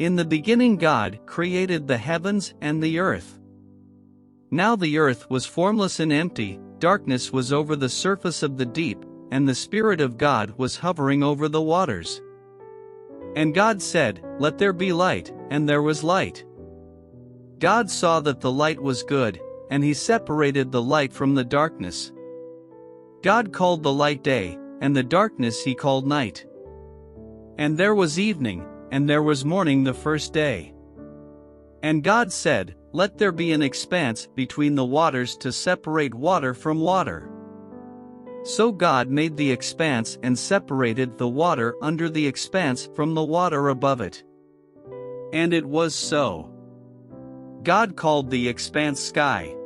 In the beginning God created the heavens and the earth. Now the earth was formless and empty, darkness was over the surface of the deep, and the Spirit of God was hovering over the waters. And God said, "Let there be light," and there was light. God saw that the light was good, and he separated the light from the darkness. God called the light day, and the darkness he called night. And there was evening, and there was morning the first day. And God said, "Let there be an expanse between the waters to separate water from water." So God made the expanse and separated the water under the expanse from the water above it. And it was so. God called the expanse sky.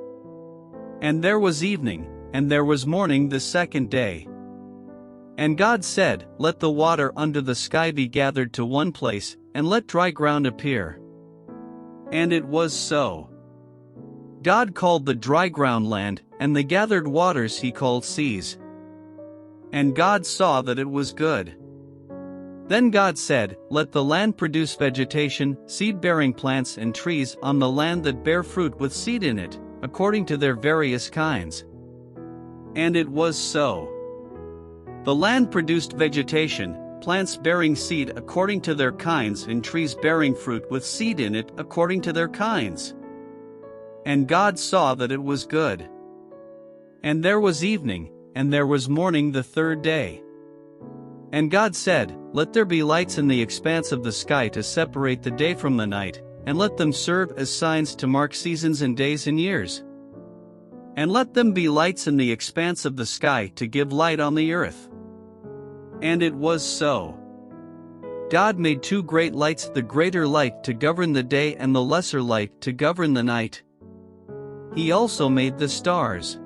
And there was evening, and there was morning the second day. And God said, "Let the water under the sky be gathered to one place, and let dry ground appear." And it was so. God called the dry ground land, and the gathered waters he called seas. And God saw that it was good. Then God said, "Let the land produce vegetation, seed-bearing plants and trees on the land that bear fruit with seed in it, according to their various kinds." And it was so. The land produced vegetation, plants bearing seed according to their kinds, and trees bearing fruit with seed in it according to their kinds. And God saw that it was good. And there was evening, and there was morning the third day. And God said, "Let there be lights in the expanse of the sky to separate the day from the night, and let them serve as signs to mark seasons and days and years. And let them be lights in the expanse of the sky to give light on the earth." And it was so. God made two great lights, the greater light to govern the day and the lesser light to govern the night. He also made the stars.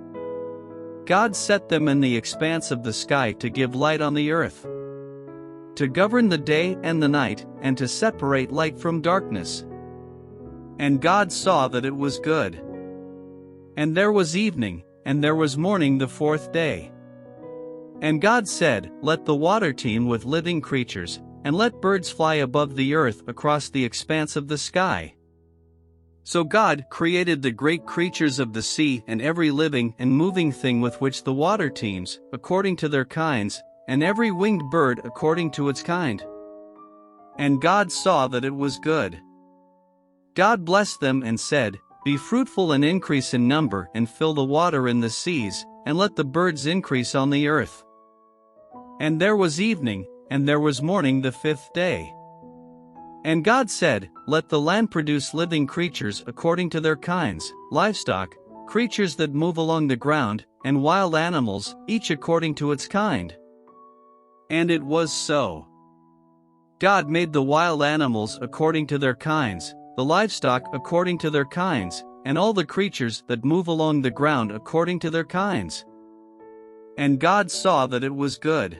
God set them in the expanse of the sky to give light on the earth, to govern the day and the night, and to separate light from darkness. And God saw that it was good. And there was evening, and there was morning the fourth day. And God said, "Let the water teem with living creatures, and let birds fly above the earth across the expanse of the sky." So God created the great creatures of the sea and every living and moving thing with which the water teems, according to their kinds, and every winged bird according to its kind. And God saw that it was good. God blessed them and said, "Be fruitful and increase in number, and fill the water in the seas, and let the birds increase on the earth." And there was evening, and there was morning the fifth day. And God said, "Let the land produce living creatures according to their kinds, livestock, creatures that move along the ground, and wild animals, each according to its kind." And it was so. God made the wild animals according to their kinds, the livestock according to their kinds, and all the creatures that move along the ground according to their kinds. And God saw that it was good.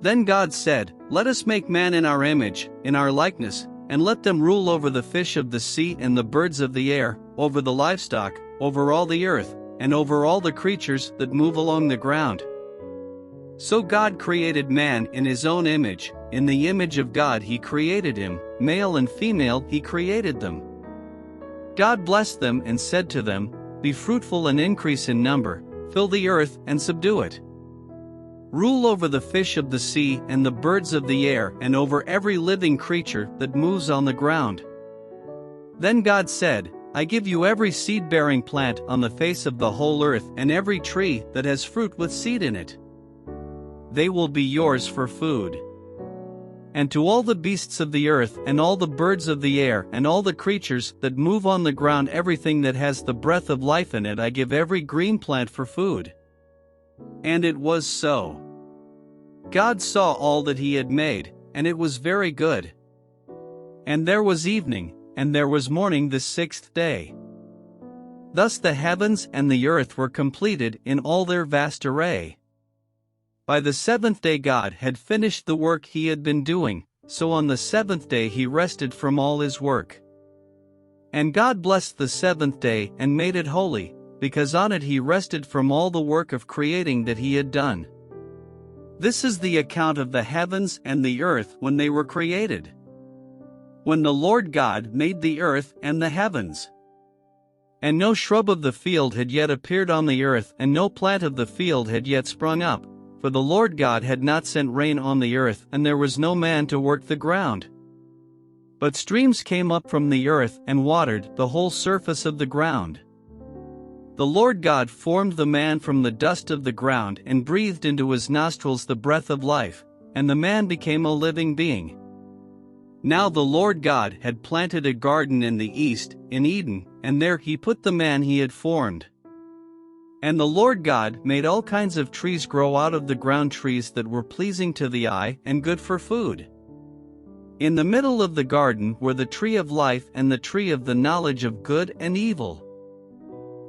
Then God said, "Let us make man in our image, in our likeness, and let them rule over the fish of the sea and the birds of the air, over the livestock, over all the earth, and over all the creatures that move along the ground." So God created man in his own image, in the image of God he created him, male and female he created them. God blessed them and said to them, "Be fruitful and increase in number, fill the earth and subdue it. Rule over the fish of the sea and the birds of the air and over every living creature that moves on the ground." Then God said, "I give you every seed-bearing plant on the face of the whole earth and every tree that has fruit with seed in it. They will be yours for food. And to all the beasts of the earth and all the birds of the air and all the creatures that move on the ground, everything that has the breath of life in it, I give every green plant for food." And it was so. God saw all that he had made, and it was very good. And there was evening, and there was morning the sixth day. Thus the heavens and the earth were completed in all their vast array. By the seventh day God had finished the work he had been doing, so on the seventh day he rested from all his work. And God blessed the seventh day and made it holy, because on it he rested from all the work of creating that he had done. This is the account of the heavens and the earth when they were created. when the Lord God made the earth and the heavens. And no shrub of the field had yet appeared on the earth, and no plant of the field had yet sprung up, for the Lord God had not sent rain on the earth, and there was no man to work the ground. But streams came up from the earth and watered the whole surface of the ground. The Lord God formed the man from the dust of the ground and breathed into his nostrils the breath of life, and the man became a living being. Now the Lord God had planted a garden in the east, in Eden, and there he put the man he had formed. And the Lord God made all kinds of trees grow out of the ground, trees that were pleasing to the eye and good for food. In the middle of the garden were the tree of life and the tree of the knowledge of good and evil.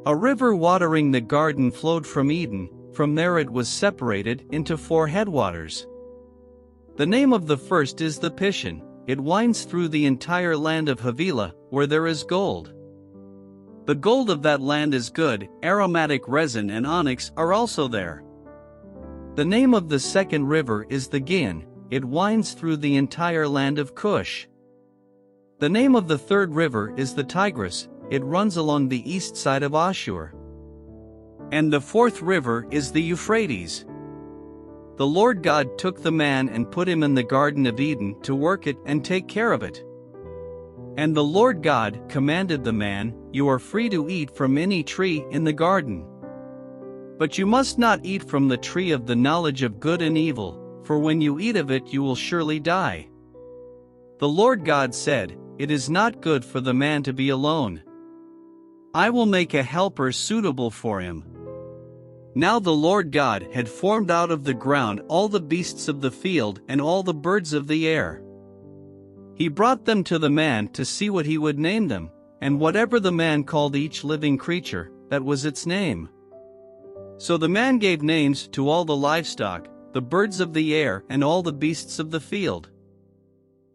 A river watering the garden flowed from Eden, from there it was separated into 4 headwaters. The name of the first is the Pishon. It winds through the entire land of Havilah, where there is gold. The gold of that land is good, aromatic resin and onyx are also there. The name of the second river is the Gihon. It winds through the entire land of Cush. The name of the third river is the Tigris. It runs along the east side of Ashur. And the fourth river is the Euphrates. The Lord God took the man and put him in the Garden of Eden to work it and take care of it. And the Lord God commanded the man, "You are free to eat from any tree in the garden. But you must not eat from the tree of the knowledge of good and evil, for when you eat of it you will surely die." The Lord God said, "It is not good for the man to be alone. I will make a helper suitable for him." Now the Lord God had formed out of the ground all the beasts of the field and all the birds of the air. He brought them to the man to see what he would name them, and whatever the man called each living creature, that was its name. So the man gave names to all the livestock, the birds of the air and all the beasts of the field.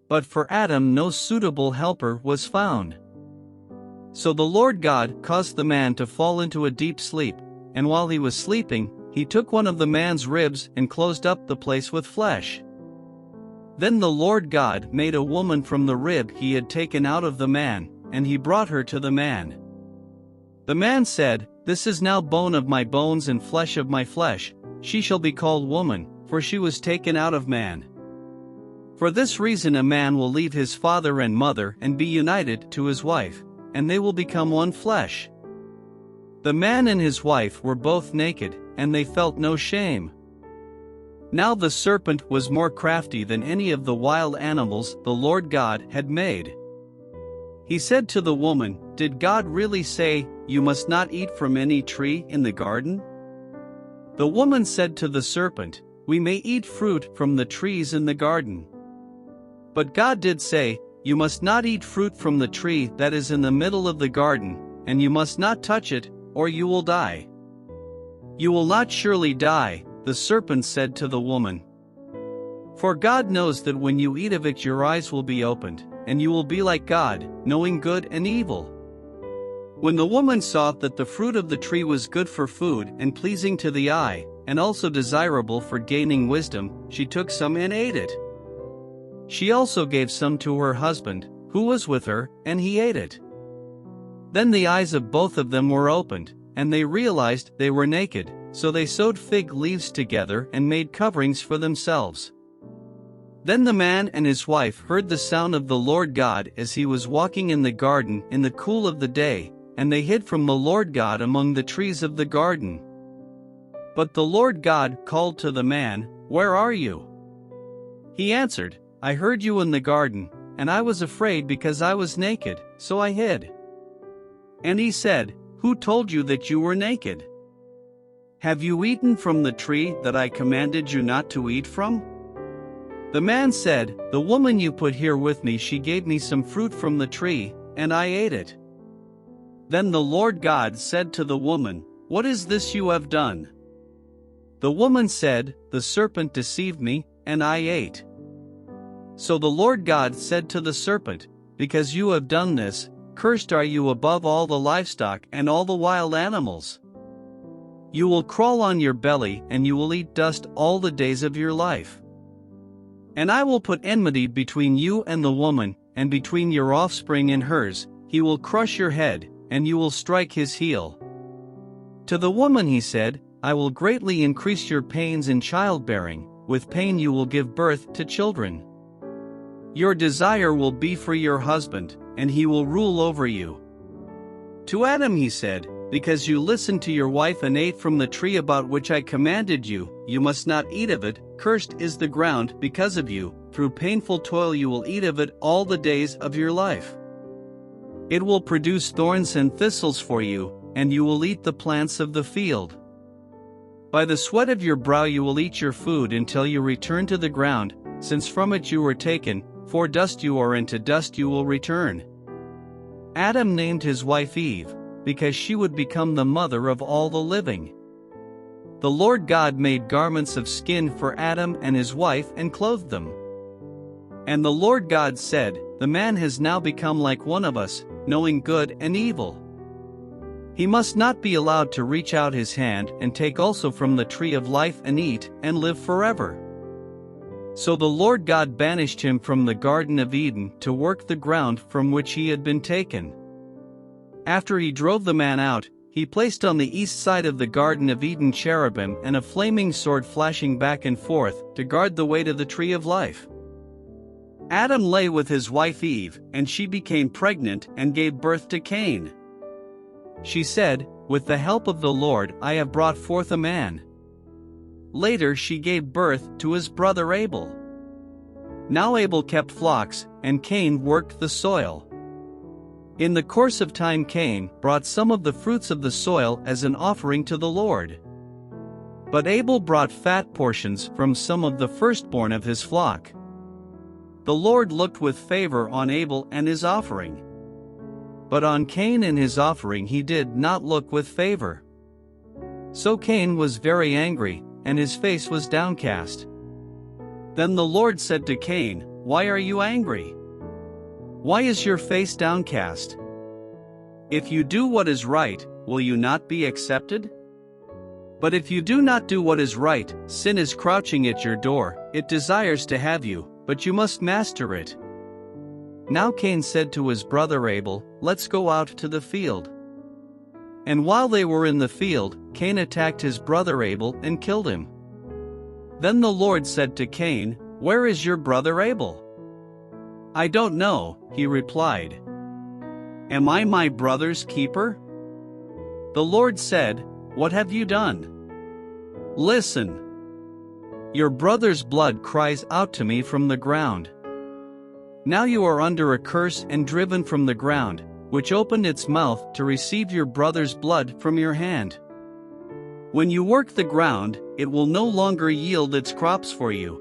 But for Adam no suitable helper was found. So the Lord God caused the man to fall into a deep sleep, and while he was sleeping, he took one of the man's ribs and closed up the place with flesh. Then the Lord God made a woman from the rib he had taken out of the man, and he brought her to the man. The man said, "This is now bone of my bones and flesh of my flesh. She shall be called woman, for she was taken out of man." For this reason a man will leave his father and mother and be united to his wife, and they will become one flesh. The man and his wife were both naked, and they felt no shame. Now the serpent was more crafty than any of the wild animals the Lord God had made. He said to the woman, "Did God really say, 'You must not eat from any tree in the garden'?" The woman said to the serpent, "We may eat fruit from the trees in the garden. But God did say, 'You must not eat fruit from the tree that is in the middle of the garden, and you must not touch it, or you will die.'" "You will not surely die," the serpent said to the woman. "For God knows that when you eat of it your eyes will be opened, and you will be like God, knowing good and evil." When the woman saw that the fruit of the tree was good for food and pleasing to the eye, and also desirable for gaining wisdom, she took some and ate it. She also gave some to her husband, who was with her, and he ate it. Then the eyes of both of them were opened, and they realized they were naked, so they sewed fig leaves together and made coverings for themselves. Then the man and his wife heard the sound of the Lord God as he was walking in the garden in the cool of the day, and they hid from the Lord God among the trees of the garden. But the Lord God called to the man, "Where are you?" He answered, "I heard you in the garden, and I was afraid because I was naked, so I hid." And he said, "Who told you that you were naked? Have you eaten from the tree that I commanded you not to eat from?" The man said, "The woman you put here with me, she gave me some fruit from the tree, and I ate it." Then the Lord God said to the woman, "What is this you have done?" The woman said, "The serpent deceived me, and I ate." So the Lord God said to the serpent, "Because you have done this, cursed are you above all the livestock and all the wild animals. You will crawl on your belly and you will eat dust all the days of your life. And I will put enmity between you and the woman, and between your offspring and hers, he will crush your head, and you will strike his heel. To the woman he said, I will greatly increase your pains in childbearing, with pain you will give birth to children. Your desire will be for your husband, and he will rule over you. To Adam he said, because you listened to your wife and ate from the tree about which I commanded you, you must not eat of it, cursed is the ground because of you, through painful toil you will eat of it all the days of your life. It will produce thorns and thistles for you, and you will eat the plants of the field. By the sweat of your brow you will eat your food until you return to the ground, since from it you were taken, for dust you are and to dust you will return. Adam named his wife Eve, because she would become the mother of all the living. The Lord God made garments of skin for Adam and his wife and clothed them. And the Lord God said, the man has now become like one of us, knowing good and evil. He must not be allowed to reach out his hand and take also from the tree of life and eat and live forever. So the Lord God banished him from the Garden of Eden to work the ground from which he had been taken. After he drove the man out, he placed on the east side of the Garden of Eden cherubim and a flaming sword flashing back and forth to guard the way to the tree of life. Adam lay with his wife Eve, and she became pregnant and gave birth to Cain. She said, with the help of the Lord I have brought forth a man. Later she gave birth to his brother Abel. Now Abel kept flocks, and Cain worked the soil. In the course of time Cain brought some of the fruits of the soil as an offering to the Lord. But Abel brought fat portions from some of the firstborn of his flock. The Lord looked with favor on Abel and his offering. But on Cain and his offering he did not look with favor. So Cain was very angry, and his face was downcast. Then the Lord said to Cain, why are you angry? Why is your face downcast? If you do what is right, will you not be accepted? But if you do not do what is right, sin is crouching at your door, it desires to have you, but you must master it. Now Cain said to his brother Abel, let's go out to the field. And while they were in the field, Cain attacked his brother Abel and killed him. Then the Lord said to Cain, where is your brother Abel? I don't know, he replied. Am I my brother's keeper? The Lord said, what have you done? Listen. Your brother's blood cries out to me from the ground. Now you are under a curse and driven from the ground, which opened its mouth to receive your brother's blood from your hand. When you work the ground, it will no longer yield its crops for you.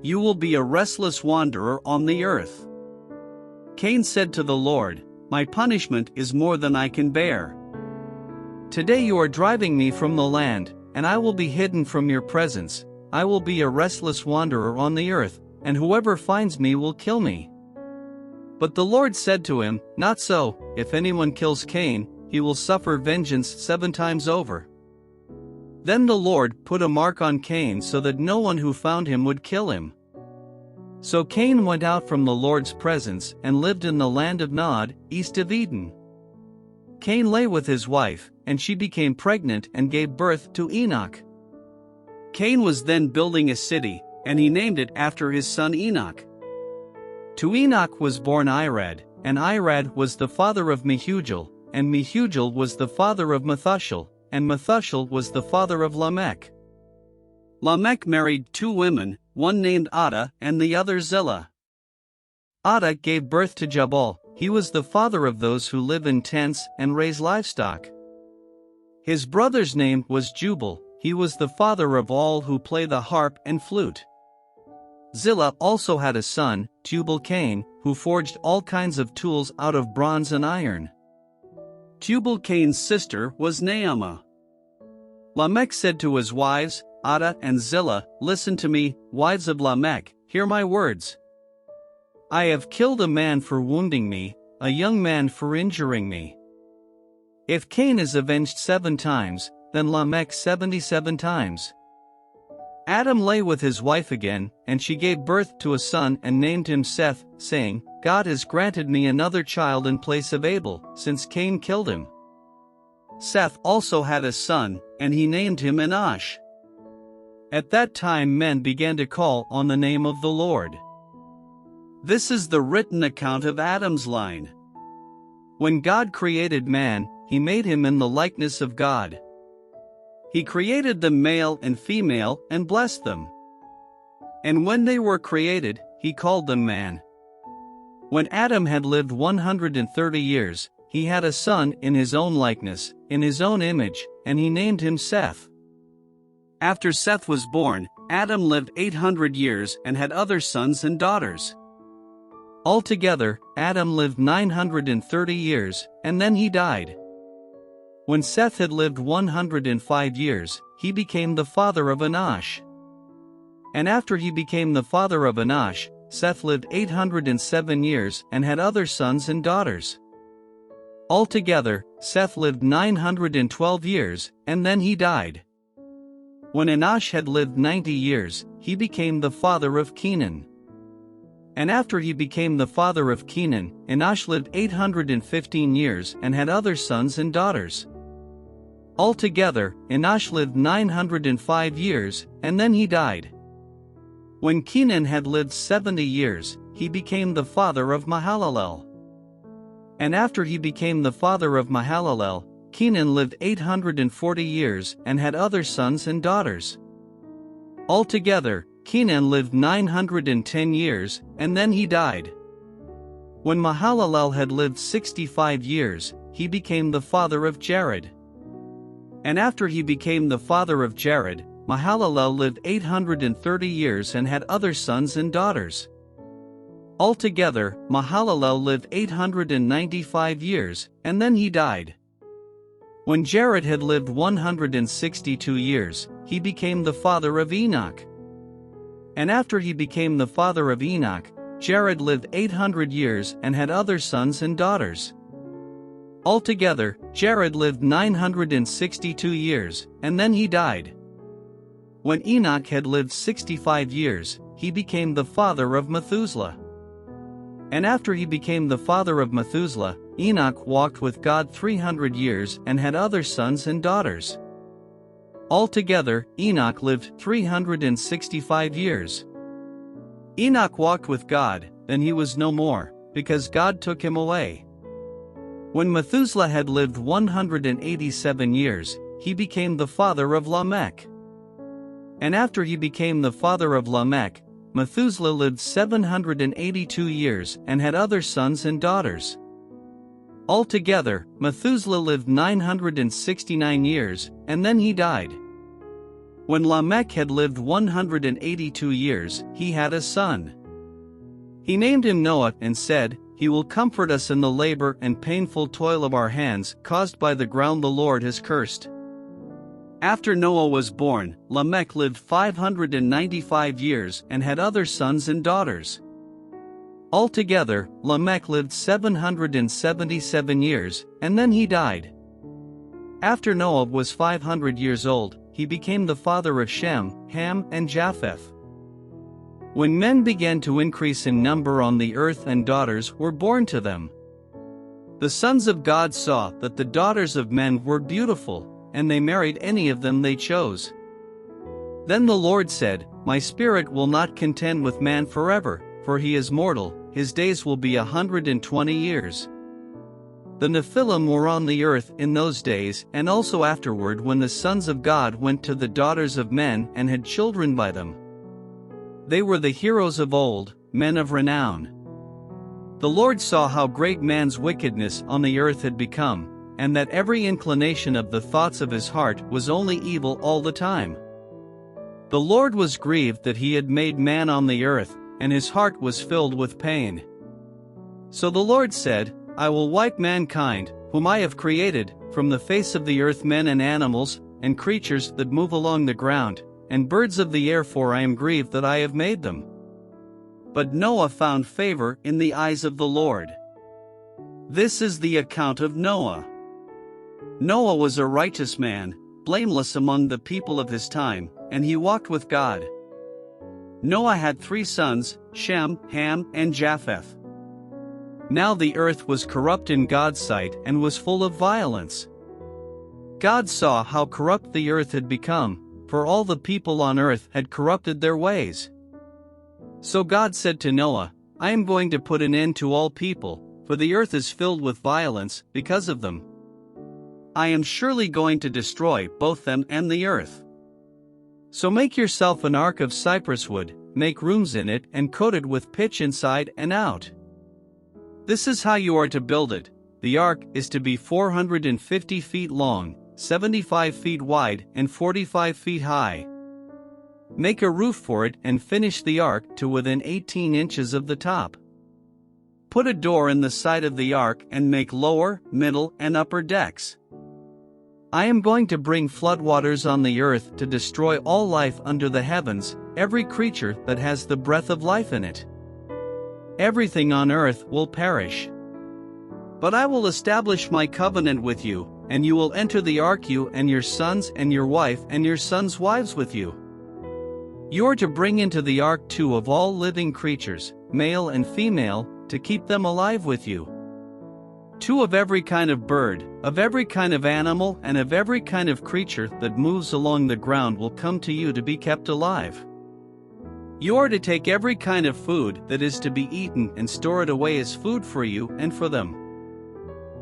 You will be a restless wanderer on the earth. Cain said to the Lord, my punishment is more than I can bear. Today you are driving me from the land, and I will be hidden from your presence. I will be a restless wanderer on the earth, and whoever finds me will kill me. But the Lord said to him, not so, if anyone kills Cain, he will suffer vengeance 7 times over. Then the Lord put a mark on Cain so that no one who found him would kill him. So Cain went out from the Lord's presence and lived in the land of Nod, east of Eden. Cain lay with his wife, and she became pregnant and gave birth to Enoch. Cain was then building a city, and he named it after his son Enoch. To Enoch was born Irad, and Irad was the father of Mehujael, and Mehujael was the father of Methuselah, and Methuselah was the father of Lamech. Lamech married 2 women, one named Adah and the other Zillah. Adah gave birth to Jabal. He was the father of those who live in tents and raise livestock. His brother's name was Jubal. He was the father of all who play the harp and flute. Zillah also had a son, Tubal-Cain, who forged all kinds of tools out of bronze and iron. Tubal-Cain's sister was Naamah. Lamech said to his wives, Adah and Zillah, listen to me, wives of Lamech, hear my words. I have killed a man for wounding me, a young man for injuring me. If Cain is avenged 7 times, then Lamech 77 times. Adam lay with his wife again, and she gave birth to a son and named him Seth, saying, God has granted me another child in place of Abel, since Cain killed him. Seth also had a son, and he named him Enosh. At that time men began to call on the name of the Lord. This is the written account of Adam's line. When God created man, he made him in the likeness of God. He created them male and female and blessed them. And when they were created, he called them man. When Adam had lived 130 years, he had a son in his own likeness, in his own image, and he named him Seth. After Seth was born, Adam lived 800 years and had other sons and daughters. Altogether, Adam lived 930 years, and then he died. When Seth had lived 105 years, he became the father of Enosh. And after he became the father of Enosh, Seth lived 807 years and had other sons and daughters. Altogether, Seth lived 912 years, and then he died. When Enosh had lived 90 years, he became the father of Kenan. And after he became the father of Kenan, Enosh lived 815 years and had other sons and daughters. Altogether, Enosh lived 905 years, and then he died. When Kenan had lived 70 years, he became the father of Mahalalel. And after he became the father of Mahalalel, Kenan lived 840 years and had other sons and daughters. Altogether, Kenan lived 910 years, and then he died. When Mahalalel had lived 65 years, he became the father of Jared. And after he became the father of Jared, Mahalalel lived 830 years and had other sons and daughters. Altogether, Mahalalel lived 895 years, and then he died. When Jared had lived 162 years, he became the father of Enoch. And after he became the father of Enoch, Jared lived 800 years and had other sons and daughters. Altogether, Jared lived 962 years, and then he died. When Enoch had lived 65 years, he became the father of Methuselah. And after he became the father of Methuselah, Enoch walked with God 300 years and had other sons and daughters. Altogether, Enoch lived 365 years. Enoch walked with God, then he was no more, because God took him away. When Methuselah had lived 187 years, he became the father of Lamech. And after he became the father of Lamech, Methuselah lived 782 years and had other sons and daughters. Altogether, Methuselah lived 969 years, and then he died. When Lamech had lived 182 years, he had a son. He named him Noah and said, He will comfort us in the labor and painful toil of our hands caused by the ground the Lord has cursed. After Noah was born, Lamech lived 595 years and had other sons and daughters. Altogether, Lamech lived 777 years, and then he died. After Noah was 500 years old, he became the father of Shem, Ham, and Japheth. When men began to increase in number on the earth and daughters were born to them. The sons of God saw that the daughters of men were beautiful, and they married any of them they chose. Then the Lord said, My spirit will not contend with man forever, for he is mortal, his days will be 120 years. The Nephilim were on the earth in those days and also afterward when the sons of God went to the daughters of men and had children by them. They were the heroes of old, men of renown. The Lord saw how great man's wickedness on the earth had become, and that every inclination of the thoughts of his heart was only evil all the time. The Lord was grieved that he had made man on the earth, and his heart was filled with pain. So the Lord said, I will wipe mankind, whom I have created, from the face of the earth, men and animals, and creatures that move along the ground, and birds of the air, for I am grieved that I have made them. But Noah found favor in the eyes of the Lord. This is the account of Noah. Noah was a righteous man, blameless among the people of his time, and he walked with God. Noah had 3 sons, Shem, Ham, and Japheth. Now the earth was corrupt in God's sight and was full of violence. God saw how corrupt the earth had become, for all the people on earth had corrupted their ways. So God said to Noah, I am going to put an end to all people, for the earth is filled with violence because of them. I am surely going to destroy both them and the earth. So make yourself an ark of cypress wood, make rooms in it and coat it with pitch inside and out. This is how you are to build it. The ark is to be 450 feet long, 75 feet wide and 45 feet high. Make a roof for it and finish the ark to within 18 inches of the top. Put a door in the side of the ark and make lower, middle, and upper decks. I am going to bring floodwaters on the earth to destroy all life under the heavens, every creature that has the breath of life in it. Everything on earth will perish. But I will establish my covenant with you, and you will enter the ark, you and your sons and your wife and your sons' wives with you. You are to bring into the ark 2 of all living creatures, male and female, to keep them alive with you. 2 of every kind of bird, of every kind of animal and of every kind of creature that moves along the ground will come to you to be kept alive. You are to take every kind of food that is to be eaten and store it away as food for you and for them.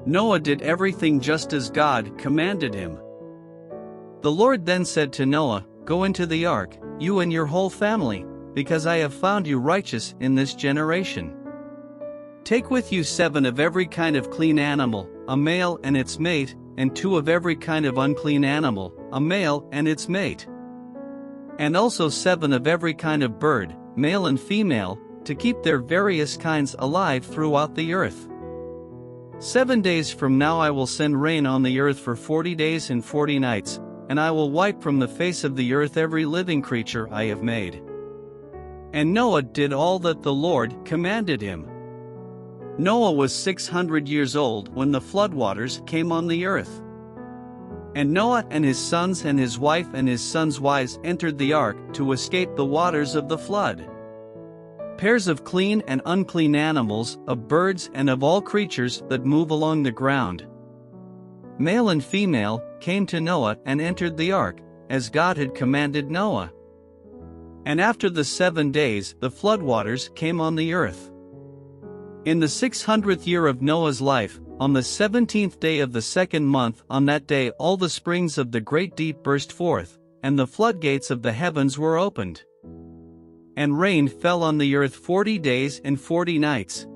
Noah did everything just as God commanded him. The Lord then said to Noah, Go into the ark, you and your whole family, because I have found you righteous in this generation. Take with you 7 of every kind of clean animal, a male and its mate, and 2 of every kind of unclean animal, a male and its mate. And also 7 of every kind of bird, male and female, to keep their various kinds alive throughout the earth. 7 days from now I will send rain on the earth for 40 days and 40 nights, and I will wipe from the face of the earth every living creature I have made. And Noah did all that the Lord commanded him. Noah was 600 years old when the floodwaters came on the earth. And Noah and his sons and his wife and his sons' wives entered the ark to escape the waters of the flood. Pairs of clean and unclean animals, of birds and of all creatures that move along the ground, male and female, came to Noah and entered the ark, as God had commanded Noah. And after the 7 days the floodwaters came on the earth. In the 600th year of Noah's life, on the 17th day of the 2nd month, on that day all the springs of the great deep burst forth, and the floodgates of the heavens were opened. And rain fell on the earth 40 days and 40 nights.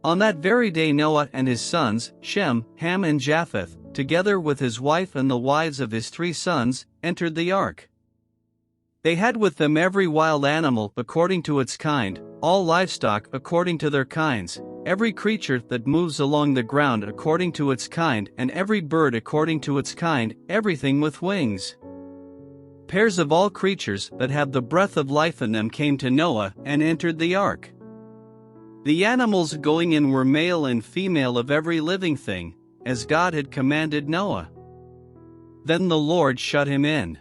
On that very day Noah and his sons, Shem, Ham and Japheth, together with his wife and the wives of his 3 sons, entered the ark. They had with them every wild animal according to its kind, all livestock according to their kinds, every creature that moves along the ground according to its kind, and every bird according to its kind, everything with wings. Pairs of all creatures that have the breath of life in them came to Noah and entered the ark. The animals going in were male and female of every living thing, as God had commanded Noah. Then the Lord shut him in.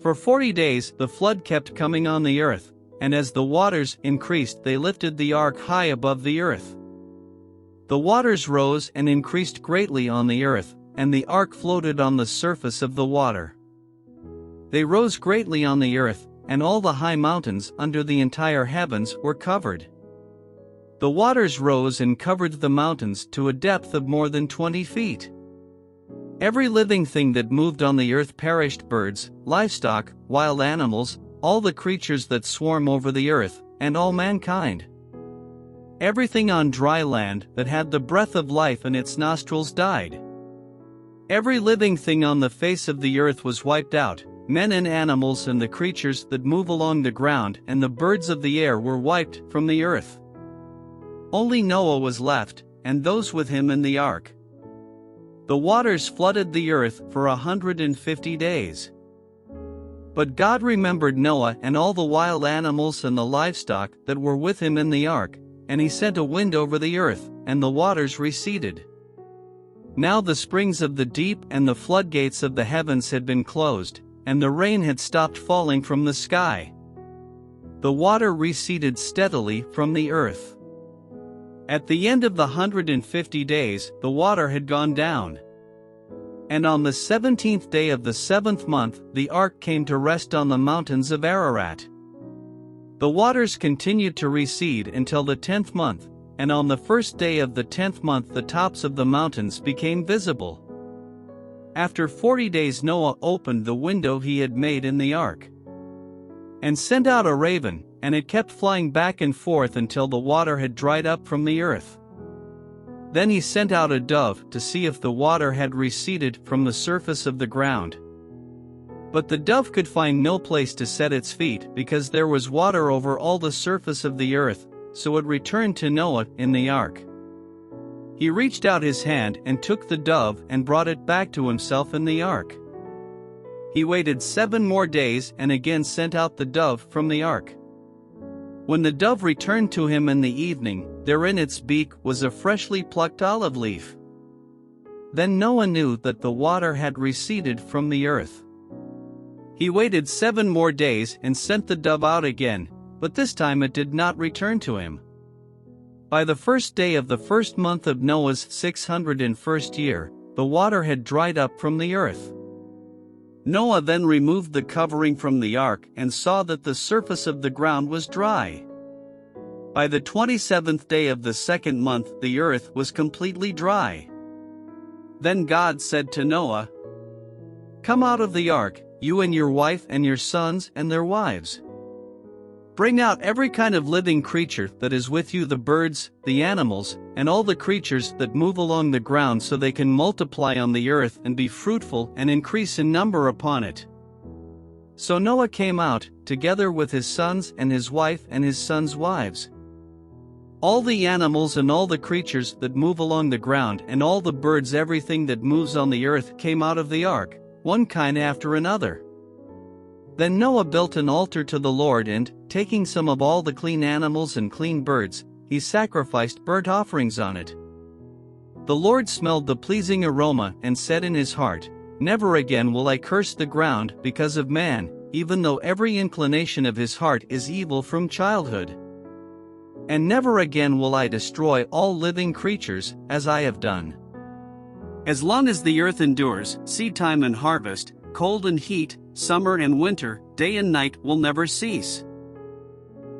For 40 days the flood kept coming on the earth, and as the waters increased they lifted the ark high above the earth. The waters rose and increased greatly on the earth, and the ark floated on the surface of the water. They rose greatly on the earth, and all the high mountains under the entire heavens were covered. The waters rose and covered the mountains to a depth of more than 20 feet. Every living thing that moved on the earth perished: birds, livestock, wild animals, all the creatures that swarm over the earth, and all mankind. Everything on dry land that had the breath of life in its nostrils died. Every living thing on the face of the earth was wiped out, men and animals and the creatures that move along the ground and the birds of the air were wiped from the earth. Only Noah was left, and those with him in the ark. The waters flooded the earth for 150 days. But God remembered Noah and all the wild animals and the livestock that were with him in the ark, and he sent a wind over the earth, and the waters receded. Now the springs of the deep and the floodgates of the heavens had been closed, and the rain had stopped falling from the sky. The water receded steadily from the earth. At the end of the 150 days, the water had gone down. And on the 17th day of the 7th month, the ark came to rest on the mountains of Ararat. The waters continued to recede until the 10th month, and on the first day of the 10th month the tops of the mountains became visible. After 40 days Noah opened the window he had made in the ark, and sent out a raven, and it kept flying back and forth until the water had dried up from the earth. Then he sent out a dove to see if the water had receded from the surface of the ground. But the dove could find no place to set its feet because there was water over all the surface of the earth, so it returned to Noah in the ark. He reached out his hand and took the dove and brought it back to himself in the ark. He waited 7 more days and again sent out the dove from the ark. When the dove returned to him in the evening, there in its beak was a freshly plucked olive leaf. Then Noah knew that the water had receded from the earth. He waited 7 more days and sent the dove out again, but this time it did not return to him. By the first day of the first month of Noah's 601st year, the water had dried up from the earth. Noah then removed the covering from the ark and saw that the surface of the ground was dry. By the 27th day of the 2nd month the earth was completely dry. Then God said to Noah, "Come out of the ark, you and your wife and your sons and their wives. Bring out every kind of living creature that is with you, the birds, the animals, and all the creatures that move along the ground, so they can multiply on the earth and be fruitful and increase in number upon it." So Noah came out, together with his sons and his wife and his sons' wives. All the animals and all the creatures that move along the ground and all the birds, everything that moves on the earth, came out of the ark, one kind after another. Then Noah built an altar to the Lord and, taking some of all the clean animals and clean birds, he sacrificed burnt offerings on it. The Lord smelled the pleasing aroma and said in his heart, "Never again will I curse the ground because of man, even though every inclination of his heart is evil from childhood. And never again will I destroy all living creatures, as I have done. As long as the earth endures, seedtime and harvest, cold and heat, summer and winter, day and night will never cease."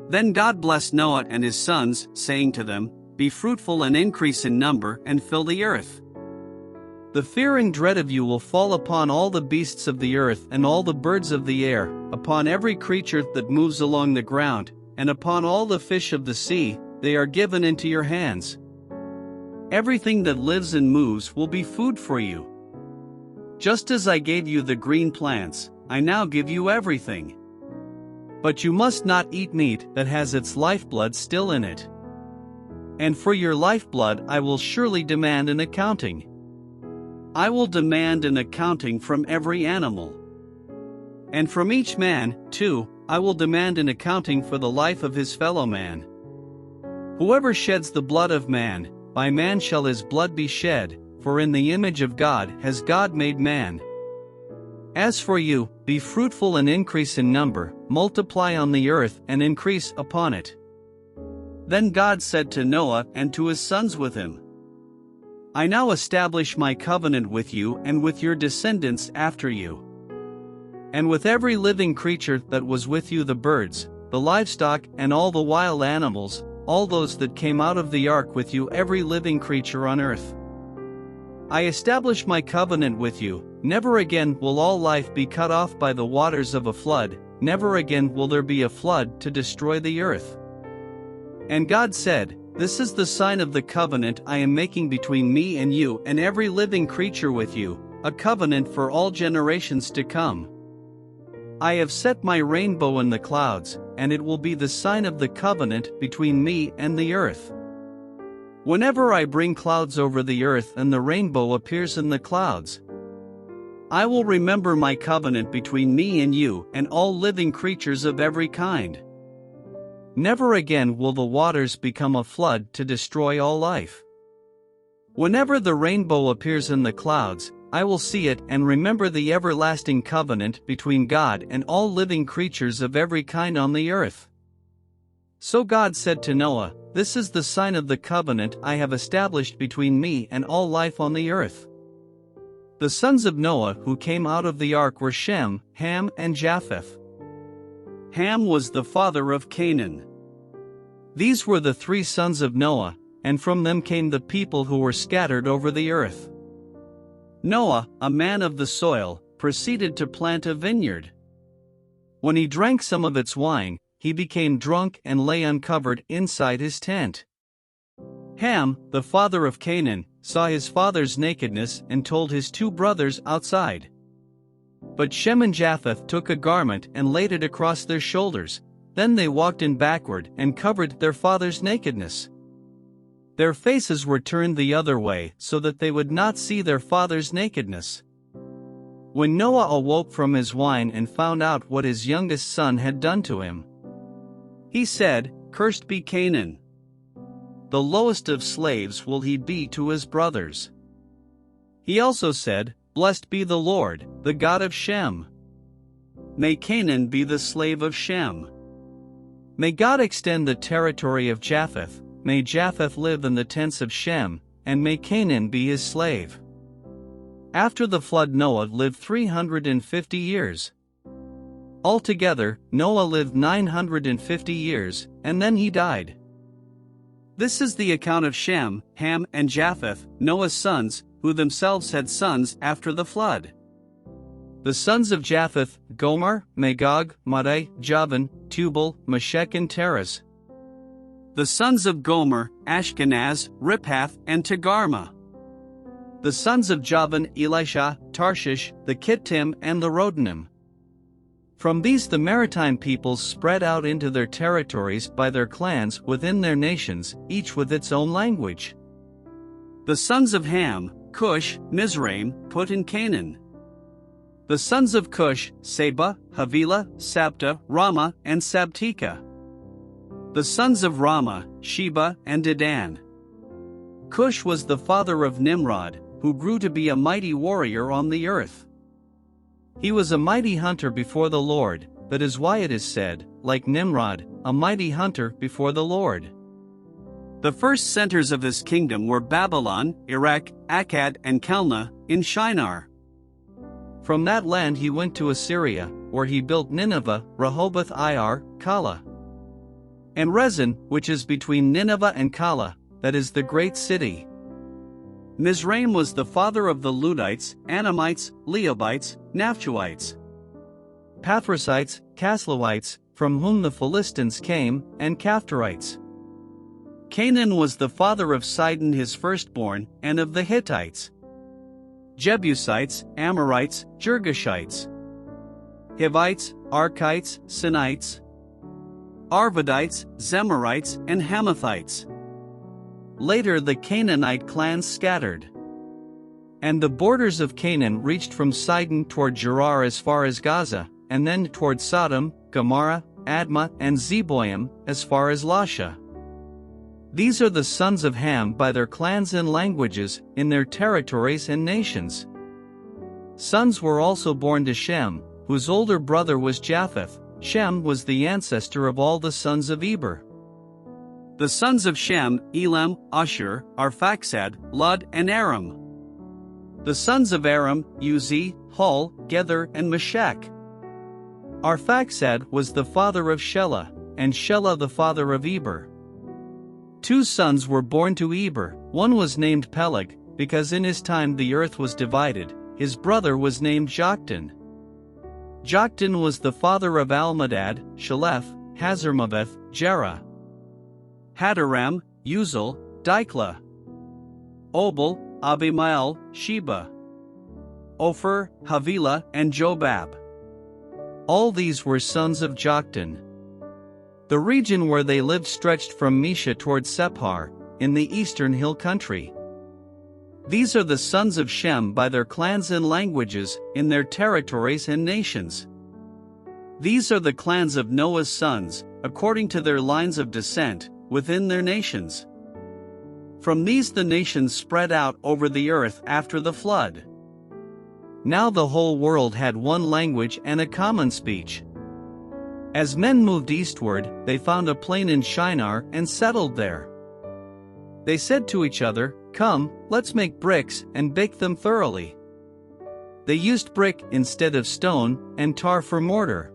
Then God blessed Noah and his sons, saying to them, "Be fruitful and increase in number and fill the earth. The fear and dread of you will fall upon all the beasts of the earth and all the birds of the air, upon every creature that moves along the ground, and upon all the fish of the sea. They are given into your hands. Everything that lives and moves will be food for you. Just as I gave you the green plants, I now give you everything. But you must not eat meat that has its lifeblood still in it. And for your lifeblood I will surely demand an accounting. I will demand an accounting from every animal. And from each man, too, I will demand an accounting for the life of his fellow man. Whoever sheds the blood of man, by man shall his blood be shed, for in the image of God has God made man. As for you, be fruitful and increase in number, multiply on the earth and increase upon it." Then God said to Noah and to his sons with him, "I now establish my covenant with you and with your descendants after you, and with every living creature that was with you, the birds, the livestock and all the wild animals, all those that came out of the ark with you, every living creature on earth. I establish my covenant with you. Never again will all life be cut off by the waters of a flood, never again will there be a flood to destroy the earth." And God said, "This is the sign of the covenant I am making between me and you and every living creature with you, a covenant for all generations to come. I have set my rainbow in the clouds, and it will be the sign of the covenant between me and the earth. Whenever I bring clouds over the earth and the rainbow appears in the clouds, I will remember my covenant between me and you and all living creatures of every kind. Never again will the waters become a flood to destroy all life. Whenever the rainbow appears in the clouds, I will see it and remember the everlasting covenant between God and all living creatures of every kind on the earth. So God said to Noah, This is the sign of the covenant I have established between me and all life on the earth. The sons of Noah who came out of the ark were Shem, Ham, and Japheth. Ham was the father of Canaan. These were the 3 sons of Noah, and from them came the people who were scattered over the earth. Noah, a man of the soil, proceeded to plant a vineyard. When he drank some of its wine, he became drunk and lay uncovered inside his tent. Ham, the father of Canaan, saw his father's nakedness and told his 2 brothers outside. But Shem and Japheth took a garment and laid it across their shoulders, then they walked in backward and covered their father's nakedness. Their faces were turned the other way so that they would not see their father's nakedness. When Noah awoke from his wine and found out what his youngest son had done to him, he said, Cursed be Canaan. The lowest of slaves will he be to his brothers. He also said, Blessed be the Lord, the God of Shem. May Canaan be the slave of Shem. May God extend the territory of Japheth, may Japheth live in the tents of Shem, and may Canaan be his slave. After the flood Noah lived 350 years. Altogether, Noah lived 950 years, and then he died. This is the account of Shem, Ham, and Japheth, Noah's sons, who themselves had sons after the flood. The sons of Japheth, Gomer, Magog, Madai, Javan, Tubal, Meshech and Teras. The sons of Gomer, Ashkenaz, Riphath, and Togarmah. The sons of Javan, Elisha, Tarshish, the Kittim and the Rodanim. From these the maritime peoples spread out into their territories by their clans within their nations, each with its own language. The sons of Ham, Cush, Mizraim, Put and Canaan. The sons of Cush, Seba, Havilah, Sabta, Ramah, and Sabteka. The sons of Ramah, Sheba and Dedan. Cush was the father of Nimrod, who grew to be a mighty warrior on the earth. He was a mighty hunter before the Lord, that is why it is said, like Nimrod, a mighty hunter before the Lord. The first centers of his kingdom were Babylon, Iraq, Akkad and Calneh, in Shinar. From that land he went to Assyria, where he built Nineveh, Rehoboth Ir, Calah, and Rezin, which is between Nineveh and Calah, that is the great city. Mizraim was the father of the Ludites, Anamites, Leobites, Naphtuhites, Pathrusites, Casluhites, from whom the Philistines came, and Caphtorites. Canaan was the father of Sidon his firstborn, and of the Hittites, Jebusites, Amorites, Girgashites, Hivites, Archites, Sinites, Arvadites, Zemarites, and Hamathites. Later the Canaanite clans scattered. And the borders of Canaan reached from Sidon toward Gerar as far as Gaza, and then toward Sodom, Gomorrah, Admah, and Zeboim, as far as Lasha. These are the sons of Ham by their clans and languages, in their territories and nations. Sons were also born to Shem, whose older brother was Japheth. Shem was the ancestor of all the sons of Eber. The sons of Shem, Elam, Ashur, Arphaxad, Lud, and Aram. The sons of Aram, Uzi, Hul, Gether, and Meshach. Arphaxad was the father of Shelah, and Shelah the father of Eber. 2 sons were born to Eber, one was named Peleg, because in his time the earth was divided, his brother was named Joktan. Joktan was the father of Almadad, Shalef, Hazarmaveth, Jerah, Hadaram, Uzal, Diklah, Obal, Abimael, Sheba, Ophir, Havilah, and Jobab. All these were sons of Joktan. The region where they lived stretched from Mesha toward Sephar, in the eastern hill country. These are the sons of Shem by their clans and languages, in their territories and nations. These are the clans of Noah's sons, according to their lines of descent, within their nations. From these the nations spread out over the earth after the flood. Now the whole world had one language and a common speech. As men moved eastward, they found a plain in Shinar and settled there. They said to each other, "Come, let's make bricks and bake them thoroughly." They used brick instead of stone, and tar for mortar.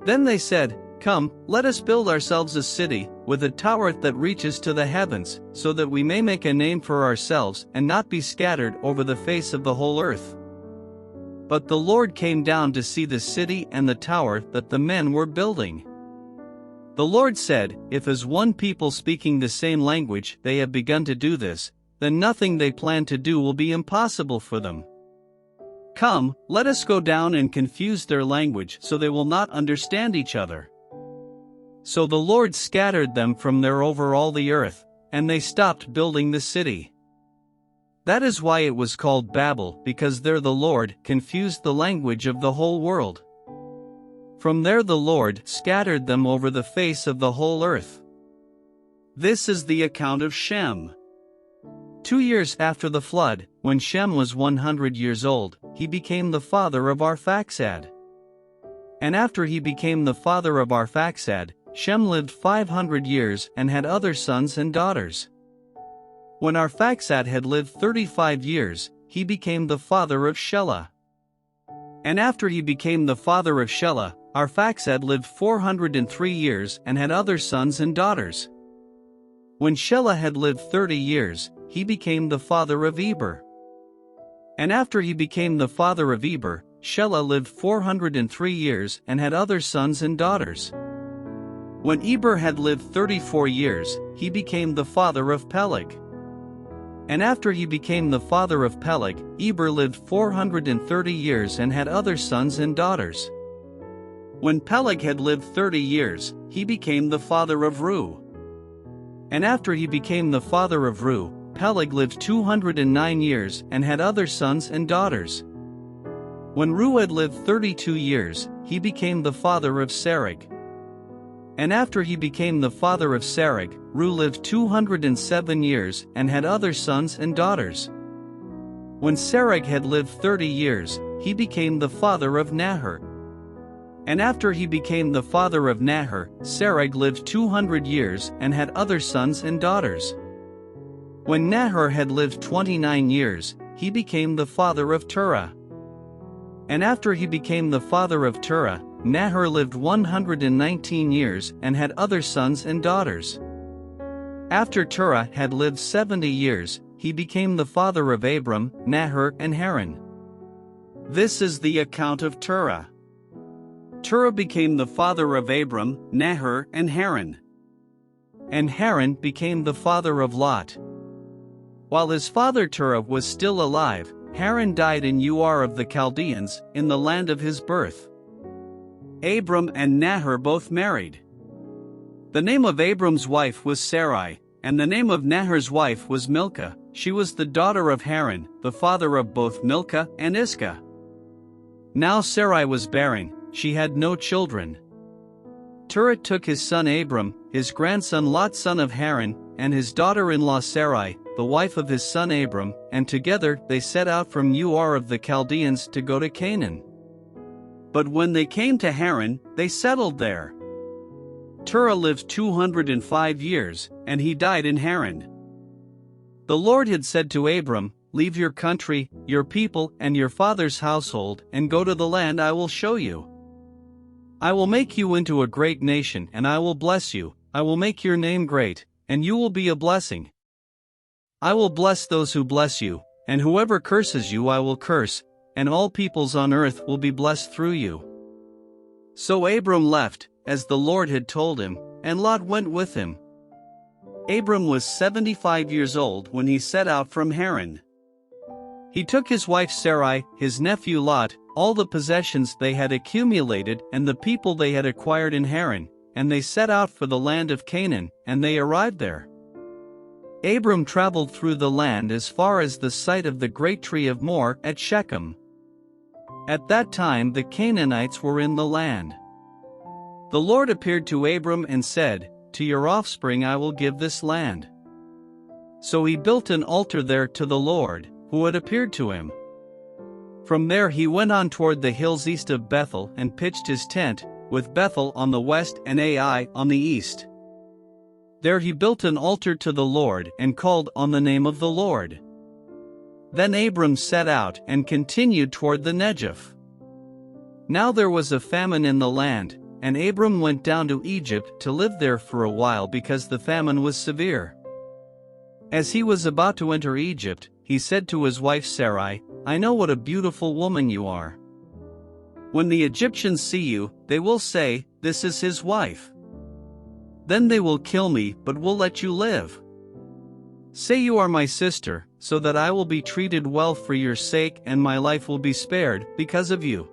Then they said, "Come, let us build ourselves a city, with a tower that reaches to the heavens, so that we may make a name for ourselves and not be scattered over the face of the whole earth." But the Lord came down to see the city and the tower that the men were building. The Lord said, "If as one people speaking the same language they have begun to do this, then nothing they plan to do will be impossible for them. Come, let us go down and confuse their language so they will not understand each other." So the Lord scattered them from there over all the earth, and they stopped building the city. That is why it was called Babel, because there the Lord confused the language of the whole world. From there the Lord scattered them over the face of the whole earth. This is the account of Shem. 2 years after the flood, when Shem was 100 years old, he became the father of Arphaxad. And after he became the father of Arphaxad, Shem lived 500 years and had other sons and daughters. When Arphaxad had lived 35 years, he became the father of Shelah. And after he became the father of Shelah, Arphaxad lived 403 years and had other sons and daughters. When Shelah had lived 30 years, he became the father of Eber. And after he became the father of Eber, Shelah lived 403 years and had other sons and daughters. When Eber had lived 34 years, he became the father of Peleg. And after he became the father of Peleg, Eber lived 430 years and had other sons and daughters. When Peleg had lived 30 years, he became the father of Reu. And after he became the father of Reu, Peleg lived 209 years and had other sons and daughters. When Reu had lived 32 years, he became the father of Serug. And after he became the father of Serug, Reu lived 207 years and had other sons and daughters. When Serug had lived 30 years, he became the father of Nahor. And after he became the father of Nahor, Serug lived 200 years and had other sons and daughters. When Nahor had lived 29 years, he became the father of Terah. And after he became the father of Terah, Nahor lived 119 years and had other sons and daughters. After Terah had lived 70 years, he became the father of Abram, Nahor, and Haran. This is the account of Terah. Terah became the father of Abram, Nahor, and Haran. And Haran became the father of Lot. While his father Terah was still alive, Haran died in Ur of the Chaldeans, in the land of his birth. Abram and Nahor both married. The name of Abram's wife was Sarai, and the name of Nahor's wife was Milcah. She was the daughter of Haran, the father of both Milcah and Iscah. Now Sarai was barren, she had no children. Terah took his son Abram, his grandson Lot son of Haran, and his daughter-in-law Sarai, the wife of his son Abram, and together they set out from Ur of the Chaldeans to go to Canaan. But when they came to Haran, they settled there. Terah lived 205 years, and he died in Haran. The Lord had said to Abram, "Leave your country, your people, and your father's household, and go to the land I will show you. I will make you into a great nation, and I will bless you. I will make your name great, and you will be a blessing. I will bless those who bless you, and whoever curses you I will curse, and all peoples on earth will be blessed through you." So Abram left, as the Lord had told him, and Lot went with him. Abram was 75 years old when he set out from Haran. He took his wife Sarai, his nephew Lot, all the possessions they had accumulated and the people they had acquired in Haran, and they set out for the land of Canaan, and they arrived there. Abram traveled through the land as far as the site of the great tree of Moreh at Shechem. At that time the Canaanites were in the land. The Lord appeared to Abram and said, "To your offspring I will give this land." So he built an altar there to the Lord, who had appeared to him. From there he went on toward the hills east of Bethel and pitched his tent, with Bethel on the west and Ai on the east. There he built an altar to the Lord and called on the name of the Lord. Then Abram set out and continued toward the Negev. Now there was a famine in the land, and Abram went down to Egypt to live there for a while because the famine was severe. As he was about to enter Egypt, he said to his wife Sarai, "I know what a beautiful woman you are. When the Egyptians see you, they will say, 'This is his wife.' Then they will kill me, but will let you live. Say you are my sister, so that I will be treated well for your sake and my life will be spared because of you."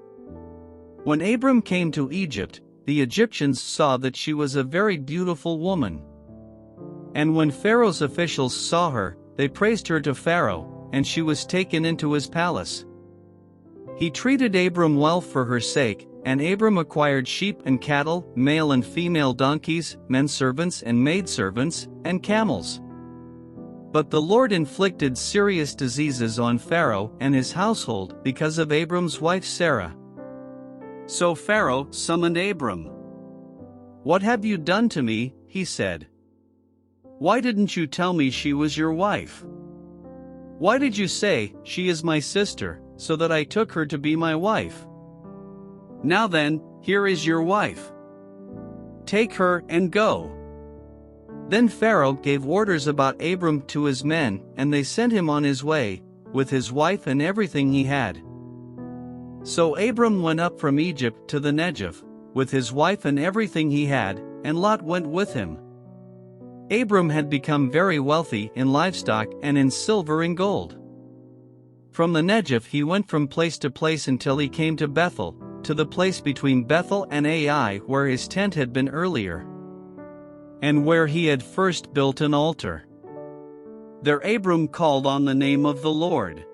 When Abram came to Egypt, the Egyptians saw that she was a very beautiful woman. And when Pharaoh's officials saw her, they praised her to Pharaoh, and she was taken into his palace. He treated Abram well for her sake, and Abram acquired sheep and cattle, male and female donkeys, menservants and maidservants, and camels. But the Lord inflicted serious diseases on Pharaoh and his household because of Abram's wife Sarah. So Pharaoh summoned Abram. "What have you done to me?" he said. "Why didn't you tell me she was your wife? Why did you say, 'She is my sister,' so that I took her to be my wife? Now then, here is your wife. Take her and go." Then Pharaoh gave orders about Abram to his men, and they sent him on his way, with his wife and everything he had. So Abram went up from Egypt to the Negev, with his wife and everything he had, and Lot went with him. Abram had become very wealthy in livestock and in silver and gold. From the Negev he went from place to place until he came to Bethel, to the place between Bethel and Ai where his tent had been earlier, and where he had first built an altar. There Abram called on the name of the Lord.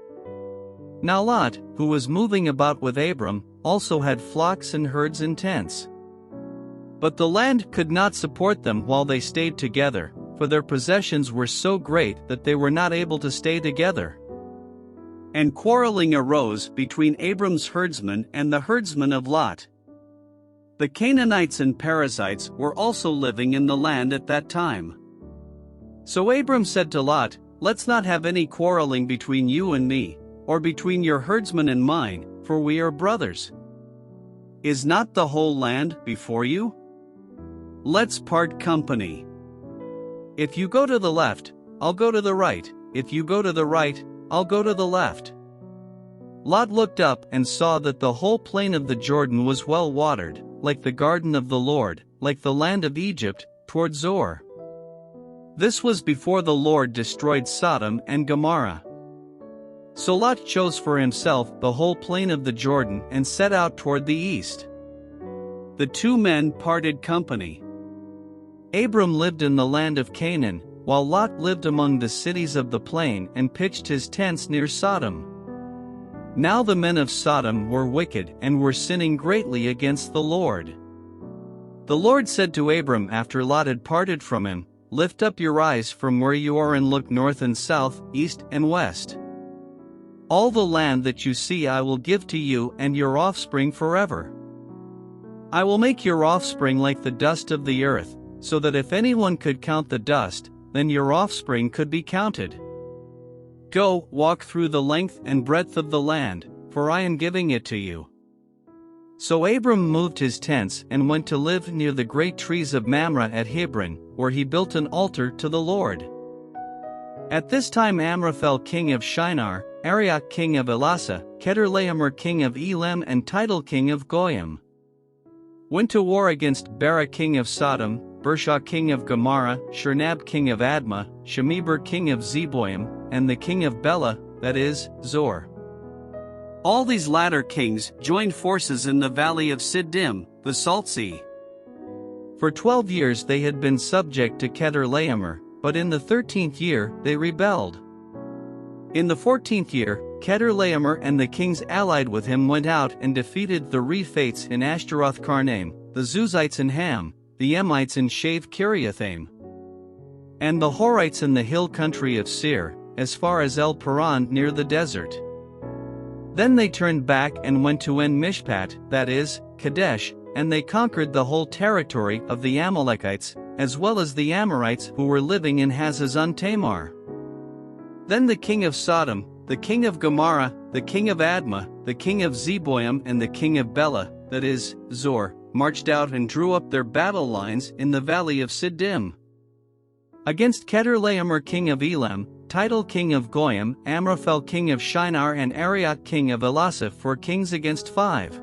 Now Lot, who was moving about with Abram, also had flocks and herds and tents. But the land could not support them while they stayed together, for their possessions were so great that they were not able to stay together. And quarreling arose between Abram's herdsmen and the herdsmen of Lot. The Canaanites and Perizzites were also living in the land at that time. So Abram said to Lot, "Let's not have any quarreling between you and me, or between your herdsmen and mine, for we are brothers. Is not the whole land before you? Let's part company. If you go to the left, I'll go to the right, if you go to the right, I'll go to the left." Lot looked up and saw that the whole plain of the Jordan was well watered, like the garden of the Lord, like the land of Egypt, toward Zoar. This was before the Lord destroyed Sodom and Gomorrah. So Lot chose for himself the whole plain of the Jordan and set out toward the east. The two men parted company. Abram lived in the land of Canaan, while Lot lived among the cities of the plain and pitched his tents near Sodom. Now the men of Sodom were wicked and were sinning greatly against the Lord. The Lord said to Abram after Lot had parted from him, "Lift up your eyes from where you are and look north and south, east and west. All the land that you see I will give to you and your offspring forever. I will make your offspring like the dust of the earth, so that if anyone could count the dust, then your offspring could be counted. Go, walk through the length and breadth of the land, for I am giving it to you." So Abram moved his tents and went to live near the great trees of Mamre at Hebron, where he built an altar to the Lord. At this time Amraphel king of Shinar, Arioch king of Elasa, Chedorlaomer king of Elam and Tidal king of Goyim went to war against Bera king of Sodom, Bershah king of Gomorrah, Shernab king of Admah, Shemeber king of Zeboim, and the king of Bela, that is, Zor. All these latter kings joined forces in the valley of Siddim, the Salt Sea. For 12 years they had been subject to Chedorlaomer, but in the 13th year they rebelled. In the 14th year, Chedorlaomer and the kings allied with him went out and defeated the Rephates in Ashtaroth Karnaim, the Zuzites in Ham, the Emites in Shave Kiriathaim, and the Horites in the hill country of Seir, as far as El Paran near the desert. Then they turned back and went to En-Mishpat, that is, Kadesh, and they conquered the whole territory of the Amalekites, as well as the Amorites who were living in Hazazon Tamar. Then the king of Sodom, the king of Gomorrah, the king of Admah, the king of Zeboim and the king of Bela, that is, Zor, marched out and drew up their battle lines in the valley of Siddim. Against Kedorlaomer king of Elam, Tidal king of Goyim, Amraphel king of Shinar and Arioch king of Elasaph were kings against 5.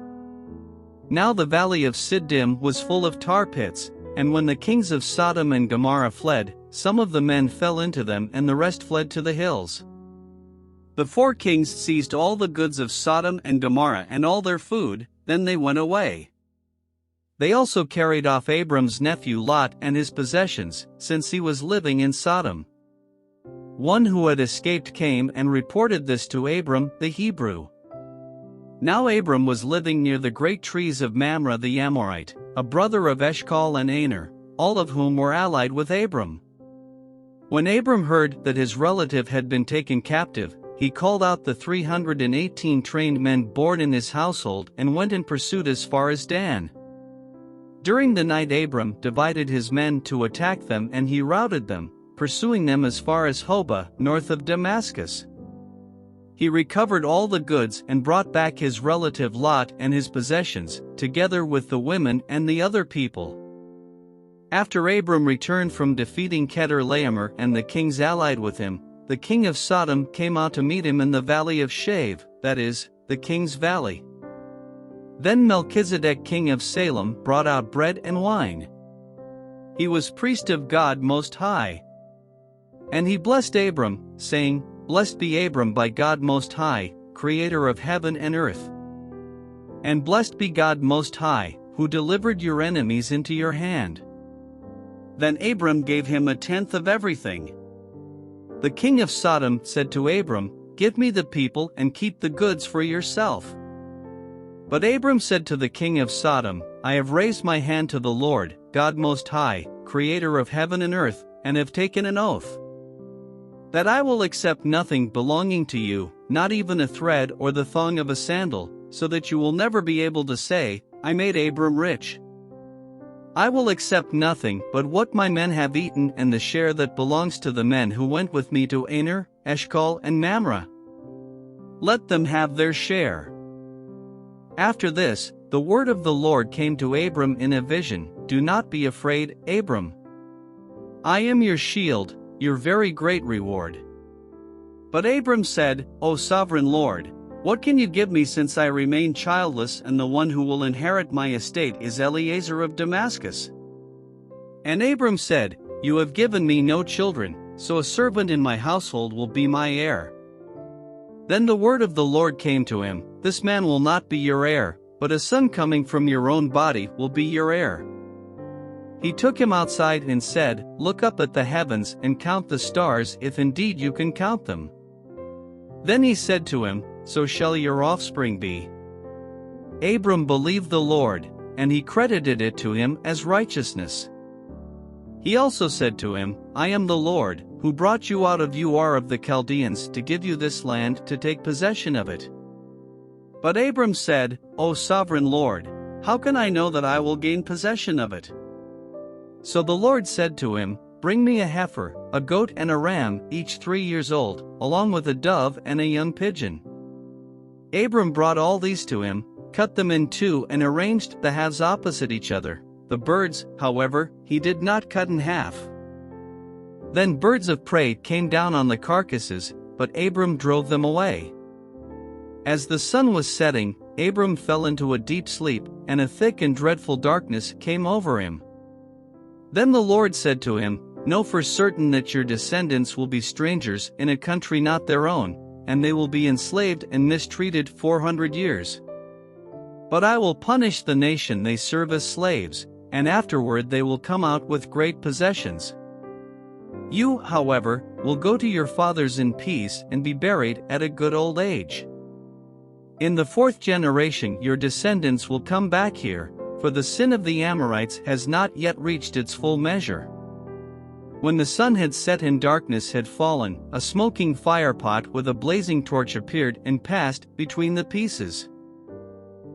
Now the valley of Siddim was full of tar pits, and when the kings of Sodom and Gomorrah fled, some of the men fell into them and the rest fled to the hills. The 4 kings seized all the goods of Sodom and Gomorrah and all their food, then they went away. They also carried off Abram's nephew Lot and his possessions, since he was living in Sodom. One who had escaped came and reported this to Abram the Hebrew. Now Abram was living near the great trees of Mamre the Amorite, a brother of Eshcol and Aner, all of whom were allied with Abram. When Abram heard that his relative had been taken captive, he called out the 318 trained men born in his household and went in pursuit as far as Dan. During the night Abram divided his men to attack them and he routed them, pursuing them as far as Hobah, north of Damascus. He recovered all the goods and brought back his relative Lot and his possessions, together with the women and the other people. After Abram returned from defeating Kedorlaomer and the kings allied with him, the king of Sodom came out to meet him in the valley of Shave, that is, the king's valley. Then Melchizedek king of Salem brought out bread and wine. He was priest of God Most High. And he blessed Abram, saying, "Blessed be Abram by God Most High, creator of heaven and earth. And blessed be God Most High, who delivered your enemies into your hand." Then Abram gave him 1/10 of everything. The king of Sodom said to Abram, "Give me the people and keep the goods for yourself." But Abram said to the king of Sodom, "I have raised my hand to the Lord, God Most High, creator of heaven and earth, and have taken an oath that I will accept nothing belonging to you, not even a thread or the thong of a sandal, so that you will never be able to say, 'I made Abram rich.' I will accept nothing but what my men have eaten and the share that belongs to the men who went with me to Aner, Eshcol and Mamre. Let them have their share." After this, the word of the Lord came to Abram in a vision, "Do not be afraid, Abram. I am your shield, your very great reward." But Abram said, "O sovereign Lord, what can you give me since I remain childless and the one who will inherit my estate is Eliezer of Damascus?" And Abram said, "You have given me no children, so a servant in my household will be my heir." Then the word of the Lord came to him, "This man will not be your heir, but a son coming from your own body will be your heir." He took him outside and said, "Look up at the heavens and count the stars if indeed you can count them." Then he said to him, "So shall your offspring be." Abram believed the Lord, and he credited it to him as righteousness. He also said to him, "I am the Lord, who brought you out of Ur of the Chaldeans to give you this land to take possession of it." But Abram said, "O sovereign Lord, how can I know that I will gain possession of it?" So the Lord said to him, "Bring me a heifer, a goat and a ram, each 3 years old, along with a dove and a young pigeon." Abram brought all these to him, cut them in 2 and arranged the halves opposite each other. The birds, however, he did not cut in half. Then birds of prey came down on the carcasses, but Abram drove them away. As the sun was setting, Abram fell into a deep sleep, and a thick and dreadful darkness came over him. Then the Lord said to him, "Know for certain that your descendants will be strangers in a country not their own, and they will be enslaved and mistreated 400 years. But I will punish the nation they serve as slaves, and afterward they will come out with great possessions. You, however, will go to your fathers in peace and be buried at a good old age. In the 4th generation your descendants will come back here, for the sin of the Amorites has not yet reached its full measure." When the sun had set and darkness had fallen, a smoking firepot with a blazing torch appeared and passed between the pieces.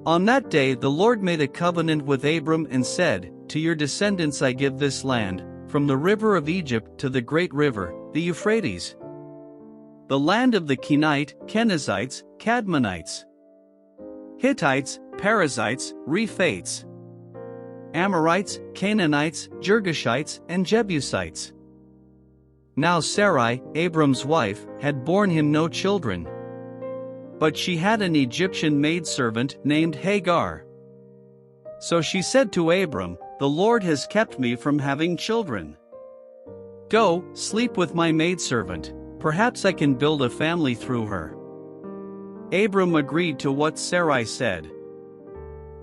On that day the Lord made a covenant with Abram and said, "To your descendants I give this land, from the river of Egypt to the great river, the Euphrates, the land of the Kenite, Kenizzites, Cadmonites, Hittites, Perizzites, Rephaites, Amorites, Canaanites, Girgashites, and Jebusites." Now Sarai, Abram's wife, had borne him no children. But she had an Egyptian maidservant named Hagar. So she said to Abram, "The Lord has kept me from having children. Go, sleep with my maidservant, perhaps I can build a family through her." Abram agreed to what Sarai said.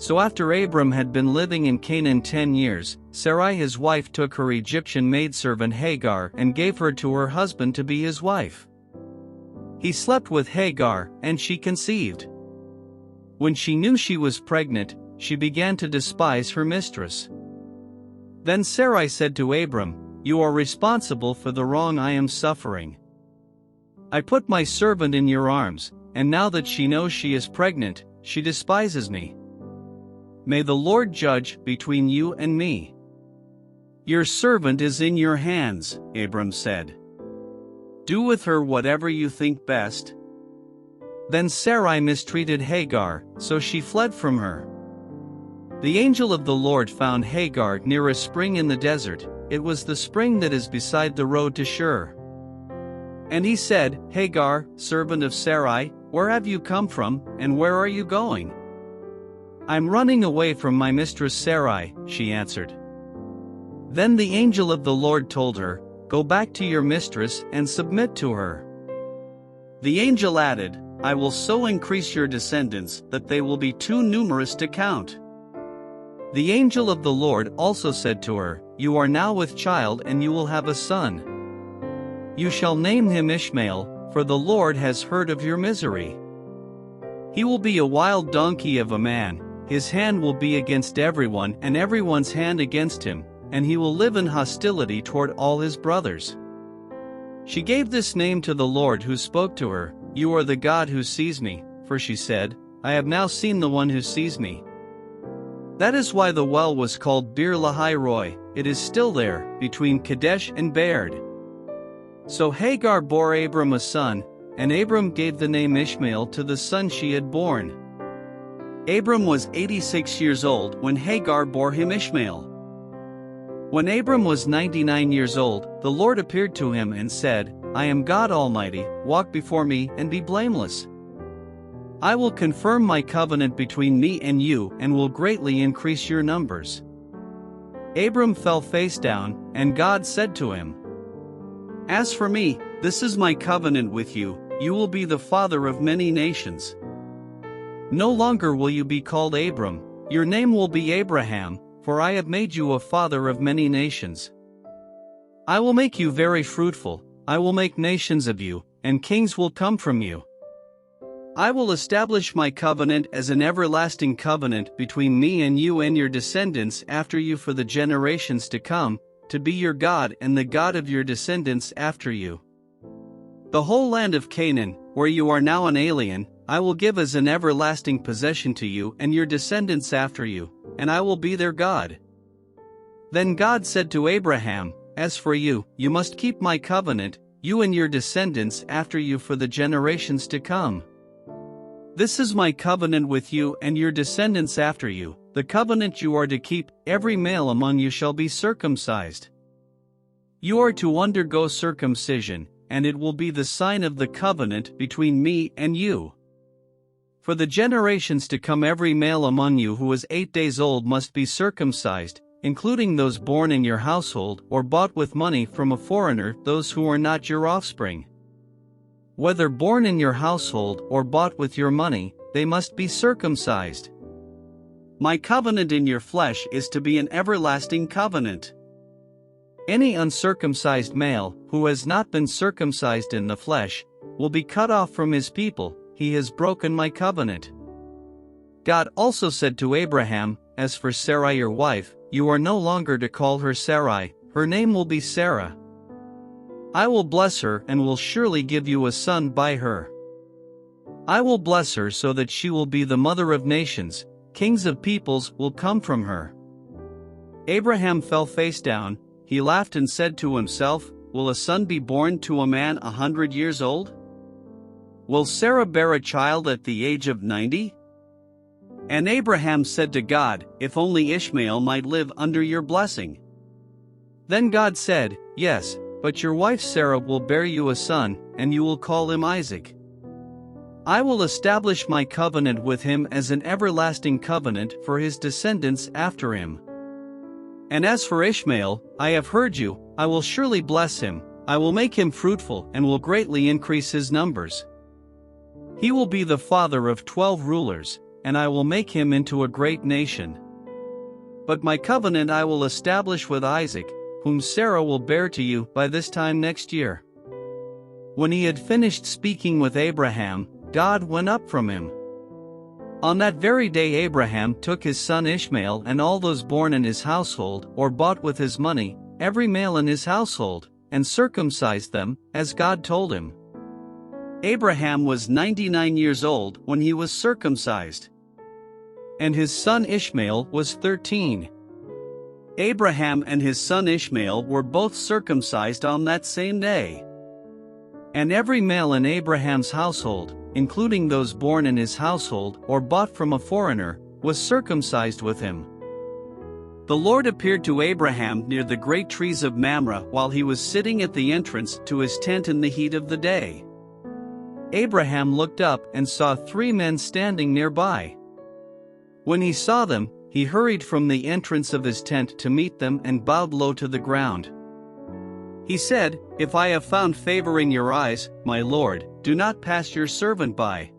So after Abram had been living in Canaan 10 years, Sarai his wife took her Egyptian maidservant Hagar and gave her to her husband to be his wife. He slept with Hagar, and she conceived. When she knew she was pregnant, she began to despise her mistress. Then Sarai said to Abram, "You are responsible for the wrong I am suffering. I put my servant in your arms, and now that she knows she is pregnant, she despises me. May the Lord judge between you and me." "Your servant is in your hands," Abram said. "Do with her whatever you think best." Then Sarai mistreated Hagar, so she fled from her. The angel of the Lord found Hagar near a spring in the desert. It was the spring that is beside the road to Shur. And he said, "Hagar, servant of Sarai, where have you come from, and where are you going?" "I'm running away from my mistress Sarai," she answered. Then the angel of the Lord told her, "Go back to your mistress and submit to her." The angel added, "I will so increase your descendants that they will be too numerous to count." The angel of the Lord also said to her, "You are now with child and you will have a son. You shall name him Ishmael, for the Lord has heard of your misery. He will be a wild donkey of a man, his hand will be against everyone and everyone's hand against him, and he will live in hostility toward all his brothers." She gave this name to the Lord who spoke to her, "You are the God who sees me," for she said, "I have now seen the one who sees me." That is why the well was called Bir Lahai Roi. It is still there, between Kadesh and Bered. So Hagar bore Abram a son, and Abram gave the name Ishmael to the son she had born. Abram was 86 years old when Hagar bore him Ishmael. When Abram was 99 years old, the Lord appeared to him and said, "I am God Almighty, walk before me and be blameless. I will confirm my covenant between me and you and will greatly increase your numbers." Abram fell face down, and God said to him, "As for me, this is my covenant with you, you will be the father of many nations. No longer will you be called Abram, your name will be Abraham, for I have made you a father of many nations. I will make you very fruitful, I will make nations of you, and kings will come from you. I will establish my covenant as an everlasting covenant between me and you and your descendants after you for the generations to come, to be your God and the God of your descendants after you. The whole land of Canaan, where you are now an alien, I will give as an everlasting possession to you and your descendants after you, and I will be their God." Then God said to Abraham, "As for you, you must keep my covenant, you and your descendants after you for the generations to come. This is my covenant with you and your descendants after you, the covenant you are to keep, every male among you shall be circumcised. You are to undergo circumcision, and it will be the sign of the covenant between me and you. For the generations to come every male among you who is 8 days old must be circumcised, including those born in your household or bought with money from a foreigner, those who are not your offspring. Whether born in your household or bought with your money, they must be circumcised. My covenant in your flesh is to be an everlasting covenant. Any uncircumcised male, who has not been circumcised in the flesh, will be cut off from his people, he has broken my covenant." God also said to Abraham, "As for Sarai your wife, you are no longer to call her Sarai, her name will be Sarah. I will bless her and will surely give you a son by her. I will bless her so that she will be the mother of nations, kings of peoples will come from her." Abraham fell face down, he laughed and said to himself, "Will a son be born to a man 100 years old? Will Sarah bear a child at the age of 90? And Abraham said to God, "If only Ishmael might live under your blessing." Then God said, "Yes, but your wife Sarah will bear you a son, and you will call him Isaac. I will establish my covenant with him as an everlasting covenant for his descendants after him. And as for Ishmael, I have heard you, I will surely bless him, I will make him fruitful and will greatly increase his numbers. He will be the father of 12 rulers, and I will make him into a great nation. But my covenant I will establish with Isaac, whom Sarah will bear to you by this time next year." When he had finished speaking with Abraham, God went up from him. On that very day Abraham took his son Ishmael and all those born in his household or bought with his money, every male in his household, and circumcised them, as God told him. Abraham was 99 years old when he was circumcised. And his son Ishmael was 13. Abraham and his son Ishmael were both circumcised on that same day. And every male in Abraham's household, including those born in his household or bought from a foreigner, was circumcised with him. The Lord appeared to Abraham near the great trees of Mamre while he was sitting at the entrance to his tent in the heat of the day. Abraham looked up and saw 3 men standing nearby. When he saw them, he hurried from the entrance of his tent to meet them and bowed low to the ground. He said, "If I have found favor in your eyes, my Lord, do not pass your servant by.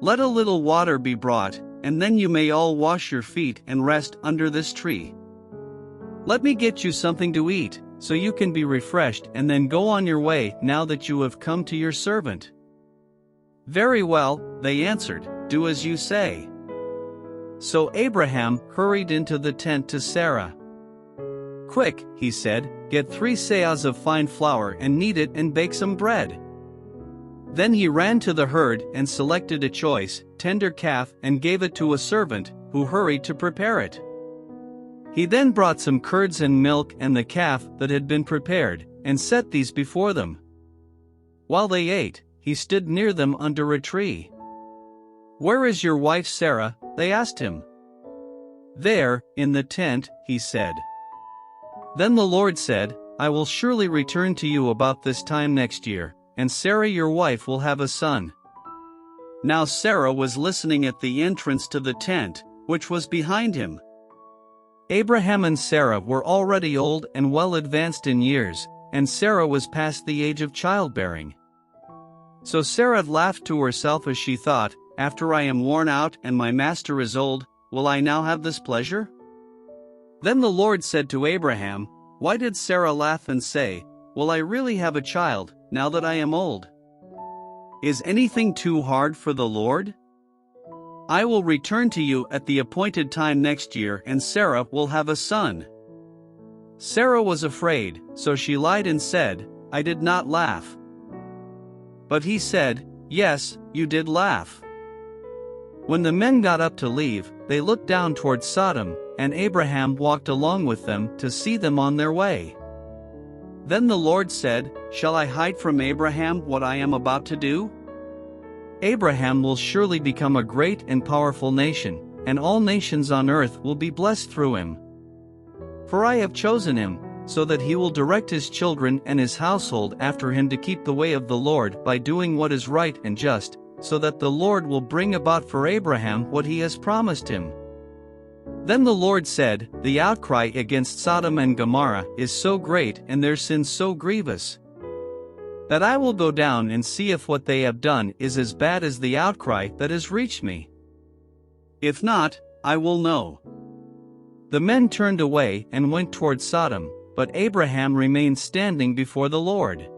Let a little water be brought, and then you may all wash your feet and rest under this tree. Let me get you something to eat, so you can be refreshed and then go on your way now that you have come to your servant." "Very well," they answered, "do as you say." So Abraham hurried into the tent to Sarah. "Quick," he said, "get 3 seahs of fine flour and knead it and bake some bread." Then he ran to the herd and selected a choice, tender calf and gave it to a servant, who hurried to prepare it. He then brought some curds and milk and the calf that had been prepared, and set these before them. While they ate, he stood near them under a tree. "Where is your wife Sarah?" they asked him. "There, in the tent," he said. Then the Lord said, "I will surely return to you about this time next year, and Sarah your wife will have a son." Now Sarah was listening at the entrance to the tent, which was behind him. Abraham and Sarah were already old and well advanced in years, and Sarah was past the age of childbearing. So Sarah laughed to herself as she thought, "After I am worn out and my master is old, will I now have this pleasure?" Then the Lord said to Abraham, "Why did Sarah laugh and say, 'Will I really have a child, now that I am old?' Is anything too hard for the Lord? I will return to you at the appointed time next year and Sarah will have a son." Sarah was afraid, so she lied and said, "I did not laugh." But he said, "Yes, you did laugh." When the men got up to leave, they looked down toward Sodom, and Abraham walked along with them to see them on their way. Then the Lord said, "Shall I hide from Abraham what I am about to do? Abraham will surely become a great and powerful nation, and all nations on earth will be blessed through him. For I have chosen him, so that he will direct his children and his household after him to keep the way of the Lord by doing what is right and just, so that the Lord will bring about for Abraham what he has promised him." Then the Lord said, "The outcry against Sodom and Gomorrah is so great and their sin so grievous, that I will go down and see if what they have done is as bad as the outcry that has reached me. If not, I will know." The men turned away and went toward Sodom, but Abraham remained standing before the Lord.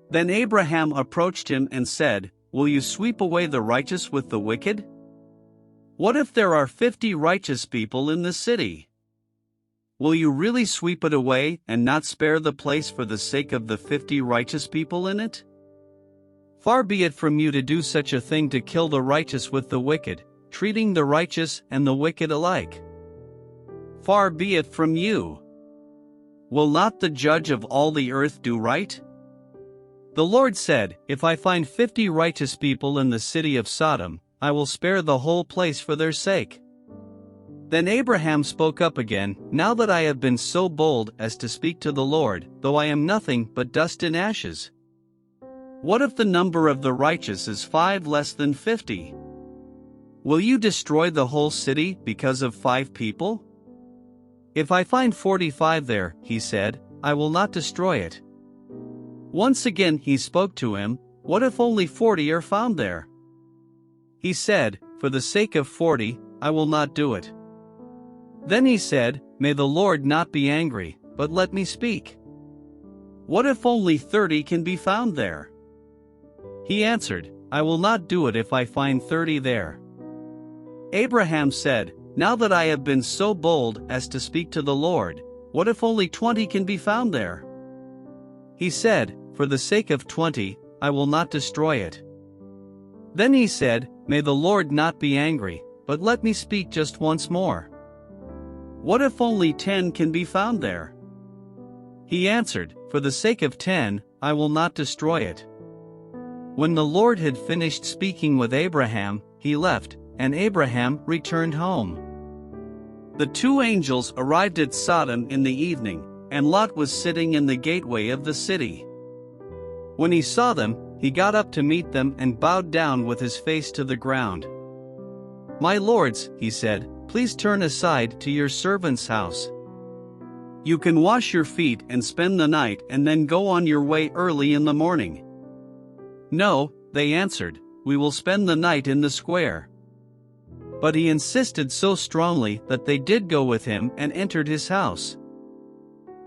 Then Abraham approached him and said, "Will you sweep away the righteous with the wicked? What if there are 50 righteous people in the city? Will you really sweep it away and not spare the place for the sake of the 50 righteous people in it? Far be it from you to do such a thing, to kill the righteous with the wicked, treating the righteous and the wicked alike. Far be it from you. Will not the judge of all the earth do right? The Lord said, if I find 50 righteous people in the city of Sodom, I will spare the whole place for their sake. Then Abraham spoke up again, now that I have been so bold as to speak to the Lord, though I am nothing but dust and ashes. What if the number of the righteous is 5 less than 50? Will you destroy the whole city because of 5 people? If I find 45 there, he said, I will not destroy it. Once again he spoke to him, what if only 40 are found there? He said, for the sake of 40, I will not do it. Then he said, may the Lord not be angry, but let me speak. What if only 30 can be found there? He answered, I will not do it if I find 30 there. Abraham said, now that I have been so bold as to speak to the Lord, what if only 20 can be found there? He said, for the sake of 20, I will not destroy it. Then he said, may the Lord not be angry, but let me speak just once more. What if only 10 can be found there? He answered, for the sake of 10, I will not destroy it. When the Lord had finished speaking with Abraham, he left, and Abraham returned home. The 2 angels arrived at Sodom in the evening, and Lot was sitting in the gateway of the city. When he saw them, he got up to meet them and bowed down with his face to the ground. My lords, he said, please turn aside to your servant's house. You can wash your feet and spend the night and then go on your way early in the morning. No, they answered, we will spend the night in the square. But he insisted so strongly that they did go with him and entered his house.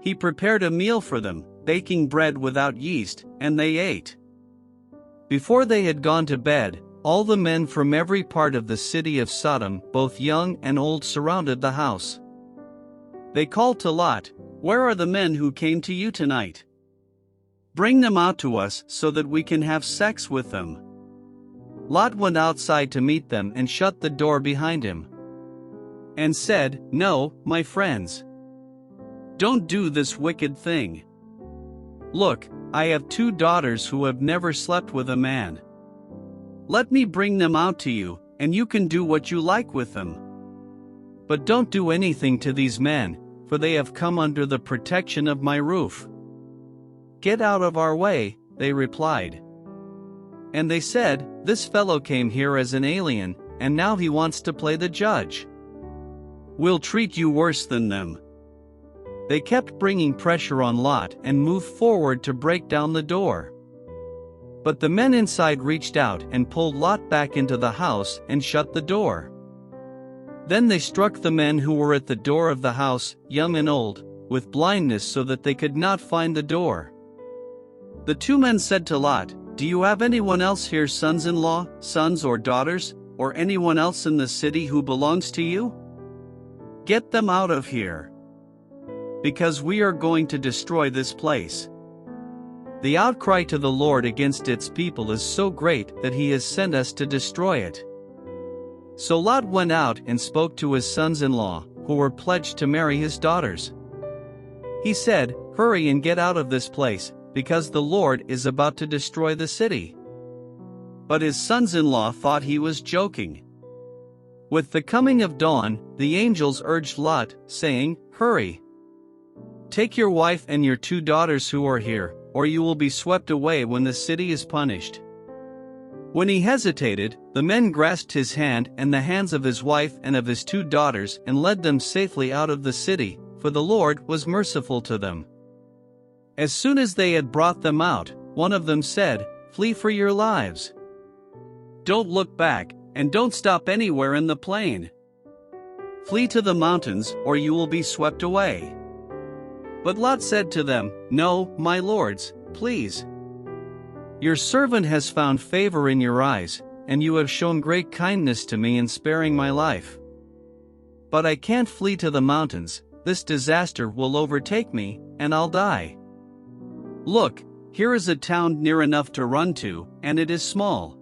He prepared a meal for them, baking bread without yeast, and they ate. Before they had gone to bed, all the men from every part of the city of Sodom, both young and old, surrounded the house. They called to Lot, where are the men who came to you tonight? Bring them out to us so that we can have sex with them. Lot went outside to meet them and shut the door behind him. And said, no, my friends. Don't do this wicked thing. Look, I have 2 daughters who have never slept with a man. Let me bring them out to you, and you can do what you like with them. But don't do anything to these men, for they have come under the protection of my roof. Get out of our way, they replied. And they said, this fellow came here as an alien, and now he wants to play the judge. We'll treat you worse than them. They kept bringing pressure on Lot and moved forward to break down the door. But the men inside reached out and pulled Lot back into the house and shut the door. Then they struck the men who were at the door of the house, young and old, with blindness so that they could not find the door. The 2 men said to Lot, do you have anyone else here, sons-in-law, sons or daughters, or anyone else in the city who belongs to you? Get them out of here. Because we are going to destroy this place. The outcry to the Lord against its people is so great that he has sent us to destroy it. So Lot went out and spoke to his sons-in-law, who were pledged to marry his daughters. He said, hurry and get out of this place, because the Lord is about to destroy the city. But his sons-in-law thought he was joking. With the coming of dawn, the angels urged Lot, saying, hurry. Take your wife and your 2 daughters who are here, or you will be swept away when the city is punished. When he hesitated, the men grasped his hand and the hands of his wife and of his 2 daughters and led them safely out of the city, for the Lord was merciful to them. As soon as they had brought them out, one of them said, flee for your lives. Don't look back, and don't stop anywhere in the plain. Flee to the mountains, or you will be swept away. But Lot said to them, no, my lords, please. Your servant has found favor in your eyes, and you have shown great kindness to me in sparing my life. But I can't flee to the mountains, this disaster will overtake me, and I'll die. Look, here is a town near enough to run to, and it is small.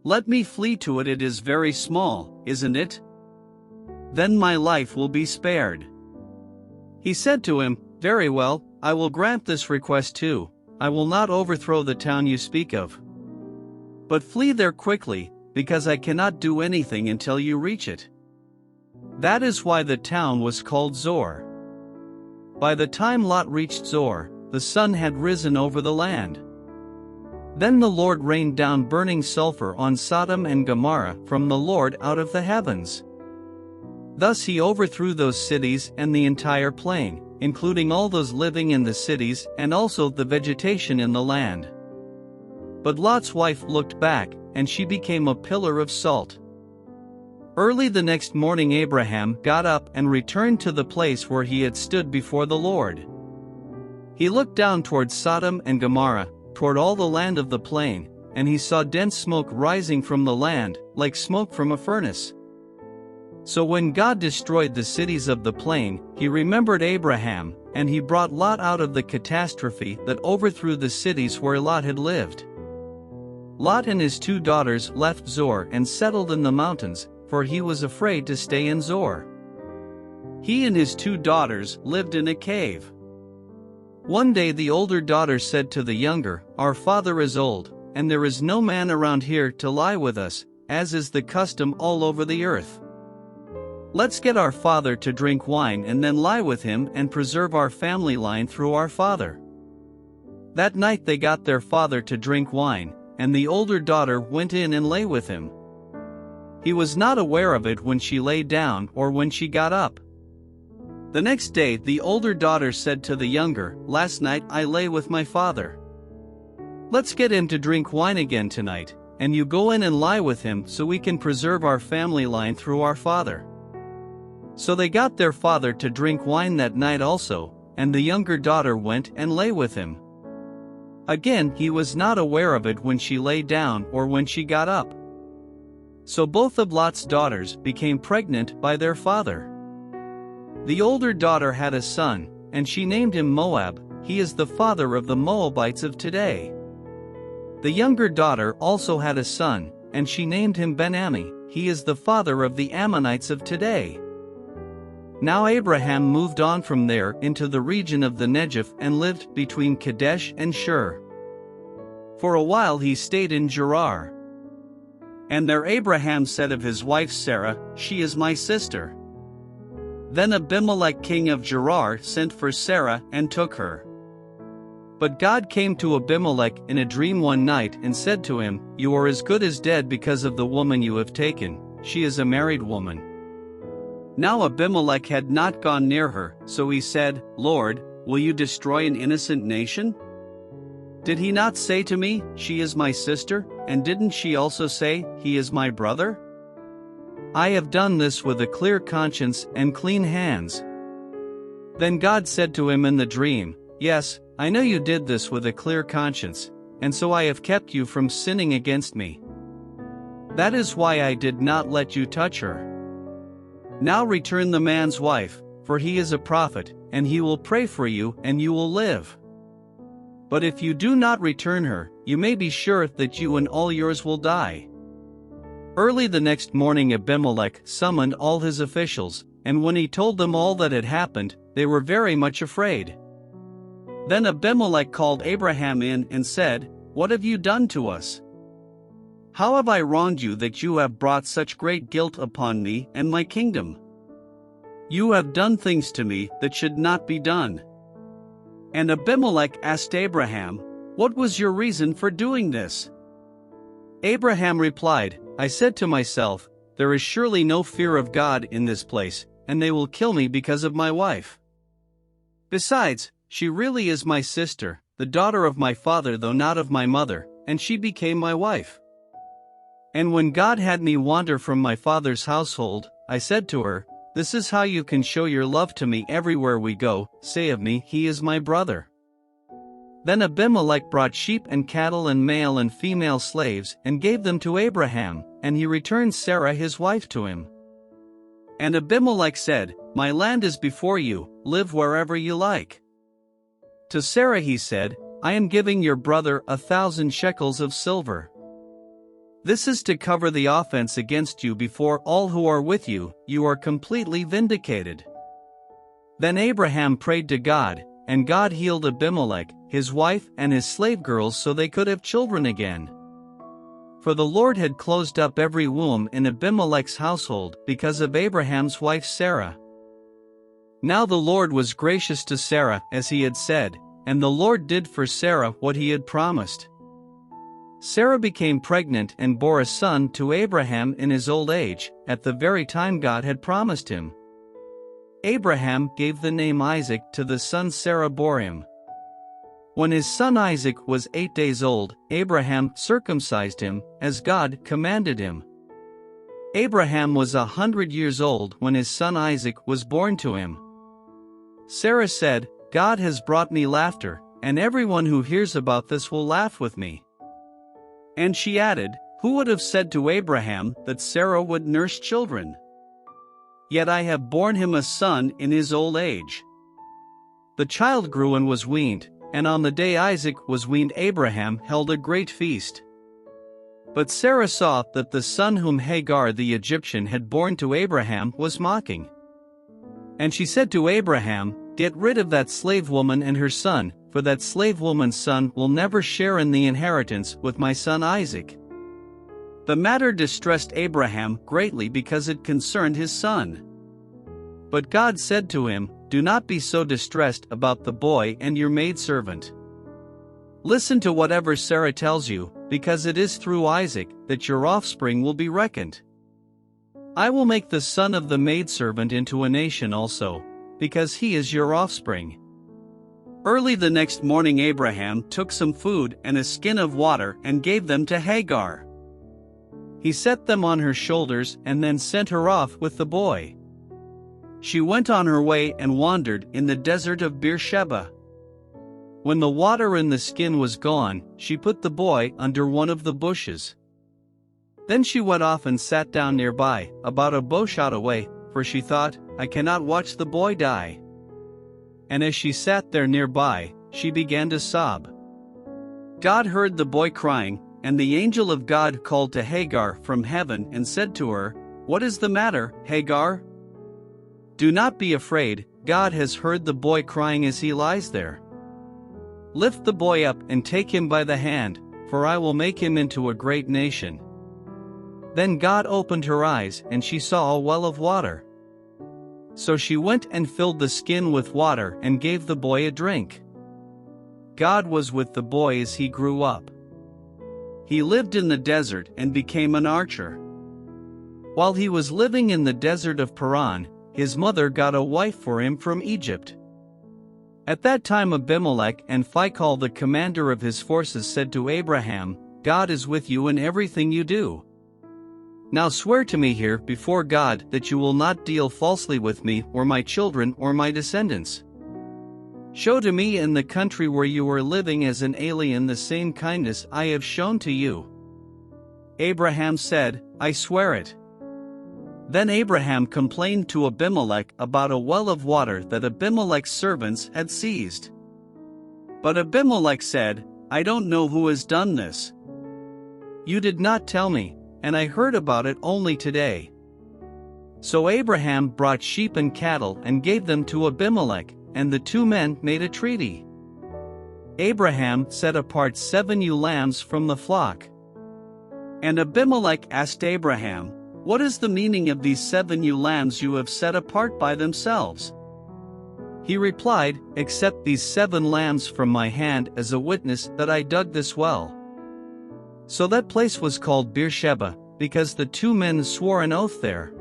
Let me flee to it. It is very small, isn't it? Then my life will be spared." He said to him, "Very well, I will grant this request too. I will not overthrow the town you speak of. But flee there quickly, because I cannot do anything until you reach it." That is why the town was called Zor. By the time Lot reached Zor, the sun had risen over the land. Then the Lord rained down burning sulfur on Sodom and Gomorrah from the Lord out of the heavens. Thus he overthrew those cities and the entire plain, including all those living in the cities and also the vegetation in the land. But Lot's wife looked back, and she became a pillar of salt. Early the next morning Abraham got up and returned to the place where he had stood before the Lord. He looked down toward Sodom and Gomorrah, toward all the land of the plain, and he saw dense smoke rising from the land, like smoke from a furnace. So when God destroyed the cities of the plain, he remembered Abraham, and he brought Lot out of the catastrophe that overthrew the cities where Lot had lived. Lot and his 2 daughters left Zor and settled in the mountains, for he was afraid to stay in Zor. He and his 2 daughters lived in a cave. One day the older daughter said to the younger, "Our father is old, and there is no man around here to lie with us, as is the custom all over the earth. Let's get our father to drink wine and then lie with him and preserve our family line through our father." That night they got their father to drink wine, and the older daughter went in and lay with him. He was not aware of it when she lay down or when she got up. The next day the older daughter said to the younger, "Last night I lay with my father. Let's get him to drink wine again tonight, and you go in and lie with him so we can preserve our family line through our father." So they got their father to drink wine that night also, and the younger daughter went and lay with him. Again he was not aware of it when she lay down or when she got up. So both of Lot's daughters became pregnant by their father. The older daughter had a son, and she named him Moab. He is the father of the Moabites of today. The younger daughter also had a son, and she named him Ben-Ammi. He is the father of the Ammonites of today. Now Abraham moved on from there into the region of the Negev and lived between Kadesh and Shur. For a while he stayed in Gerar. And there Abraham said of his wife Sarah, "She is my sister." Then Abimelech king of Gerar sent for Sarah and took her. But God came to Abimelech in a dream one night and said to him, "You are as good as dead because of the woman you have taken. She is a married woman." Now Abimelech had not gone near her, so he said, "Lord, will you destroy an innocent nation? Did he not say to me, 'She is my sister,' and didn't she also say, 'He is my brother'? I have done this with a clear conscience and clean hands." Then God said to him in the dream, "Yes, I know you did this with a clear conscience, and so I have kept you from sinning against me. That is why I did not let you touch her. Now return the man's wife, for he is a prophet, and he will pray for you and you will live. But if you do not return her, you may be sure that you and all yours will die." Early the next morning Abimelech summoned all his officials, and when he told them all that had happened, they were very much afraid. Then Abimelech called Abraham in and said, "What have you done to us? How have I wronged you that you have brought such great guilt upon me and my kingdom? You have done things to me that should not be done." And Abimelech asked Abraham, "What was your reason for doing this?" Abraham replied, "I said to myself, there is surely no fear of God in this place, and they will kill me because of my wife. Besides, she really is my sister, the daughter of my father though not of my mother, and she became my wife. And when God had me wander from my father's household, I said to her, 'This is how you can show your love to me everywhere we go, say of me, he is my brother.'" Then Abimelech brought sheep and cattle and male and female slaves and gave them to Abraham, and he returned Sarah his wife to him. And Abimelech said, "My land is before you, live wherever you like." To Sarah he said, "I am giving your brother 1,000 shekels of silver. This is to cover the offense against you before all who are with you, you are completely vindicated." Then Abraham prayed to God, and God healed Abimelech, his wife and his slave girls so they could have children again. For the Lord had closed up every womb in Abimelech's household because of Abraham's wife Sarah. Now the Lord was gracious to Sarah as he had said, and the Lord did for Sarah what he had promised. Sarah became pregnant and bore a son to Abraham in his old age, at the very time God had promised him. Abraham gave the name Isaac to the son Sarah bore him. When his son Isaac was 8 days old, Abraham circumcised him, as God commanded him. Abraham was 100 years old when his son Isaac was born to him. Sarah said, "God has brought me laughter, and everyone who hears about this will laugh with me." And she added, "Who would have said to Abraham that Sarah would nurse children? Yet I have borne him a son in his old age." The child grew and was weaned, and on the day Isaac was weaned Abraham held a great feast. But Sarah saw that the son whom Hagar the Egyptian had borne to Abraham was mocking. And she said to Abraham, "Get rid of that slave woman and her son, for that slave woman's son will never share in the inheritance with my son Isaac." The matter distressed Abraham greatly because it concerned his son. But God said to him, "Do not be so distressed about the boy and your maidservant. Listen to whatever Sarah tells you, because it is through Isaac that your offspring will be reckoned. I will make the son of the maidservant into a nation also, because he is your offspring." Early the next morning Abraham took some food and a skin of water and gave them to Hagar. He set them on her shoulders and then sent her off with the boy. She went on her way and wandered in the desert of Beersheba. When the water in the skin was gone, she put the boy under one of the bushes. Then she went off and sat down nearby, about a bowshot away, for she thought, "I cannot watch the boy die." And as she sat there nearby, she began to sob. God heard the boy crying, and the angel of God called to Hagar from heaven and said to her, "What is the matter, Hagar? Do not be afraid, God has heard the boy crying as he lies there. Lift the boy up and take him by the hand, for I will make him into a great nation." Then God opened her eyes and she saw a well of water. So she went and filled the skin with water and gave the boy a drink. God was with the boy as he grew up. He lived in the desert and became an archer. While he was living in the desert of Paran, his mother got a wife for him from Egypt. At that time Abimelech and Phicol the commander of his forces said to Abraham, "God is with you in everything you do. Now swear to me here before God that you will not deal falsely with me or my children or my descendants. Show to me in the country where you are living as an alien the same kindness I have shown to you." Abraham said, "I swear it." Then Abraham complained to Abimelech about a well of water that Abimelech's servants had seized. But Abimelech said, "I don't know who has done this. You did not tell me, and I heard about it only today." So Abraham brought sheep and cattle and gave them to Abimelech, and the two men made a treaty. Abraham set apart 7 ewe lambs from the flock. And Abimelech asked Abraham, "What is the meaning of these 7 ewe lambs you have set apart by themselves?" He replied, "Accept these 7 lambs from my hand as a witness that I dug this well." So that place was called Beersheba, because the two men swore an oath there.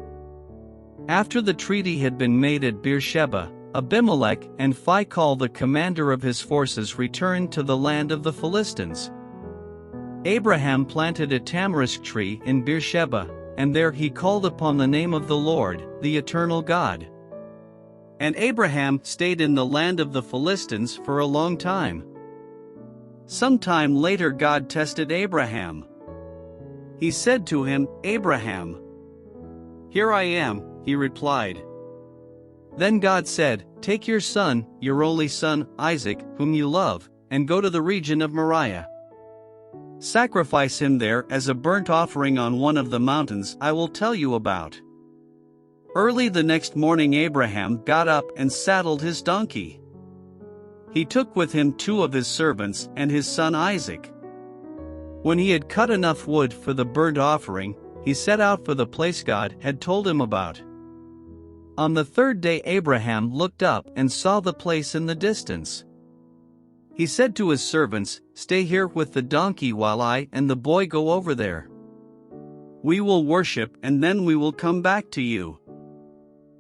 After the treaty had been made at Beersheba, Abimelech and Phicol the commander of his forces returned to the land of the Philistines. Abraham planted a tamarisk tree in Beersheba, and there he called upon the name of the Lord, the eternal God. And Abraham stayed in the land of the Philistines for a long time. Some time later God tested Abraham. He said to him, "Abraham." "Here I am," he replied. Then God said, "Take your son, your only son, Isaac, whom you love, and go to the region of Moriah. Sacrifice him there as a burnt offering on one of the mountains I will tell you about." Early the next morning Abraham got up and saddled his donkey. He took with him 2 of his servants and his son Isaac. When he had cut enough wood for the burnt offering, he set out for the place God had told him about. On the 3rd day Abraham looked up and saw the place in the distance. He said to his servants, "Stay here with the donkey while I and the boy go over there. We will worship and then we will come back to you."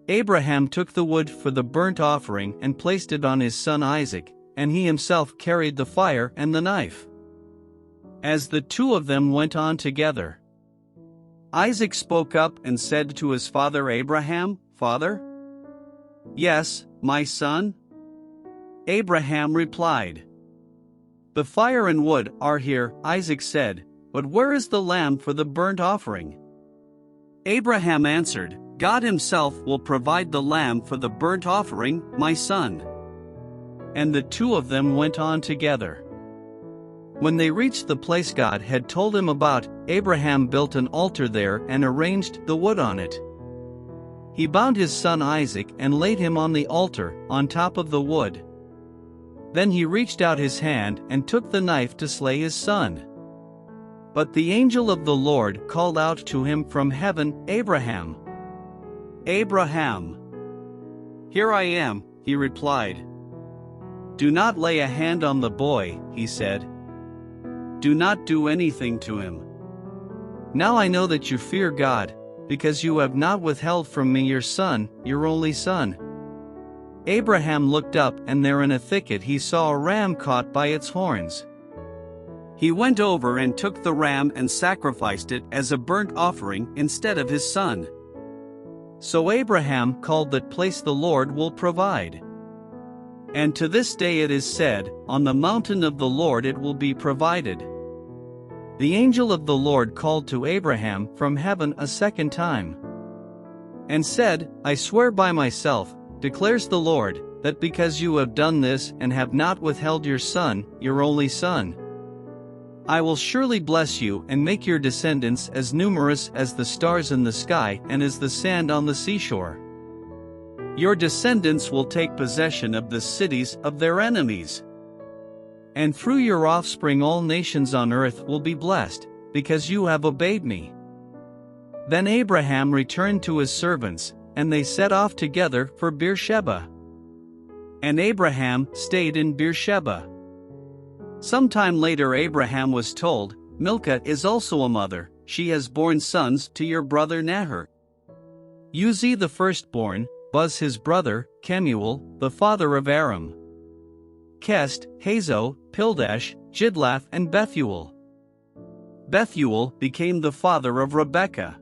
Abraham took the wood for the burnt offering and placed it on his son Isaac, and he himself carried the fire and the knife. As the 2 of them went on together, Isaac spoke up and said to his father Abraham, "Father?" "Yes, my son?" Abraham replied. "The fire and wood are here," Isaac said, "but where is the lamb for the burnt offering?" Abraham answered, "God himself will provide the lamb for the burnt offering, my son." And the 2 of them went on together. When they reached the place God had told him about, Abraham built an altar there and arranged the wood on it. He bound his son Isaac and laid him on the altar, on top of the wood. Then he reached out his hand and took the knife to slay his son. But the angel of the Lord called out to him from heaven, "Abraham! Abraham!" "Here I am," he replied. "Do not lay a hand on the boy," he said. "Do not do anything to him. Now I know that you fear God, because you have not withheld from me your son, your only son." Abraham looked up, and there in a thicket he saw a ram caught by its horns. He went over and took the ram and sacrificed it as a burnt offering instead of his son. So Abraham called that place "The Lord will provide." And to this day it is said, "On the mountain of the Lord it will be provided." The angel of the Lord called to Abraham from heaven a second time, and said, "I swear by myself, declares the Lord, that because you have done this and have not withheld your son, your only son, I will surely bless you and make your descendants as numerous as the stars in the sky and as the sand on the seashore. Your descendants will take possession of the cities of their enemies. And through your offspring all nations on earth will be blessed, because you have obeyed me." Then Abraham returned to his servants, and they set off together for Beersheba. And Abraham stayed in Beersheba. Some time later Abraham was told, "Milcah is also a mother, she has borne sons to your brother Nahor. Uzi the firstborn, Buz his brother, Kemuel, the father of Aram, Kest, Hazo, Pildash, Jidlaph and Bethuel. Bethuel became the father of Rebekah.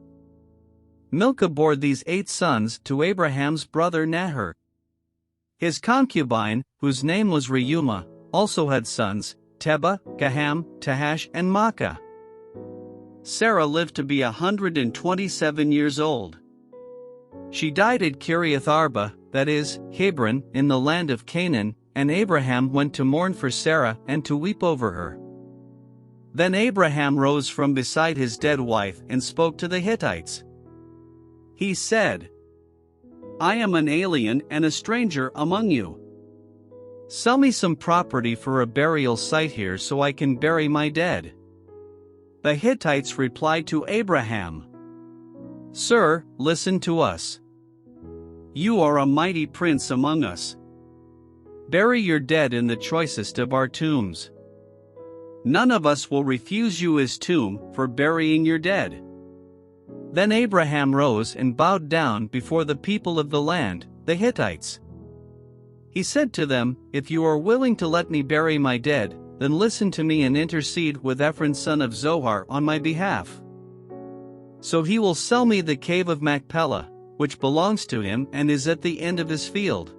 Milcah bore these 8 sons to Abraham's brother Nahor. His concubine, whose name was Reumah, also had sons, Tebah, Gaham, Tahash and Maacah. Sarah lived to be 127 years old. She died at Kiriath Arba, that is, Hebron, in the land of Canaan, and Abraham went to mourn for Sarah and to weep over her. Then Abraham rose from beside his dead wife and spoke to the Hittites. He said, "I am an alien and a stranger among you. Sell me some property for a burial site here so I can bury my dead." The Hittites replied to Abraham, "Sir, listen to us. You are a mighty prince among us. Bury your dead in the choicest of our tombs. None of us will refuse you his tomb for burying your dead." Then Abraham rose and bowed down before the people of the land, the Hittites. He said to them, "If you are willing to let me bury my dead, then listen to me and intercede with Ephron son of Zohar on my behalf. So he will sell me the cave of Machpelah, which belongs to him and is at the end of his field.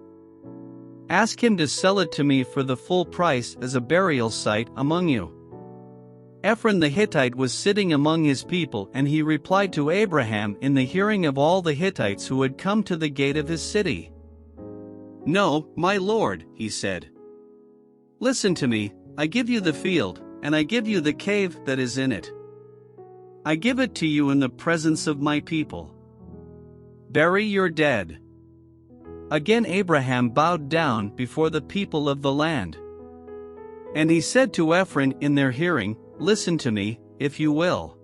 Ask him to sell it to me for the full price as a burial site among you." Ephron the Hittite was sitting among his people, and he replied to Abraham in the hearing of all the Hittites who had come to the gate of his city. "No, my lord," he said. "Listen to me, I give you the field, and I give you the cave that is in it. I give it to you in the presence of my people. Bury your dead." Again Abraham bowed down before the people of the land. And he said to Ephron in their hearing, "Listen to me, if you will.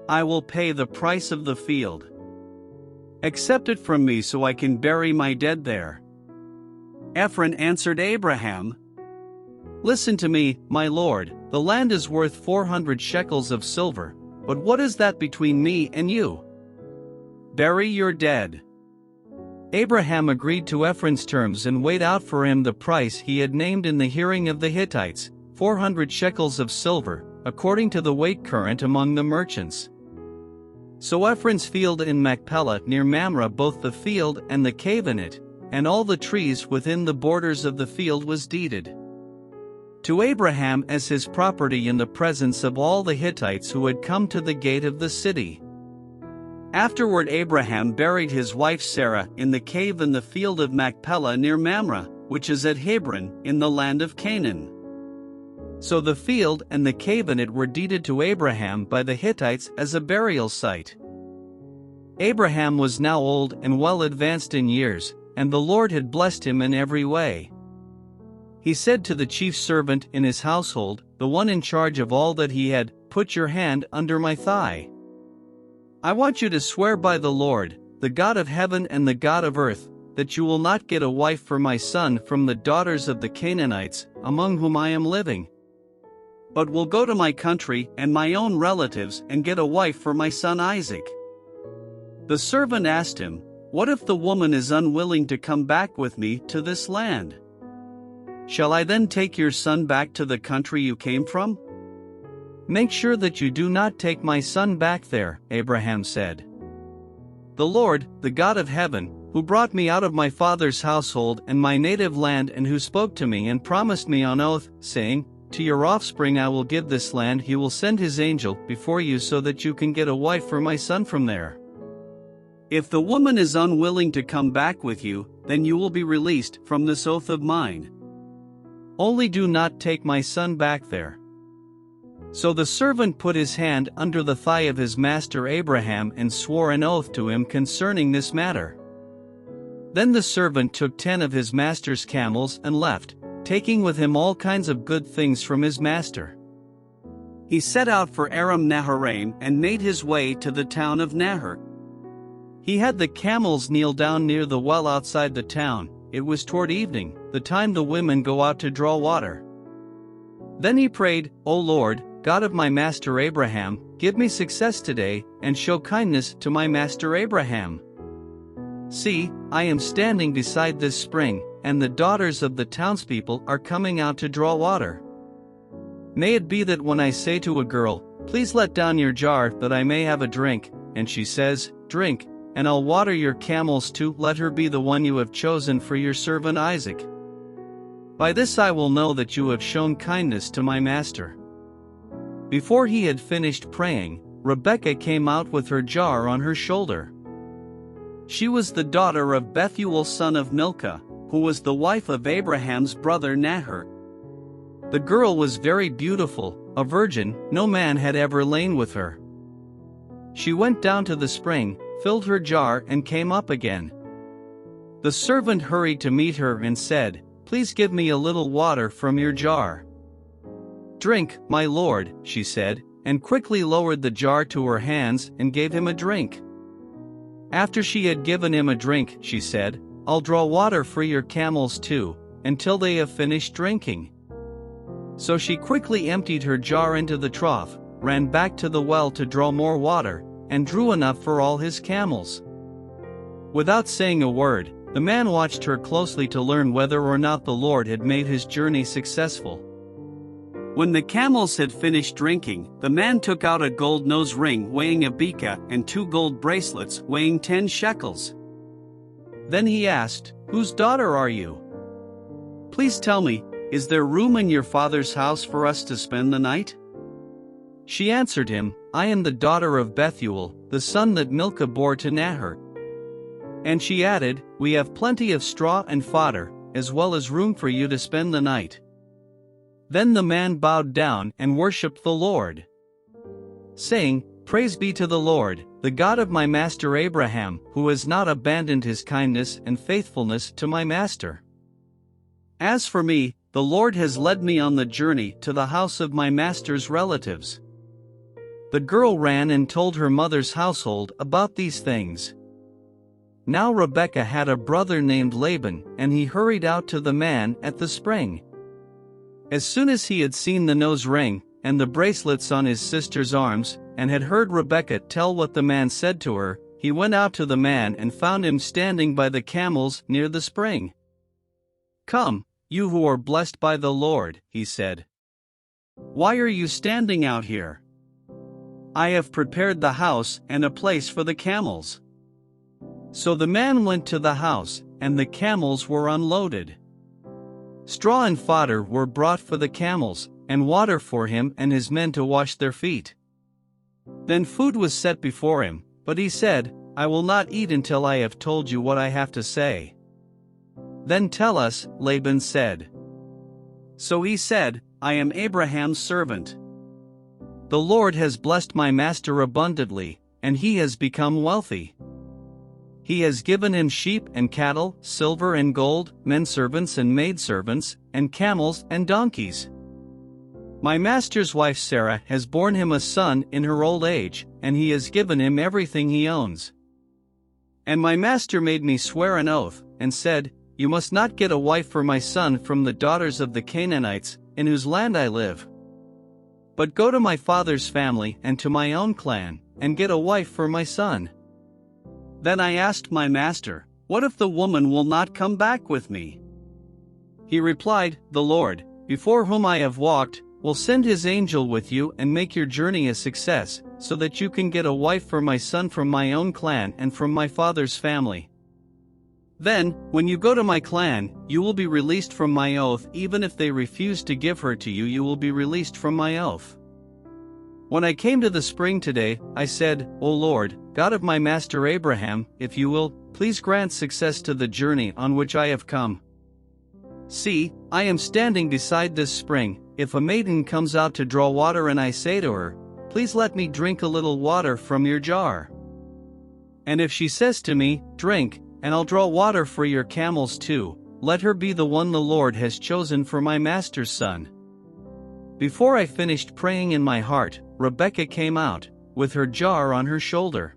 I will pay the price of the field. Accept it from me so I can bury my dead there." Ephron answered Abraham, "Listen to me, my lord, the land is worth 400 shekels of silver, but what is that between me and you? Bury your dead." Abraham agreed to Ephron's terms and weighed out for him the price he had named in the hearing of the Hittites, 400 shekels of silver, according to the weight current among the merchants. So Ephron's field in Machpelah near Mamre, both the field and the cave in it, and all the trees within the borders of the field was deeded to Abraham as his property in the presence of all the Hittites who had come to the gate of the city. Afterward Abraham buried his wife Sarah in the cave in the field of Machpelah near Mamre, which is at Hebron, in the land of Canaan. So the field and the cave in it were deeded to Abraham by the Hittites as a burial site. Abraham was now old and well advanced in years, and the Lord had blessed him in every way. He said to the chief servant in his household, the one in charge of all that he had, "Put your hand under my thigh. I want you to swear by the Lord, the God of heaven and the God of earth, that you will not get a wife for my son from the daughters of the Canaanites, among whom I am living, but will go to my country and my own relatives and get a wife for my son Isaac." The servant asked him, "What if the woman is unwilling to come back with me to this land? Shall I then take your son back to the country you came from?" "Make sure that you do not take my son back there," Abraham said. "The Lord, the God of heaven, who brought me out of my father's household and my native land, and who spoke to me and promised me on oath, saying, 'To your offspring I will give this land,' he will send his angel before you so that you can get a wife for my son from there. If the woman is unwilling to come back with you, then you will be released from this oath of mine. Only do not take my son back there." So the servant put his hand under the thigh of his master Abraham and swore an oath to him concerning this matter. Then the servant took 10 of his master's camels and left, taking with him all kinds of good things from his master. He set out for Aram Naharaim and made his way to the town of Nahor. He had the camels kneel down near the well outside the town. It was toward evening, the time the women go out to draw water. Then he prayed, "O Lord, God of my master Abraham, give me success today, and show kindness to my master Abraham. See, I am standing beside this spring, and the daughters of the townspeople are coming out to draw water. May it be that when I say to a girl, 'Please let down your jar that I may have a drink,' and she says, 'Drink, and I'll water your camels too,' let her be the one you have chosen for your servant Isaac. By this I will know that you have shown kindness to my master." Before he had finished praying, Rebekah came out with her jar on her shoulder. She was the daughter of Bethuel son of Milcah, who was the wife of Abraham's brother Nahor. The girl was very beautiful, a virgin, no man had ever lain with her. She went down to the spring, filled her jar and came up again. The servant hurried to meet her and said, "Please give me a little water from your jar." "Drink, my lord," she said, and quickly lowered the jar to her hands and gave him a drink. After she had given him a drink, she said, "I'll draw water for your camels too, until they have finished drinking." So she quickly emptied her jar into the trough, ran back to the well to draw more water, and drew enough for all his camels. Without saying a word, the man watched her closely to learn whether or not the Lord had made his journey successful. When the camels had finished drinking, the man took out a gold nose ring weighing a beka and 2 gold bracelets weighing 10 shekels. Then he asked, "Whose daughter are you? Please tell me, is there room in your father's house for us to spend the night?" She answered him, I am the daughter of Bethuel, the son that Milcah bore to Nahor. And she added, We have plenty of straw and fodder, as well as room for you to spend the night. Then the man bowed down and worshipped the Lord, saying, Praise be to the Lord, the God of my master Abraham, who has not abandoned his kindness and faithfulness to my master. As for me, the Lord has led me on the journey to the house of my master's relatives. The girl ran and told her mother's household about these things. Now Rebekah had a brother named Laban, and he hurried out to the man at the spring. As soon as he had seen the nose ring and the bracelets on his sister's arms, and had heard Rebekah tell what the man said to her, he went out to the man and found him standing by the camels near the spring. Come, you who are blessed by the Lord, he said. Why are you standing out here? I have prepared the house and a place for the camels. So the man went to the house, and the camels were unloaded. Straw and fodder were brought for the camels, and water for him and his men to wash their feet. Then food was set before him, but he said, I will not eat until I have told you what I have to say. Then tell us, Laban said. So he said, I am Abraham's servant. The Lord has blessed my master abundantly, and he has become wealthy. He has given him sheep and cattle, silver and gold, menservants and maidservants, and camels and donkeys. My master's wife Sarah has borne him a son in her old age, and he has given him everything he owns. And my master made me swear an oath, and said, You must not get a wife for my son from the daughters of the Canaanites, in whose land I live. But go to my father's family and to my own clan, and get a wife for my son. Then I asked my master, What if the woman will not come back with me? He replied, The Lord, before whom I have walked, will send his angel with you and make your journey a success, so that you can get a wife for my son from my own clan and from my father's family. Then, when you go to my clan, you will be released from my oath. Even if they refuse to give her to you, you will be released from my oath. When I came to the spring today, I said, O Lord, God of my master Abraham, if you will, please grant success to the journey on which I have come. See, I am standing beside this spring. If a maiden comes out to draw water and I say to her, Please let me drink a little water from your jar. And if she says to me, Drink, and I'll draw water for your camels too, let her be the one the Lord has chosen for my master's son. Before I finished praying in my heart, Rebekah came out, with her jar on her shoulder.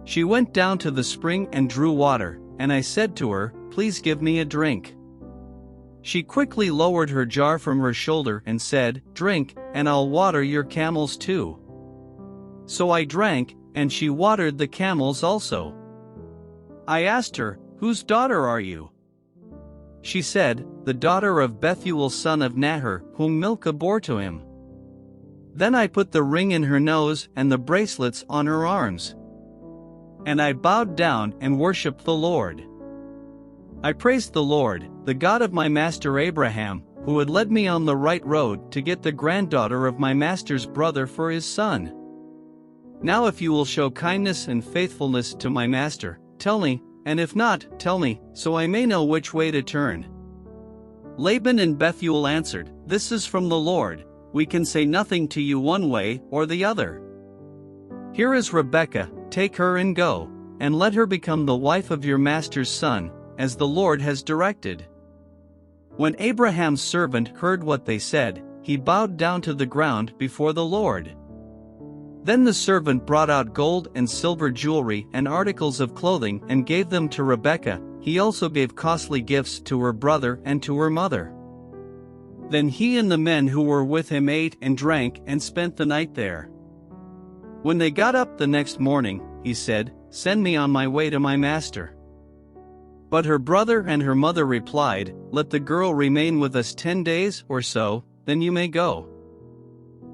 She went down to the spring and drew water, and I said to her, Please give me a drink. She quickly lowered her jar from her shoulder and said, Drink, and I'll water your camels too. So I drank, and she watered the camels also. I asked her, Whose daughter are you? She said, The daughter of Bethuel son of Nahor, whom Milcah bore to him. Then I put the ring in her nose and the bracelets on her arms. And I bowed down and worshipped the Lord. I praised the Lord, the God of my master Abraham, who had led me on the right road to get the granddaughter of my master's brother for his son. Now if you will show kindness and faithfulness to my master, tell me, and if not, tell me, so I may know which way to turn. Laban and Bethuel answered, This is from the Lord. We can say nothing to you one way or the other. Here is Rebekah, take her and go, and let her become the wife of your master's son, as the Lord has directed. When Abraham's servant heard what they said, he bowed down to the ground before the Lord. Then the servant brought out gold and silver jewelry and articles of clothing and gave them to Rebekah. He also gave costly gifts to her brother and to her mother. Then he and the men who were with him ate and drank and spent the night there. When they got up the next morning, he said, Send me on my way to my master. But her brother and her mother replied, Let the girl remain with us 10 days or so, then you may go.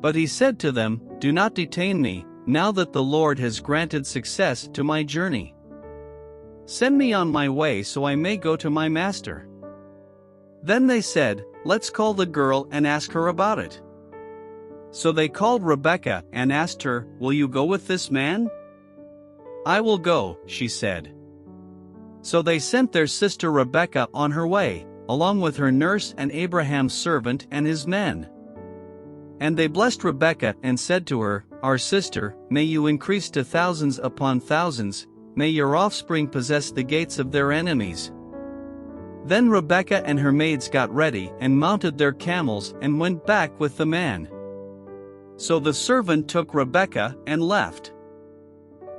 But he said to them, Do not detain me, now that the Lord has granted success to my journey. Send me on my way so I may go to my master. Then they said, Let's call the girl and ask her about it. So they called Rebekah and asked her, "Will you go with this man?" "I will go," she said. So they sent their sister Rebekah on her way, along with her nurse and Abraham's servant and his men. And they blessed Rebekah and said to her, "Our sister, may you increase to thousands upon thousands, may your offspring possess the gates of their enemies." Then Rebekah and her maids got ready and mounted their camels and went back with the man. So the servant took Rebekah and left.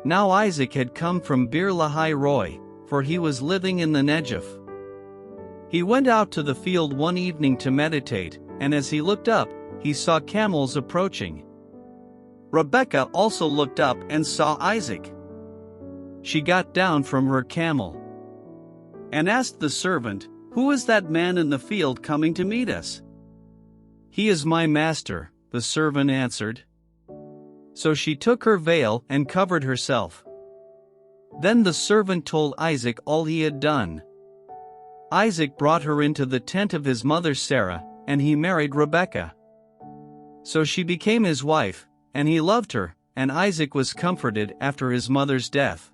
Now Isaac had come from Beer Lahai Roi, for he was living in the Negev. He went out to the field one evening to meditate, and as he looked up, he saw camels approaching. Rebekah also looked up and saw Isaac. She got down from her camel and asked the servant, "Who is that man in the field coming to meet us?" "He is my master," the servant answered. So she took her veil and covered herself. Then the servant told Isaac all he had done. Isaac brought her into the tent of his mother Sarah, and he married Rebekah. So she became his wife, and he loved her, and Isaac was comforted after his mother's death.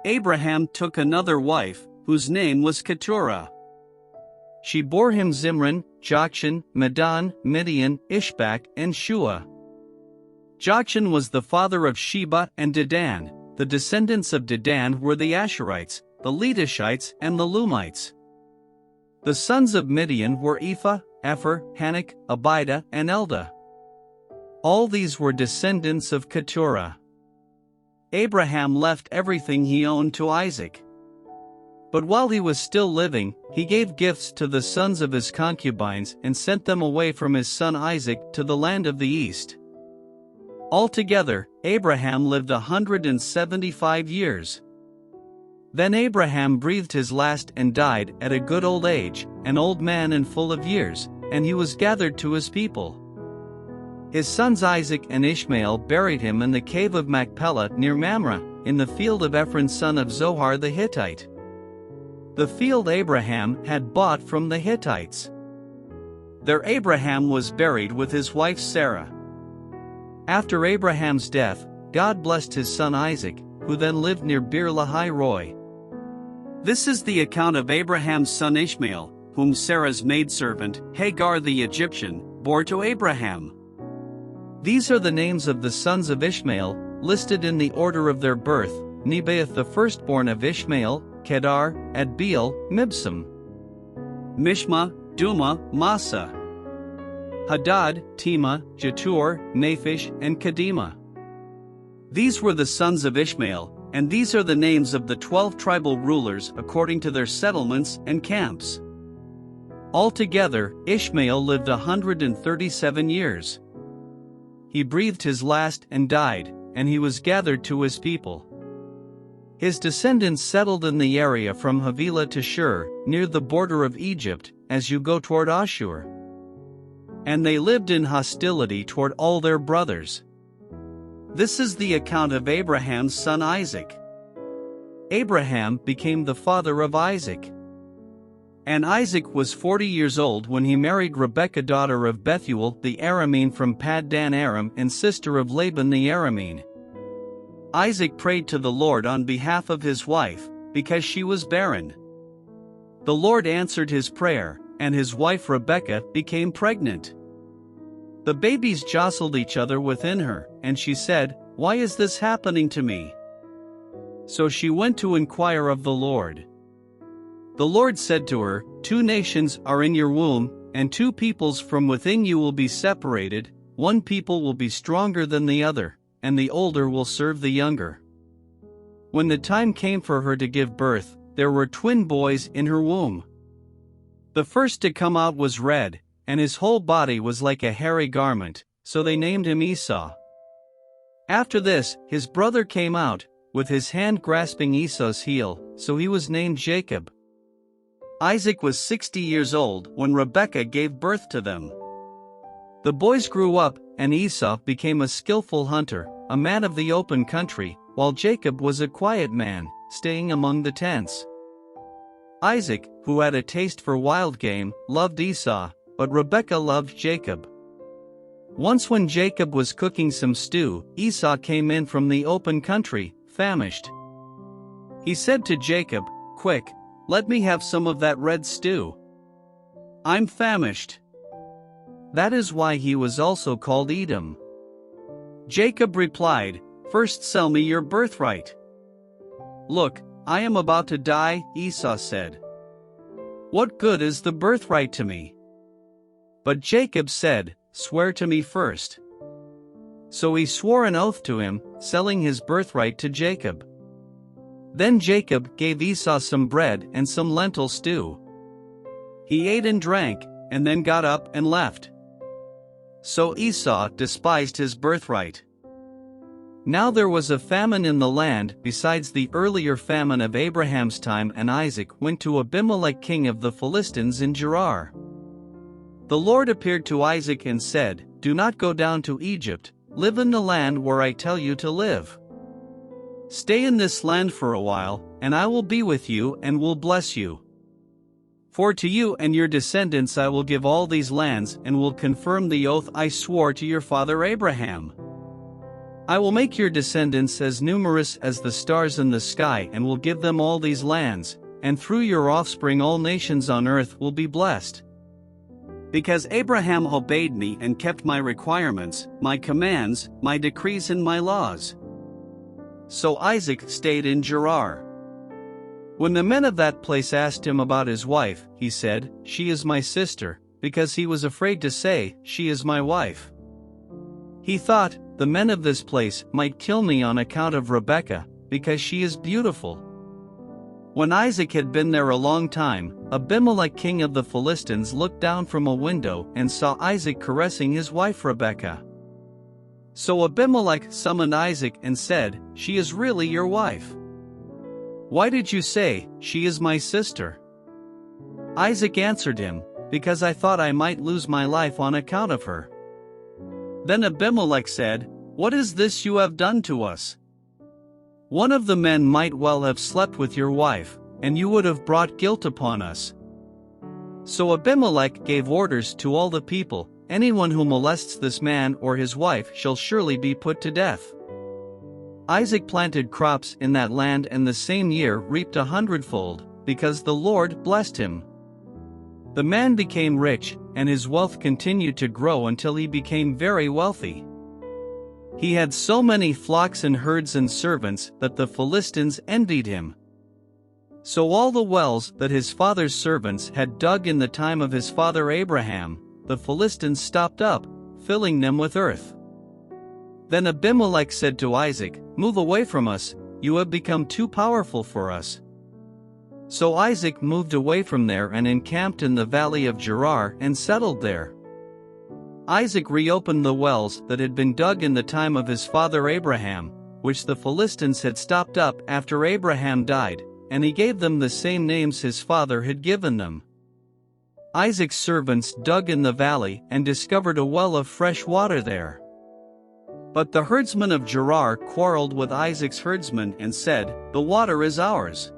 Abraham took another wife, whose name was Keturah. She bore him Zimran, Jokshan, Medan, Midian, Ishbak, and Shua. Jokshan was the father of Sheba and Dedan. The descendants of Dedan were the Asherites, the Letushites, and the Lumites. The sons of Midian were Ephah, Epher, Hanok, Abida, and Eldah. All these were descendants of Keturah. Abraham left everything he owned to Isaac. But while he was still living, he gave gifts to the sons of his concubines and sent them away from his son Isaac to the land of the east. Altogether, Abraham lived 175 years. Then Abraham breathed his last and died at a good old age, an old man and full of years, and he was gathered to his people. His sons Isaac and Ishmael buried him in the cave of Machpelah near Mamre, in the field of Ephron son of Zohar the Hittite. The field Abraham had bought from the Hittites. There Abraham was buried with his wife Sarah. After Abraham's death, God blessed his son Isaac, who then lived near Beer Lahai Roi. This is the account of Abraham's son Ishmael, whom Sarah's maidservant, Hagar the Egyptian, bore to Abraham. These are the names of the sons of Ishmael, listed in the order of their birth: Nebaioth the firstborn of Ishmael, Kedar, Adbeel, Mibsam, Mishma, Duma, Massa, Hadad, Tema, Jetur, Naphish, and Kedema. These were the sons of Ishmael, and these are the names of the 12 tribal rulers according to their settlements and camps. Altogether, Ishmael lived 137 years. He breathed his last and died, and he was gathered to his people. His descendants settled in the area from Havilah to Shur, near the border of Egypt, as you go toward Ashur. And they lived in hostility toward all their brothers. This is the account of Abraham's son Isaac. Abraham became the father of Isaac. And Isaac was 40 years old when he married Rebekah daughter of Bethuel the Aramean from Paddan Aram and sister of Laban the Aramean. Isaac prayed to the Lord on behalf of his wife, because she was barren. The Lord answered his prayer, and his wife Rebekah became pregnant. The babies jostled each other within her, and she said, "Why is this happening to me?" So she went to inquire of the Lord. The Lord said to her, "2 nations are in your womb, and 2 peoples from within you will be separated. One people will be stronger than the other, and the older will serve the younger." When the time came for her to give birth, there were twin boys in her womb. The first to come out was red, and his whole body was like a hairy garment, so they named him Esau. After this, his brother came out, with his hand grasping Esau's heel, so he was named Jacob. Isaac was 60 years old when Rebekah gave birth to them. The boys grew up, and Esau became a skillful hunter, a man of the open country, while Jacob was a quiet man, staying among the tents. Isaac, who had a taste for wild game, loved Esau, but Rebekah loved Jacob. Once when Jacob was cooking some stew, Esau came in from the open country, famished. He said to Jacob, "Quick, let me have some of that red stew. I'm famished." That is why he was also called Edom. Jacob replied, "First sell me your birthright." "Look, I am about to die," Esau said. "What good is the birthright to me?" But Jacob said, "Swear to me first." So he swore an oath to him, selling his birthright to Jacob. Then Jacob gave Esau some bread and some lentil stew. He ate and drank, and then got up and left. So Esau despised his birthright. Now there was a famine in the land besides the earlier famine of Abraham's time, and Isaac went to Abimelech king of the Philistines in Gerar. The Lord appeared to Isaac and said, "Do not go down to Egypt, live in the land where I tell you to live. Stay in this land for a while, and I will be with you and will bless you. For to you and your descendants I will give all these lands and will confirm the oath I swore to your father Abraham. I will make your descendants as numerous as the stars in the sky and will give them all these lands, and through your offspring all nations on earth will be blessed. Because Abraham obeyed me and kept my requirements, my commands, my decrees and my laws." So Isaac stayed in Gerar. When the men of that place asked him about his wife, he said, "She is my sister," because he was afraid to say, "She is my wife." He thought, "The men of this place might kill me on account of Rebekah, because she is beautiful." When Isaac had been there a long time, Abimelech king of the Philistines looked down from a window and saw Isaac caressing his wife Rebekah. So Abimelech summoned Isaac and said, "She is really your wife. Why did you say, 'She is my sister'?" Isaac answered him, "Because I thought I might lose my life on account of her." Then Abimelech said, "What is this you have done to us? One of the men might well have slept with your wife, and you would have brought guilt upon us." So Abimelech gave orders to all the people, "Anyone who molests this man or his wife shall surely be put to death." Isaac planted crops in that land and the same year reaped 100-fold, because the Lord blessed him. The man became rich, and his wealth continued to grow until he became very wealthy. He had so many flocks and herds and servants that the Philistines envied him. So all the wells that his father's servants had dug in the time of his father Abraham, the Philistines stopped up, filling them with earth. Then Abimelech said to Isaac, "Move away from us, you have become too powerful for us." So Isaac moved away from there and encamped in the valley of Gerar and settled there. Isaac reopened the wells that had been dug in the time of his father Abraham, which the Philistines had stopped up after Abraham died, and he gave them the same names his father had given them. Isaac's servants dug in the valley and discovered a well of fresh water there. But the herdsmen of Gerar quarreled with Isaac's herdsmen and said, "The water is ours."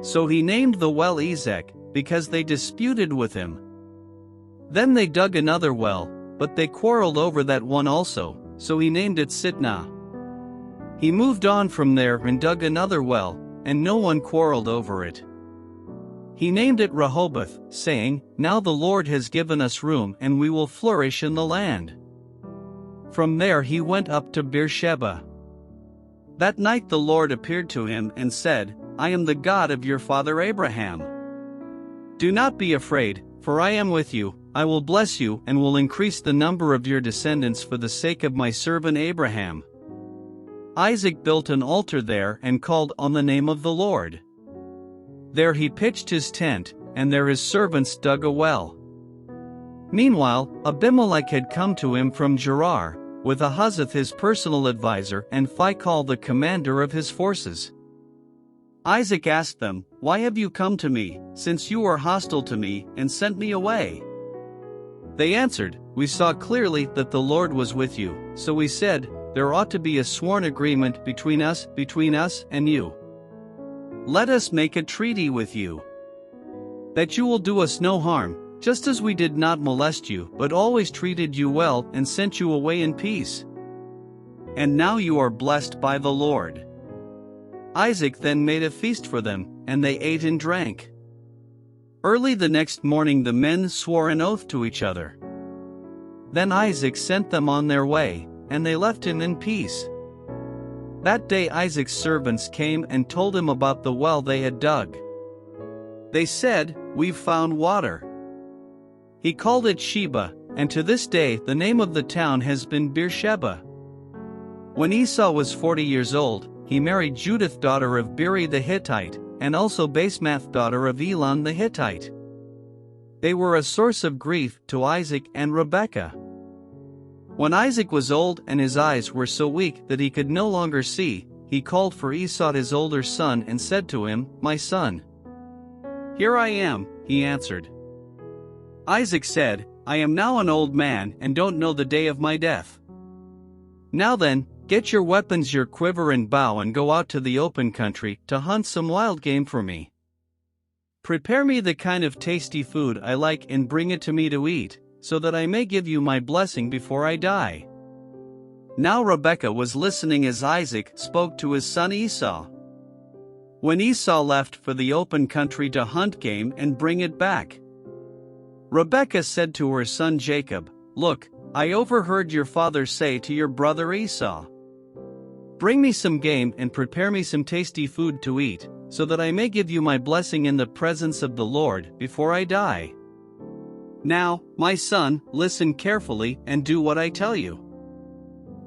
So he named the well Ezek, because they disputed with him. Then they dug another well, but they quarreled over that one also, so he named it Sitnah. He moved on from there and dug another well, and no one quarreled over it. He named it Rehoboth, saying, "Now the Lord has given us room and we will flourish in the land." From there he went up to Beersheba. That night the Lord appeared to him and said, "I am the God of your father Abraham. Do not be afraid, for I am with you. I will bless you and will increase the number of your descendants for the sake of my servant Abraham." Isaac built an altar there and called on the name of the Lord. There he pitched his tent, and there his servants dug a well. Meanwhile, Abimelech had come to him from Gerar, with Ahuzzath his personal advisor and Phicol the commander of his forces. Isaac asked them, "Why have you come to me, since you are hostile to me, and sent me away?" They answered, "We saw clearly that the Lord was with you, so we said, there ought to be a sworn agreement between us and you. Let us make a treaty with you, that you will do us no harm, just as we did not molest you but always treated you well and sent you away in peace. And now you are blessed by the Lord." Isaac then made a feast for them, and they ate and drank. Early the next morning the men swore an oath to each other. Then Isaac sent them on their way, and they left him in peace. That day Isaac's servants came and told him about the well they had dug. They said, "We've found water." He called it Sheba, and to this day the name of the town has been Beersheba. When Esau was 40 years old, he married Judith daughter of Beeri the Hittite, and also Basemath daughter of Elon the Hittite. They were a source of grief to Isaac and Rebekah. When Isaac was old and his eyes were so weak that he could no longer see, he called for Esau his older son and said to him, "My son." "Here I am," he answered. Isaac said, "I am now an old man and don't know the day of my death. Now then, get your weapons, your quiver and bow, and go out to the open country to hunt some wild game for me. Prepare me the kind of tasty food I like and bring it to me to eat, so that I may give you my blessing before I die." Now Rebekah was listening as Isaac spoke to his son Esau. When Esau left for the open country to hunt game and bring it back, Rebekah said to her son Jacob, "Look, I overheard your father say to your brother Esau, 'Bring me some game and prepare me some tasty food to eat, so that I may give you my blessing in the presence of the Lord before I die.' Now, my son, listen carefully and do what I tell you.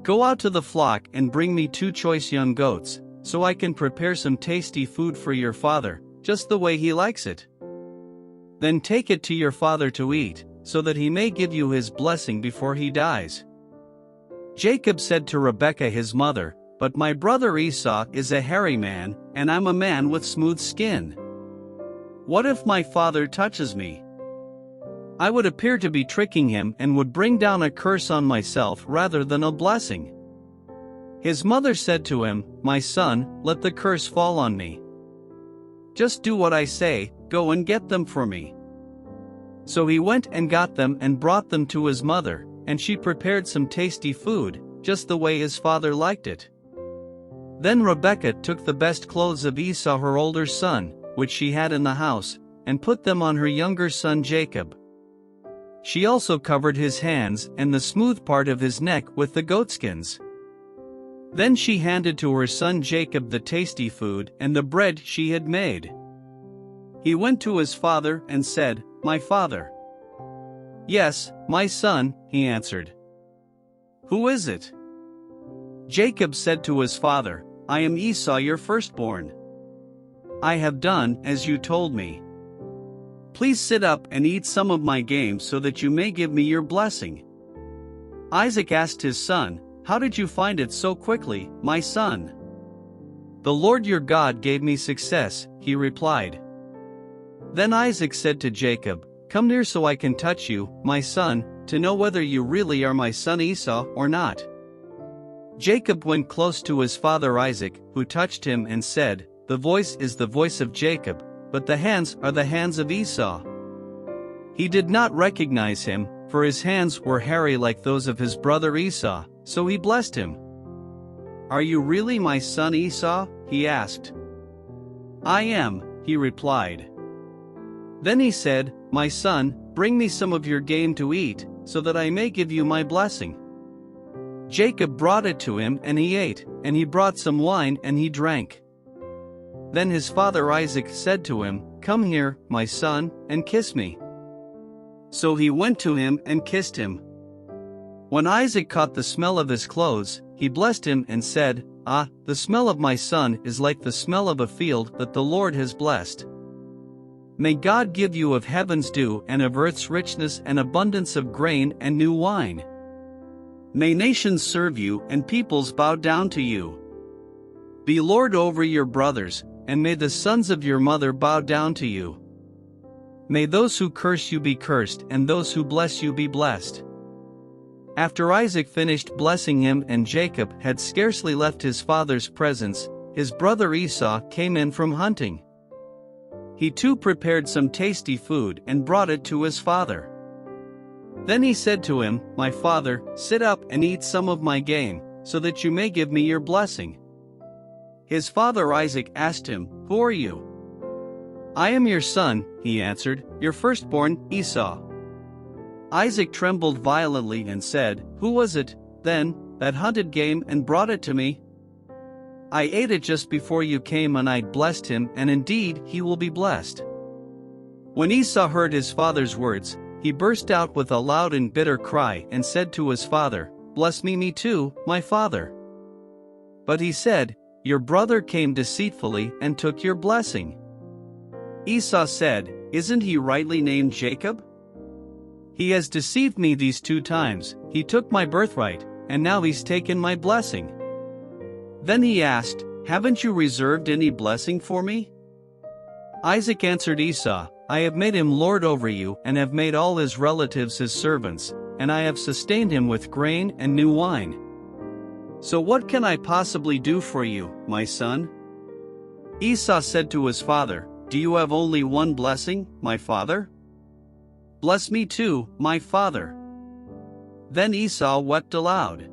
Go out to the flock and bring me 2 choice young goats, so I can prepare some tasty food for your father, just the way he likes it. Then take it to your father to eat, so that he may give you his blessing before he dies." Jacob said to Rebekah his mother, "But my brother Esau is a hairy man, and I'm a man with smooth skin. What if my father touches me? I would appear to be tricking him and would bring down a curse on myself rather than a blessing." His mother said to him, "My son, let the curse fall on me. Just do what I say, go and get them for me." So he went and got them and brought them to his mother, and she prepared some tasty food, just the way his father liked it. Then Rebekah took the best clothes of Esau her older son, which she had in the house, and put them on her younger son Jacob. She also covered his hands and the smooth part of his neck with the goatskins. Then she handed to her son Jacob the tasty food and the bread she had made. He went to his father and said, "My father." "Yes, my son," he answered. "Who is it?" Jacob said to his father, "I am Esau your firstborn. I have done as you told me. Please sit up and eat some of my game so that you may give me your blessing." Isaac asked his son, "How did you find it so quickly, my son?" "The Lord your God gave me success," he replied. Then Isaac said to Jacob, "Come near so I can touch you, my son, to know whether you really are my son Esau or not." Jacob went close to his father Isaac, who touched him and said, "The voice is the voice of Jacob, but the hands are the hands of Esau." He did not recognize him, for his hands were hairy like those of his brother Esau, so he blessed him. "Are you really my son Esau?" he asked. "I am," he replied. Then he said, "My son, bring me some of your game to eat, so that I may give you my blessing." Jacob brought it to him and he ate, and he brought some wine and he drank. Then his father Isaac said to him, "Come here, my son, and kiss me." So he went to him and kissed him. When Isaac caught the smell of his clothes, he blessed him and said, "Ah, the smell of my son is like the smell of a field that the Lord has blessed. May God give you of heaven's dew and of earth's richness and abundance of grain and new wine. May nations serve you and peoples bow down to you. Be Lord over your brothers, and may the sons of your mother bow down to you. May those who curse you be cursed and those who bless you be blessed." After Isaac finished blessing him and Jacob had scarcely left his father's presence, his brother Esau came in from hunting. he too prepared some tasty food and brought it to his father. Then he said to him, "My father, sit up and eat some of my game, so that you may give me your blessing." His father Isaac asked him, "Who are you?" "I am your son," he answered, "your firstborn, Esau." Isaac trembled violently and said, "Who was it, then, that hunted game and brought it to me? I ate it just before you came, and I blessed him, and indeed he will be blessed." When Esau heard his father's words, he burst out with a loud and bitter cry and said to his father, "Bless me too, my father." But he said, "Your brother came deceitfully and took your blessing." Esau said, "Isn't he rightly named Jacob? He has deceived me these 2 times, he took my birthright, and now he's taken my blessing." Then he asked, "Haven't you reserved any blessing for me?" Isaac answered Esau, "I have made him lord over you and have made all his relatives his servants, and I have sustained him with grain and new wine. So what can I possibly do for you, my son?" Esau said to his father, "Do you have only one blessing, my father? Bless me too, my father." Then Esau wept aloud.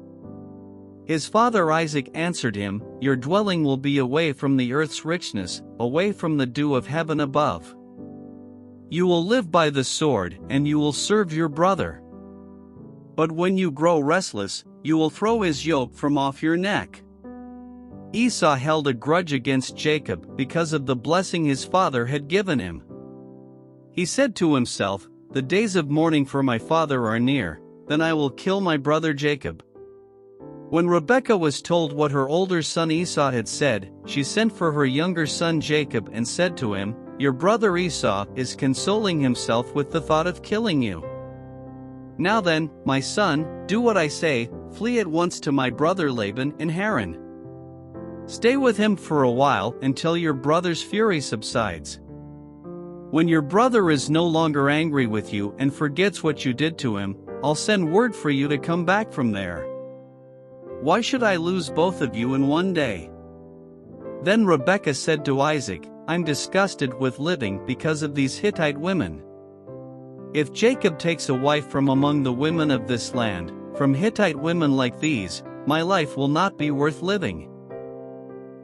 His father Isaac answered him, "Your dwelling will be away from the earth's richness, away from the dew of heaven above. You will live by the sword, and you will serve your brother. But when you grow restless, you will throw his yoke from off your neck." Esau held a grudge against Jacob because of the blessing his father had given him. He said to himself, "The days of mourning for my father are near, then I will kill my brother Jacob." When Rebekah was told what her older son Esau had said, she sent for her younger son Jacob and said to him, "Your brother Esau is consoling himself with the thought of killing you. Now then, my son, do what I say, flee at once to my brother Laban in Haran. Stay with him for a while until your brother's fury subsides. When your brother is no longer angry with you and forgets what you did to him, I'll send word for you to come back from there. Why should I lose both of you in one day?" Then Rebekah said to Isaac, "I'm disgusted with living because of these Hittite women. If Jacob takes a wife from among the women of this land, from Hittite women like these, my life will not be worth living."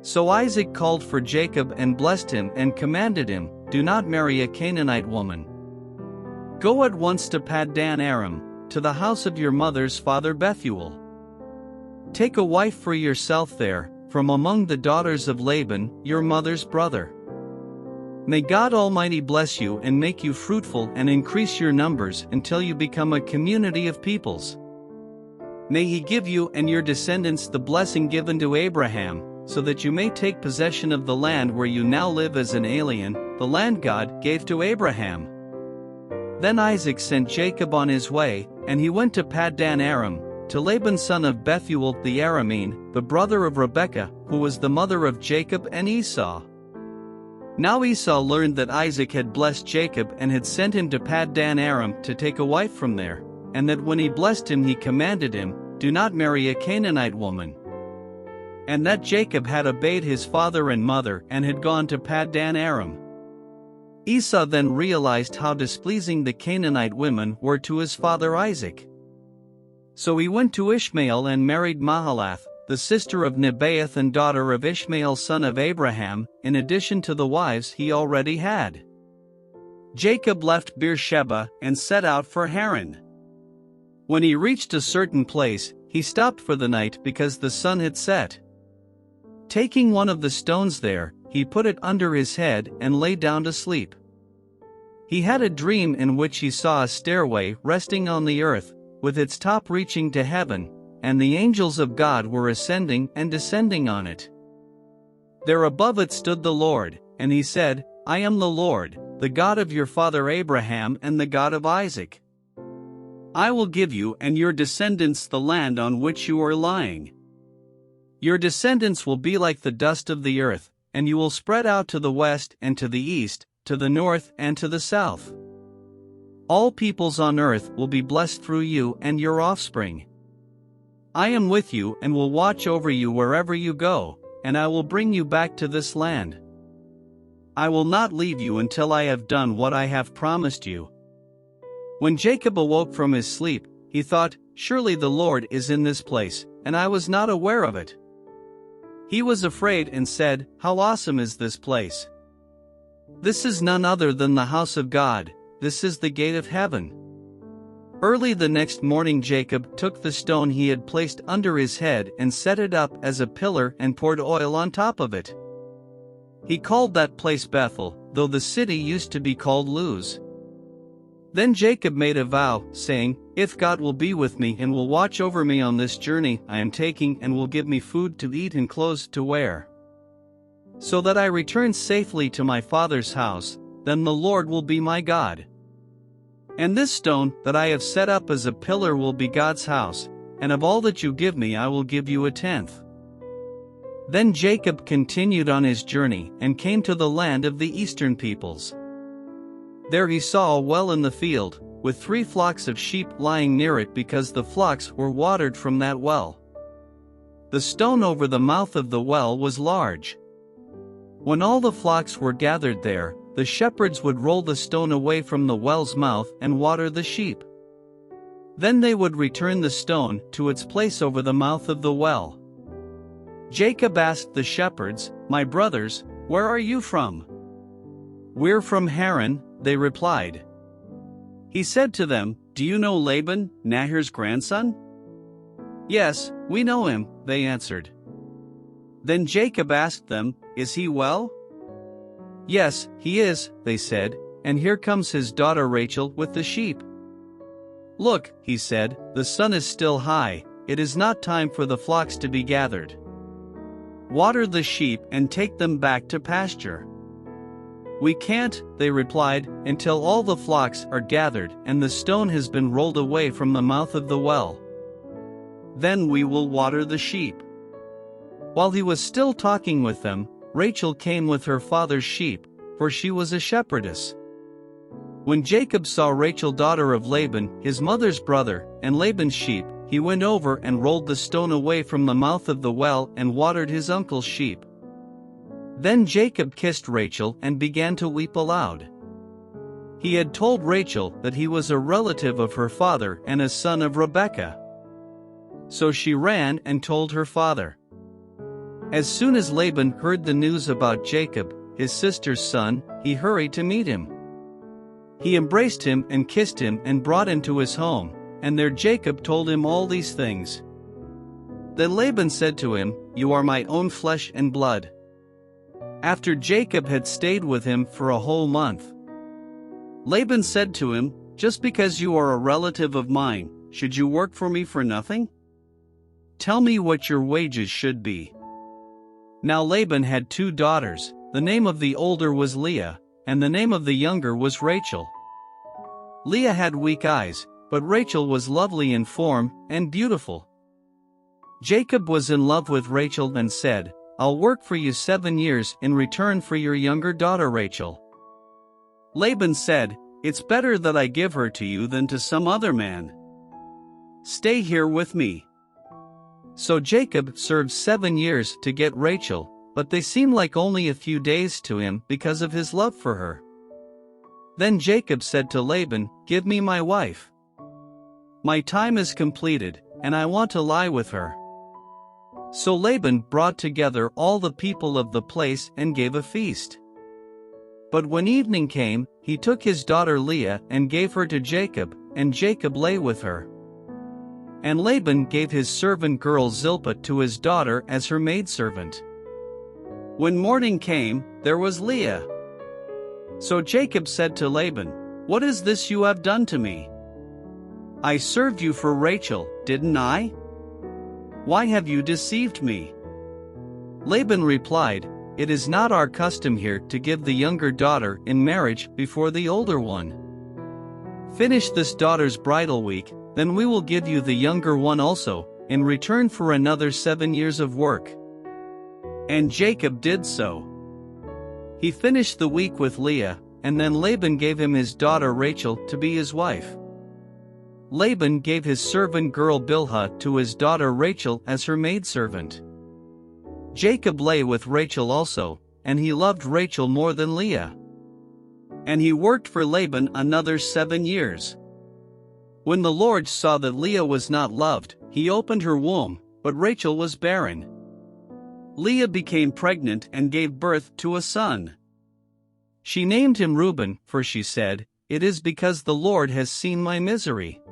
So Isaac called for Jacob and blessed him and commanded him, "Do not marry a Canaanite woman. Go at once to Paddan Aram, to the house of your mother's father Bethuel. Take a wife for yourself there, from among the daughters of Laban, your mother's brother. May God Almighty bless you and make you fruitful and increase your numbers until you become a community of peoples. May He give you and your descendants the blessing given to Abraham, so that you may take possession of the land where you now live as an alien, the land God gave to Abraham." Then Isaac sent Jacob on his way, and he went to Paddan Aram, to Laban son of Bethuel the Aramean, the brother of Rebekah, who was the mother of Jacob and Esau. Now Esau learned that Isaac had blessed Jacob and had sent him to Paddan Aram to take a wife from there, and that when he blessed him he commanded him, "Do not marry a Canaanite woman." And that Jacob had obeyed his father and mother and had gone to Paddan Aram. Esau then realized how displeasing the Canaanite women were to his father Isaac. So he went to Ishmael and married Mahalath, the sister of Nebaioth and daughter of Ishmael son of Abraham, in addition to the wives he already had. Jacob left Beersheba and set out for Haran. When he reached a certain place, he stopped for the night because the sun had set. Taking one of the stones there, he put it under his head and lay down to sleep. He had a dream in which he saw a stairway resting on the earth, with its top reaching to heaven, and the angels of God were ascending and descending on it. There above it stood the Lord, and he said, "I am the Lord, the God of your father Abraham and the God of Isaac. I will give you and your descendants the land on which you are lying. Your descendants will be like the dust of the earth, and you will spread out to the west and to the east, to the north and to the south. All peoples on earth will be blessed through you and your offspring. I am with you and will watch over you wherever you go, and I will bring you back to this land. I will not leave you until I have done what I have promised you." When Jacob awoke from his sleep, he thought, "Surely the Lord is in this place, and I was not aware of it." He was afraid and said, "How awesome is this place! This is none other than the house of God, this is the gate of heaven." Early the next morning Jacob took the stone he had placed under his head and set it up as a pillar and poured oil on top of it. He called that place Bethel, though the city used to be called Luz. Then Jacob made a vow, saying, "If God will be with me and will watch over me on this journey I am taking and will give me food to eat and clothes to wear, so that I return safely to my father's house, then the Lord will be my God. And this stone that I have set up as a pillar will be God's house, and of all that you give me I will give you a tenth." Then Jacob continued on his journey and came to the land of the eastern peoples. There he saw a well in the field, with 3 flocks of sheep lying near it because the flocks were watered from that well. The stone over the mouth of the well was large. When all the flocks were gathered there, the shepherds would roll the stone away from the well's mouth and water the sheep. Then they would return the stone to its place over the mouth of the well. Jacob asked the shepherds, "My brothers, where are you from?" "We're from Haran," they replied. He said to them, "Do you know Laban, Nahor's grandson?" "Yes, we know him," they answered. Then Jacob asked them, "Is he well?" "Yes, he is," they said, "and here comes his daughter Rachel with the sheep." "Look," he said, "the sun is still high, it is not time for the flocks to be gathered. Water the sheep and take them back to pasture." "We can't," they replied, "until all the flocks are gathered and the stone has been rolled away from the mouth of the well. Then we will water the sheep." While he was still talking with them, Rachel came with her father's sheep, for she was a shepherdess. When Jacob saw Rachel, daughter of Laban, his mother's brother, and Laban's sheep, he went over and rolled the stone away from the mouth of the well and watered his uncle's sheep. Then Jacob kissed Rachel and began to weep aloud. He had told Rachel that he was a relative of her father and a son of Rebekah. So she ran and told her father. As soon as Laban heard the news about Jacob, his sister's son, he hurried to meet him. He embraced him and kissed him and brought him to his home, and there Jacob told him all these things. Then Laban said to him, "You are my own flesh and blood." After Jacob had stayed with him for a whole month, Laban said to him, "Just because you are a relative of mine, should you work for me for nothing? Tell me what your wages should be." Now Laban had 2 daughters, the name of the older was Leah, and the name of the younger was Rachel. Leah had weak eyes, but Rachel was lovely in form and beautiful. Jacob was in love with Rachel and said, "I'll work for you 7 years in return for your younger daughter Rachel." Laban said, "It's better that I give her to you than to some other man. Stay here with me." So Jacob served 7 years to get Rachel, but they seemed like only a few days to him because of his love for her. Then Jacob said to Laban, "Give me my wife. My time is completed, and I want to lie with her." So Laban brought together all the people of the place and gave a feast. But when evening came, he took his daughter Leah and gave her to Jacob, and Jacob lay with her. And Laban gave his servant girl Zilpah to his daughter as her maidservant. When morning came, there was Leah. So Jacob said to Laban, "What is this you have done to me? I served you for Rachel, didn't I? Why have you deceived me?" Laban replied, "It is not our custom here to give the younger daughter in marriage before the older one. Finish this daughter's bridal week, then we will give you the younger one also, in return for another 7 years of work." And Jacob did so. He finished the week with Leah, and then Laban gave him his daughter Rachel to be his wife. Laban gave his servant girl Bilhah to his daughter Rachel as her maidservant. Jacob lay with Rachel also, and he loved Rachel more than Leah. And he worked for Laban another 7 years. When the Lord saw that Leah was not loved, he opened her womb, but Rachel was barren. Leah became pregnant and gave birth to a son. She named him Reuben, for she said, "It is because the Lord has seen my misery.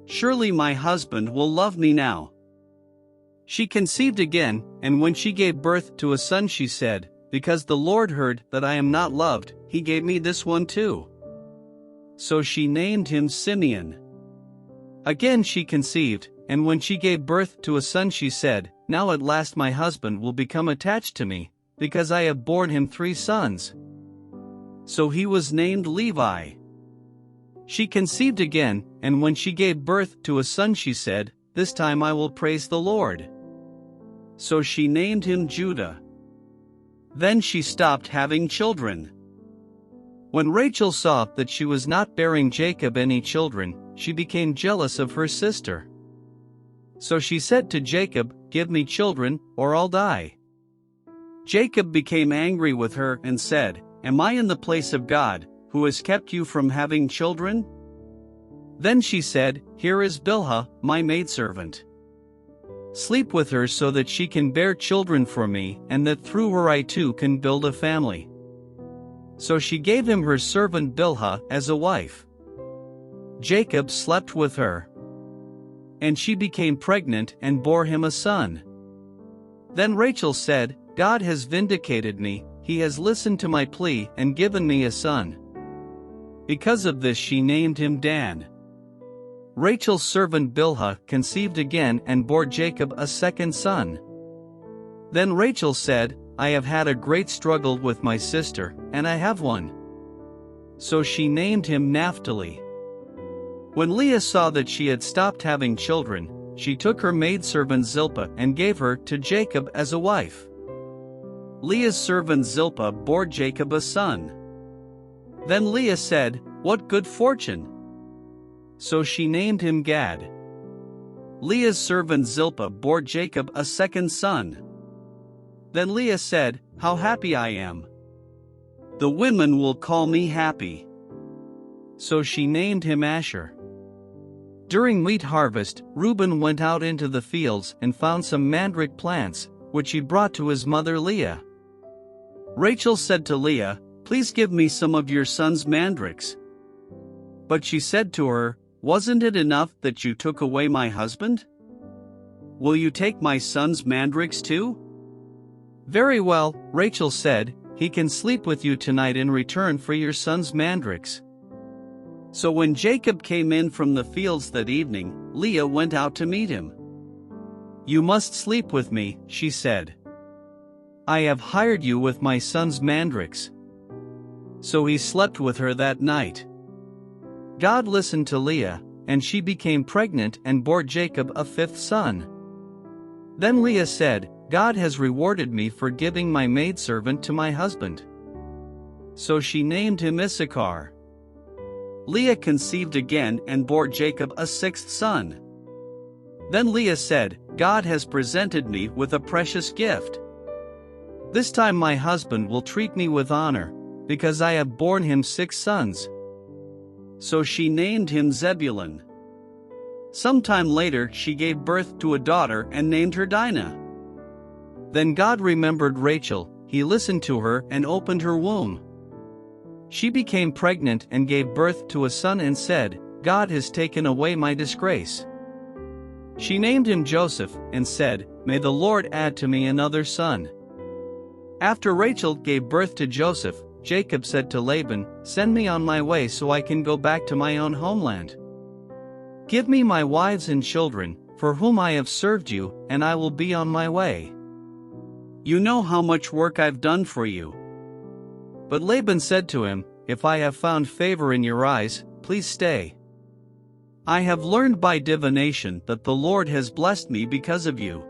Surely my husband will love me now." She conceived again, and when she gave birth to a son she said, "Because the Lord heard that I am not loved, he gave me this one too." So she named him Simeon. Again she conceived, and when she gave birth to a son she said, "Now at last my husband will become attached to me, because I have borne him 3 sons." So he was named Levi. She conceived again, and when she gave birth to a son she said, "This time I will praise the Lord." So she named him Judah. Then she stopped having children. When Rachel saw that she was not bearing Jacob any children, she became jealous of her sister. So she said to Jacob, "Give me children, or I'll die." Jacob became angry with her and said, "Am I in the place of God, who has kept you from having children?" Then she said, "Here is Bilhah, my maidservant. Sleep with her so that she can bear children for me, and that through her I too can build a family." So she gave him her servant Bilhah as a wife. Jacob slept with her, and she became pregnant and bore him a son. Then Rachel said, "God has vindicated me, he has listened to my plea and given me a son." Because of this she named him Dan. Rachel's servant Bilhah conceived again and bore Jacob a second son. Then Rachel said, "I have had a great struggle with my sister, and I have one." So she named him Naphtali. When Leah saw that she had stopped having children, she took her maidservant Zilpah and gave her to Jacob as a wife. Leah's servant Zilpah bore Jacob a son. Then Leah said, "What good fortune!" So she named him Gad. Leah's servant Zilpah bore Jacob a second son. Then Leah said, "How happy I am! The women will call me happy." So she named him Asher. During wheat harvest, Reuben went out into the fields and found some mandrake plants, which he brought to his mother Leah. Rachel said to Leah, "Please give me some of your son's mandrakes." But she said to her, "Wasn't it enough that you took away my husband? Will you take my son's mandrakes too?" "Very well," Rachel said, "he can sleep with you tonight in return for your son's mandrakes." So when Jacob came in from the fields that evening, Leah went out to meet him. "You must sleep with me," she said. "I have hired you with my son's mandrakes." So he slept with her that night. God listened to Leah, and she became pregnant and bore Jacob a 5th son. Then Leah said, "God has rewarded me for giving my maidservant to my husband." So she named him Issachar. Leah conceived again and bore Jacob a 6th son. Then Leah said, "God has presented me with a precious gift. This time my husband will treat me with honor, because I have borne him 6 sons." So she named him Zebulun. Sometime later she gave birth to a daughter and named her Dinah. Then God remembered Rachel, he listened to her and opened her womb. She became pregnant and gave birth to a son and said, "God has taken away my disgrace." She named him Joseph and said, "May the Lord add to me another son." After Rachel gave birth to Joseph, Jacob said to Laban, "Send me on my way so I can go back to my own homeland. Give me my wives and children, for whom I have served you, and I will be on my way. You know how much work I've done for you." But Laban said to him, "If I have found favor in your eyes, please stay. I have learned by divination that the Lord has blessed me because of you."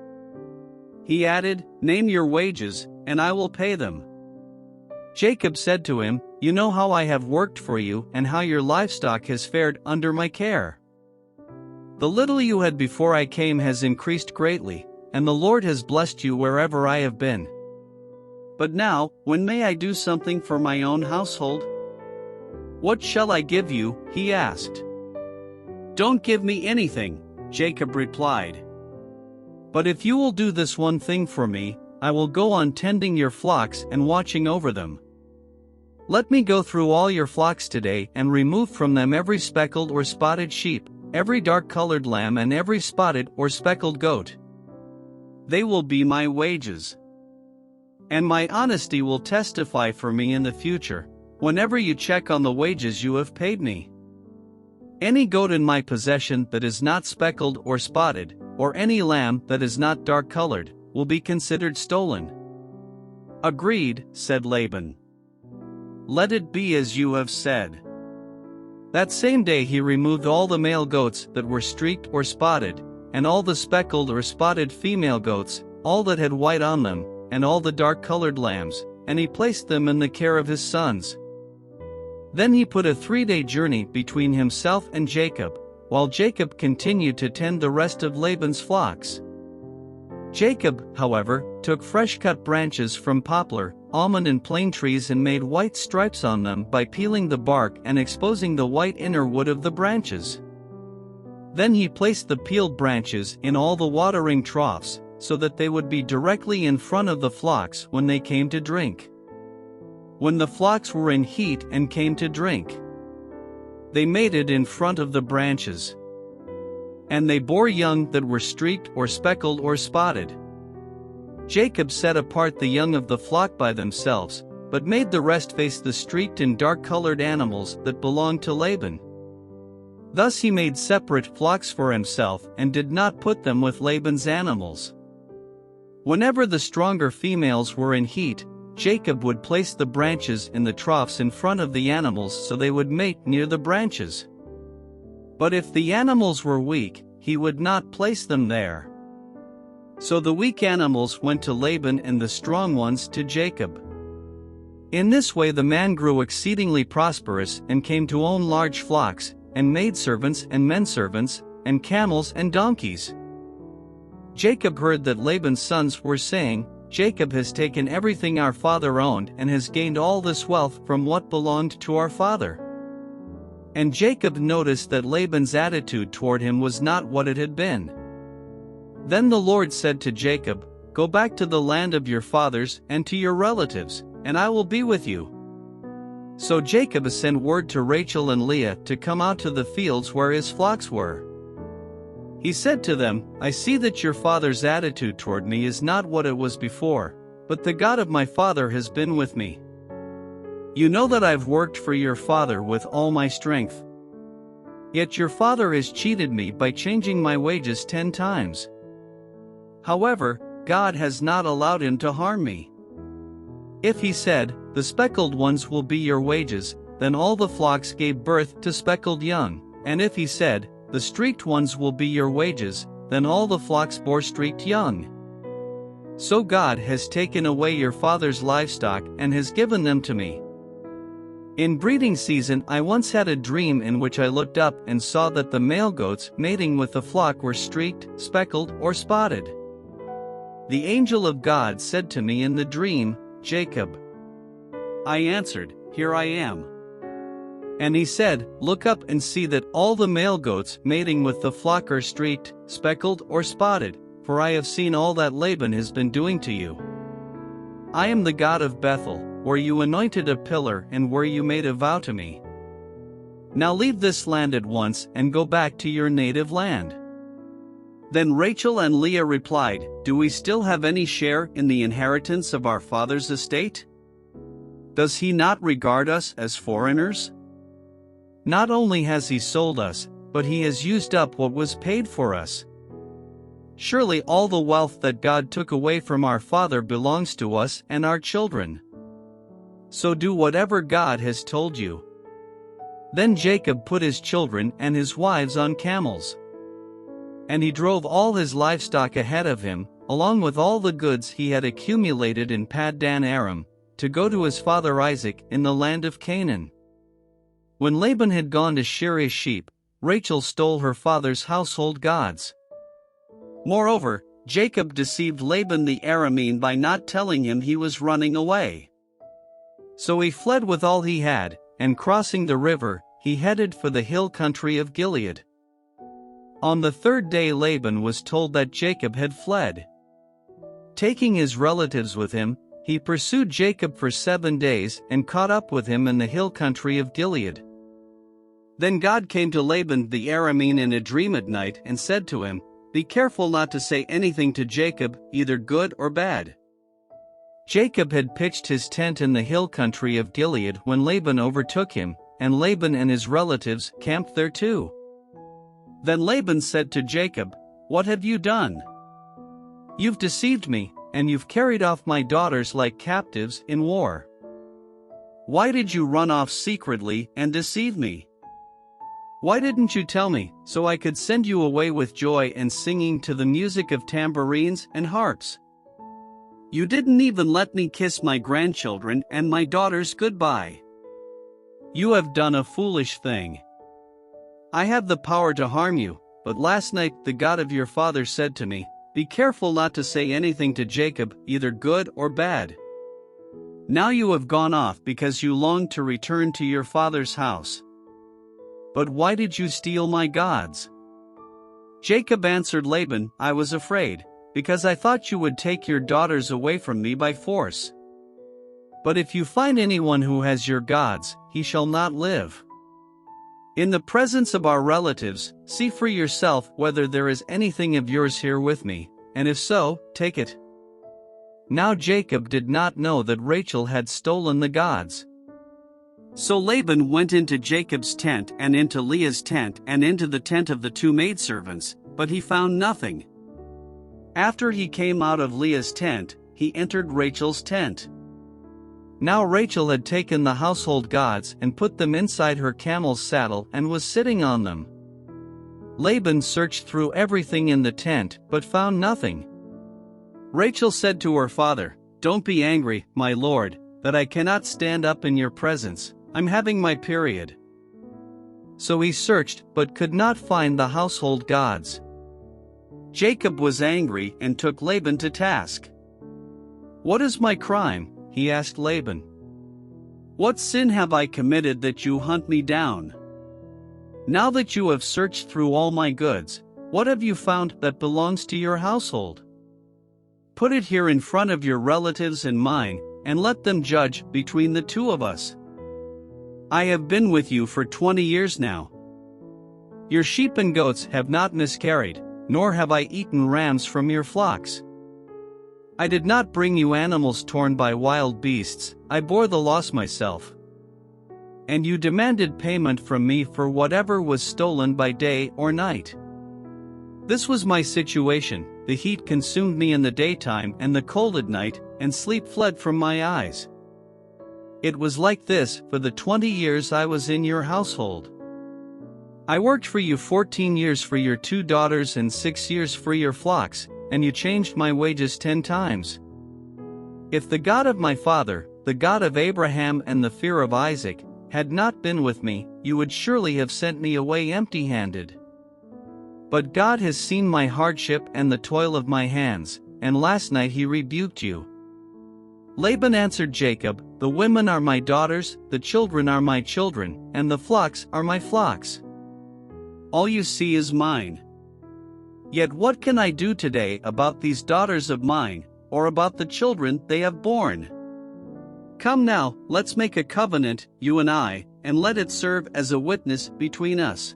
He added, "Name your wages, and I will pay them." Jacob said to him, "You know how I have worked for you and how your livestock has fared under my care. The little you had before I came has increased greatly, and the Lord has blessed you wherever I have been. But now, when may I do something for my own household? What shall I give you? He asked. Don't give me anything, Jacob replied. But if you will do this one thing for me, I will go on tending your flocks and watching over them. Let me go through all your flocks today and remove from them every speckled or spotted sheep, every dark-colored lamb and every spotted or speckled goat. They will be my wages. And my honesty will testify for me in the future, whenever you check on the wages you have paid me. Any goat in my possession that is not speckled or spotted, or any lamb that is not dark-colored, will be considered stolen. Agreed, said Laban. Let it be as you have said. That same day he removed all the male goats that were streaked or spotted, and all the speckled or spotted female goats, all that had white on them, and all the dark-colored lambs, and he placed them in the care of his sons. Then he put a 3-day journey between himself and Jacob, while Jacob continued to tend the rest of Laban's flocks. Jacob, however, took fresh-cut branches from poplar, almond and plane trees and made white stripes on them by peeling the bark and exposing the white inner wood of the branches. Then he placed the peeled branches in all the watering troughs, so that they would be directly in front of the flocks when they came to drink. When the flocks were in heat and came to drink, they mated in front of the branches. And they bore young that were streaked or speckled or spotted. Jacob set apart the young of the flock by themselves, but made the rest face the streaked and dark-colored animals that belonged to Laban. Thus he made separate flocks for himself and did not put them with Laban's animals. Whenever the stronger females were in heat, Jacob would place the branches in the troughs in front of the animals so they would mate near the branches. But if the animals were weak, he would not place them there. So the weak animals went to Laban and the strong ones to Jacob. In this way the man grew exceedingly prosperous and came to own large flocks, and maidservants and menservants, and camels and donkeys. Jacob heard that Laban's sons were saying, Jacob has taken everything our father owned and has gained all this wealth from what belonged to our father. And Jacob noticed that Laban's attitude toward him was not what it had been. Then the Lord said to Jacob, Go back to the land of your fathers and to your relatives, and I will be with you. So Jacob sent word to Rachel and Leah to come out to the fields where his flocks were. He said to them, I see that your father's attitude toward me is not what it was before, but the God of my father has been with me. You know that I've worked for your father with all my strength. Yet your father has cheated me by changing my wages 10 times. However, God has not allowed him to harm me. If he said, The speckled ones will be your wages, then all the flocks gave birth to speckled young, and if he said, The streaked ones will be your wages, then all the flocks bore streaked young. So God has taken away your father's livestock and has given them to me. In breeding season I once had a dream in which I looked up and saw that the male goats mating with the flock were streaked, speckled, or spotted. The angel of God said to me in the dream, Jacob. I answered, Here I am. And he said, Look up and see that all the male goats mating with the flock are streaked, speckled, or spotted, for I have seen all that Laban has been doing to you. I am the God of Bethel, where you anointed a pillar and where you made a vow to me. Now leave this land at once and go back to your native land. Then Rachel and Leah replied, Do we still have any share in the inheritance of our father's estate? Does he not regard us as foreigners? Not only has he sold us, but he has used up what was paid for us. Surely all the wealth that God took away from our father belongs to us and our children. So do whatever God has told you. Then Jacob put his children and his wives on camels. And he drove all his livestock ahead of him, along with all the goods he had accumulated in Paddan Aram, to go to his father Isaac in the land of Canaan. When Laban had gone to shear his sheep, Rachel stole her father's household gods. Moreover, Jacob deceived Laban the Aramean by not telling him he was running away. So he fled with all he had, and crossing the river, he headed for the hill country of Gilead. On the third day Laban was told that Jacob had fled. Taking his relatives with him, he pursued Jacob for 7 days and caught up with him in the hill country of Gilead. Then God came to Laban the Aramean in a dream at night and said to him, "Be careful not to say anything to Jacob, either good or bad." Jacob had pitched his tent in the hill country of Gilead when Laban overtook him, and Laban and his relatives camped there too. Then Laban said to Jacob, "What have you done? You've deceived me, and you've carried off my daughters like captives in war. Why did you run off secretly and deceive me? Why didn't you tell me, so I could send you away with joy and singing to the music of tambourines and harps? You didn't even let me kiss my grandchildren and my daughters goodbye. You have done a foolish thing. I have the power to harm you, but last night the God of your father said to me, 'Be careful not to say anything to Jacob, either good or bad.' Now you have gone off because you longed to return to your father's house. But why did you steal my gods?" Jacob answered Laban, "I was afraid, because I thought you would take your daughters away from me by force. But if you find anyone who has your gods, he shall not live. In the presence of our relatives, see for yourself whether there is anything of yours here with me, and if so, take it." Now Jacob did not know that Rachel had stolen the gods. So Laban went into Jacob's tent and into Leah's tent and into the tent of the 2 maidservants, but he found nothing. After he came out of Leah's tent, he entered Rachel's tent. Now Rachel had taken the household gods and put them inside her camel's saddle and was sitting on them. Laban searched through everything in the tent but found nothing. Rachel said to her father, "Don't be angry, my lord, that I cannot stand up in your presence. I'm having my period." So he searched but could not find the household gods. Jacob was angry and took Laban to task. "What is my crime?" he asked Laban. "What sin have I committed that you hunt me down? Now that you have searched through all my goods, what have you found that belongs to your household? Put it here in front of your relatives and mine, and let them judge between the 2 of us. I have been with you for 20 years now. Your sheep and goats have not miscarried, nor have I eaten rams from your flocks. I did not bring you animals torn by wild beasts, I bore the loss myself. And you demanded payment from me for whatever was stolen by day or night. This was my situation, the heat consumed me in the daytime and the cold at night, and sleep fled from my eyes. It was like this for the 20 years I was in your household. I worked for you 14 years for your 2 daughters and 6 years for your flocks, and you changed my wages 10 times. If the God of my father, the God of Abraham and the fear of Isaac, had not been with me, you would surely have sent me away empty-handed. But God has seen my hardship and the toil of my hands, and last night he rebuked you." Laban answered Jacob, "The women are my daughters, the children are my children, and the flocks are my flocks. All you see is mine. Yet what can I do today about these daughters of mine, or about the children they have borne? Come now, let's make a covenant, you and I, and let it serve as a witness between us."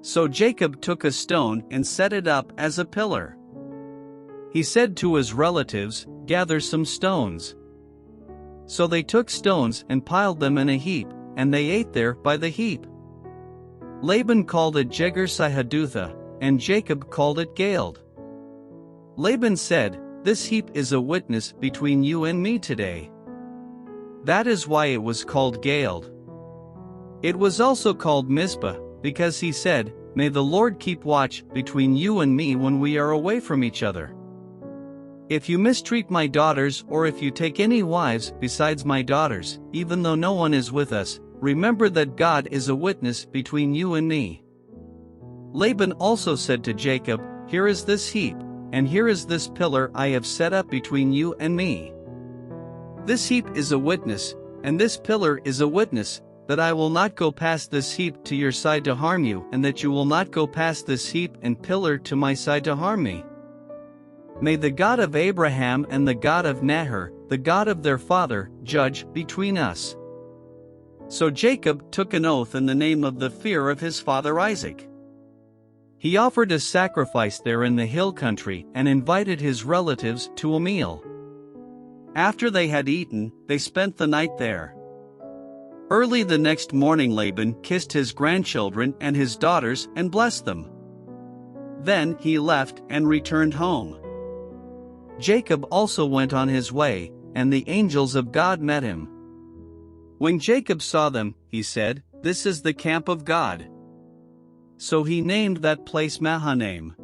So Jacob took a stone and set it up as a pillar. He said to his relatives, "Gather some stones." So they took stones and piled them in a heap, and they ate there by the heap. Laban called it Jegar-sahadutha, and Jacob called it Galeed. Laban said, "This heap is a witness between you and me today." That is why it was called Galeed. It was also called Mizpah, because he said, "May the Lord keep watch between you and me when we are away from each other. If you mistreat my daughters or if you take any wives besides my daughters, even though no one is with us, remember that God is a witness between you and me." Laban also said to Jacob, "Here is this heap, and here is this pillar I have set up between you and me. This heap is a witness, and this pillar is a witness, that I will not go past this heap to your side to harm you, and that you will not go past this heap and pillar to my side to harm me. May the God of Abraham and the God of Nahor, the God of their father, judge between us." So Jacob took an oath in the name of the fear of his father Isaac. He offered a sacrifice there in the hill country and invited his relatives to a meal. After they had eaten, they spent the night there. Early the next morning Laban kissed his grandchildren and his daughters and blessed them. Then he left and returned home. Jacob also went on his way, and the angels of God met him. When Jacob saw them, he said, "This is the camp of God." So he named that place Mahanaim.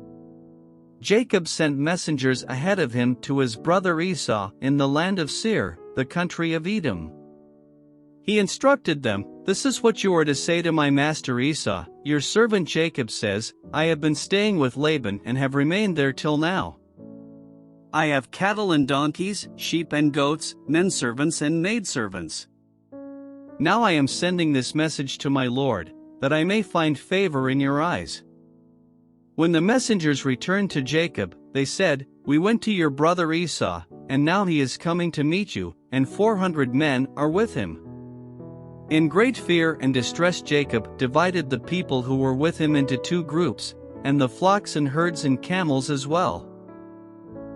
Jacob sent messengers ahead of him to his brother Esau in the land of Seir, the country of Edom. He instructed them, "This is what you are to say to my master Esau. Your servant Jacob says, I have been staying with Laban and have remained there till now. I have cattle and donkeys, sheep and goats, menservants and maidservants. Now I am sending this message to my lord, that I may find favor in your eyes." When the messengers returned to Jacob, they said, "We went to your brother Esau, and now he is coming to meet you, and 400 men are with him." In great fear and distress Jacob divided the people who were with him into 2 groups, and the flocks and herds and camels as well.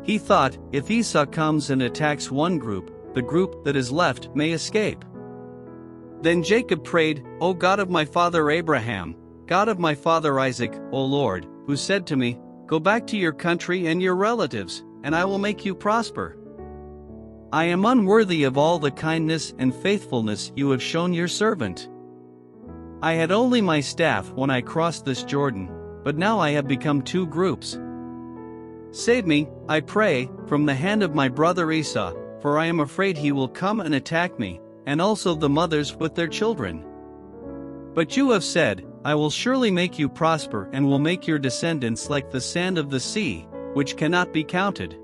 He thought, if Esau comes and attacks one group, the group that is left may escape. Then Jacob prayed, "O God of my father Abraham, God of my father Isaac, O Lord, who said to me, 'Go back to your country and your relatives, and I will make you prosper.' I am unworthy of all the kindness and faithfulness you have shown your servant. I had only my staff when I crossed this Jordan, but now I have become 2 groups. Save me, I pray, from the hand of my brother Esau, for I am afraid he will come and attack me, and also the mothers with their children. But you have said, I will surely make you prosper and will make your descendants like the sand of the sea, which cannot be counted."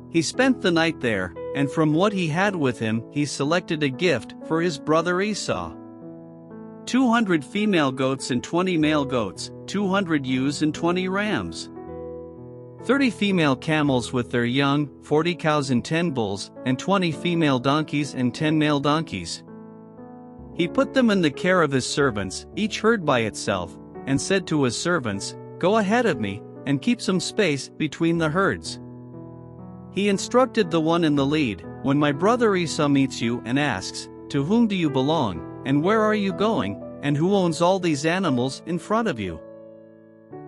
He spent the night there, and from what he had with him he selected a gift for his brother Esau. 200 female goats and 20 male goats, 200 ewes and 20 rams. 30 female camels with their young, 40 cows and 10 bulls, and 20 female donkeys and 10 male donkeys. He put them in the care of his servants, each herd by itself, and said to his servants, "Go ahead of me, and keep some space between the herds." He instructed the one in the lead, "When my brother Esau meets you and asks, 'To whom do you belong, and where are you going, and who owns all these animals in front of you?'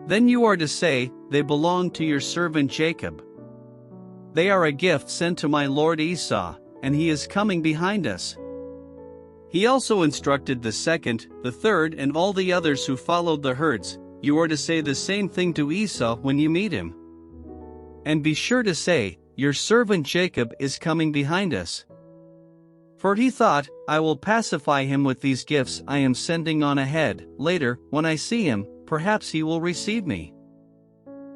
then you are to say, 'They belong to your servant Jacob. They are a gift sent to my lord Esau, and he is coming behind us.'" He also instructed the second, the third and all the others who followed the herds, "You are to say the same thing to Esau when you meet him. And be sure to say, 'Your servant Jacob is coming behind us.'" For he thought, "I will pacify him with these gifts I am sending on ahead. Later, when I see him, perhaps he will receive me."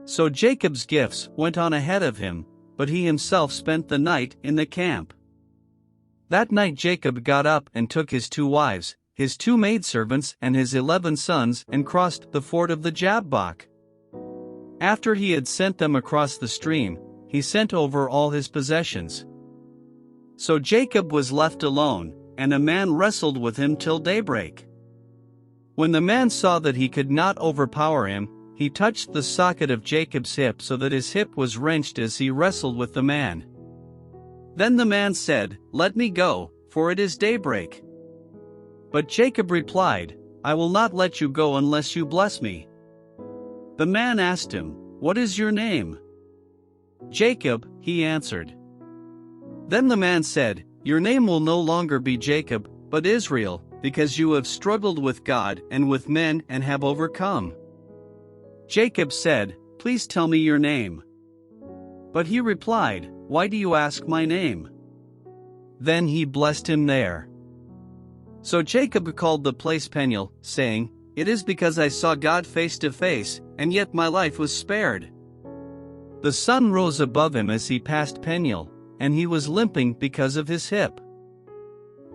So Jacob's gifts went on ahead of him, but he himself spent the night in the camp. That night Jacob got up and took his 2 wives, his 2 maidservants and his 11 sons and crossed the ford of the Jabbok. After he had sent them across the stream, he sent over all his possessions. So Jacob was left alone, and a man wrestled with him till daybreak. When the man saw that he could not overpower him, he touched the socket of Jacob's hip so that his hip was wrenched as he wrestled with the man. Then the man said, "Let me go, for it is daybreak." But Jacob replied, "I will not let you go unless you bless me." The man asked him, "What is your name?" "Jacob," he answered. Then the man said, "Your name will no longer be Jacob, but Israel, because you have struggled with God and with men and have overcome." Jacob said, "Please tell me your name." But he replied, "Why do you ask my name?" Then he blessed him there. So Jacob called the place Peniel, saying, "It is because I saw God face to face, and yet my life was spared." The sun rose above him as he passed Peniel, and he was limping because of his hip.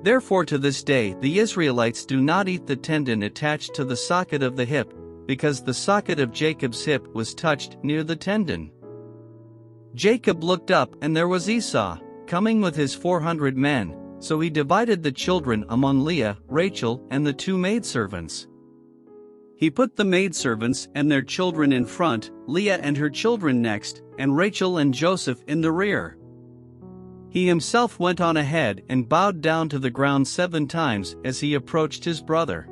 Therefore to this day the Israelites do not eat the tendon attached to the socket of the hip, because the socket of Jacob's hip was touched near the tendon. Jacob looked up and there was Esau, coming with his 400 men, so he divided the children among Leah, Rachel, and the 2 maidservants. He put the maidservants and their children in front, Leah and her children next, and Rachel and Joseph in the rear. He himself went on ahead and bowed down to the ground 7 times as he approached his brother.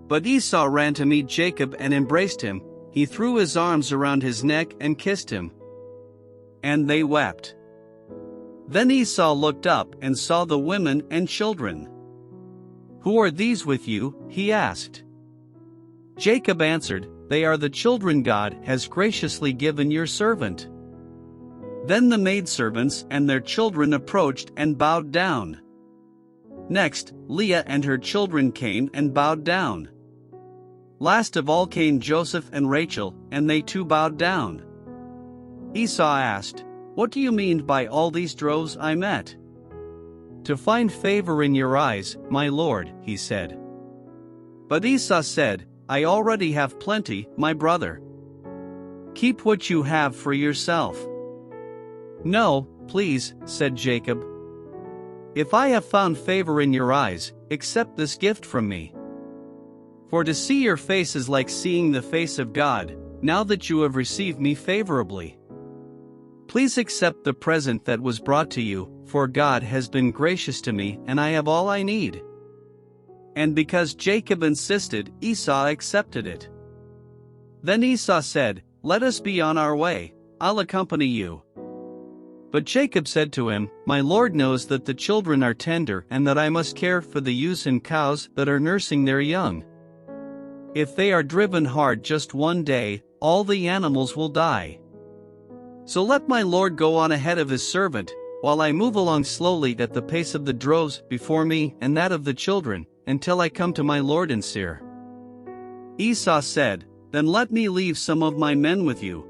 But Esau ran to meet Jacob and embraced him. He threw his arms around his neck and kissed him. And they wept. Then Esau looked up and saw the women and children. "Who are these with you?" he asked. Jacob answered, "They are the children God has graciously given your servant." Then the maidservants and their children approached and bowed down. Next, Leah and her children came and bowed down. Last of all came Joseph and Rachel, and they too bowed down. Esau asked, "What do you mean by all these droves I met?" "To find favor in your eyes, my lord," he said. But Esau said, "I already have plenty, my brother. Keep what you have for yourself." "No, please," said Jacob. "If I have found favor in your eyes, accept this gift from me. For to see your face is like seeing the face of God, now that you have received me favorably. Please accept the present that was brought to you, for God has been gracious to me and I have all I need." And because Jacob insisted, Esau accepted it. Then Esau said, "Let us be on our way, I'll accompany you." But Jacob said to him, "My Lord knows that the children are tender and that I must care for the ewes and cows that are nursing their young. If they are driven hard just one day, all the animals will die. So let my Lord go on ahead of his servant, while I move along slowly at the pace of the droves before me and that of the children, until I come to my Lord in Seir." Esau said, "Then let me leave some of my men with you."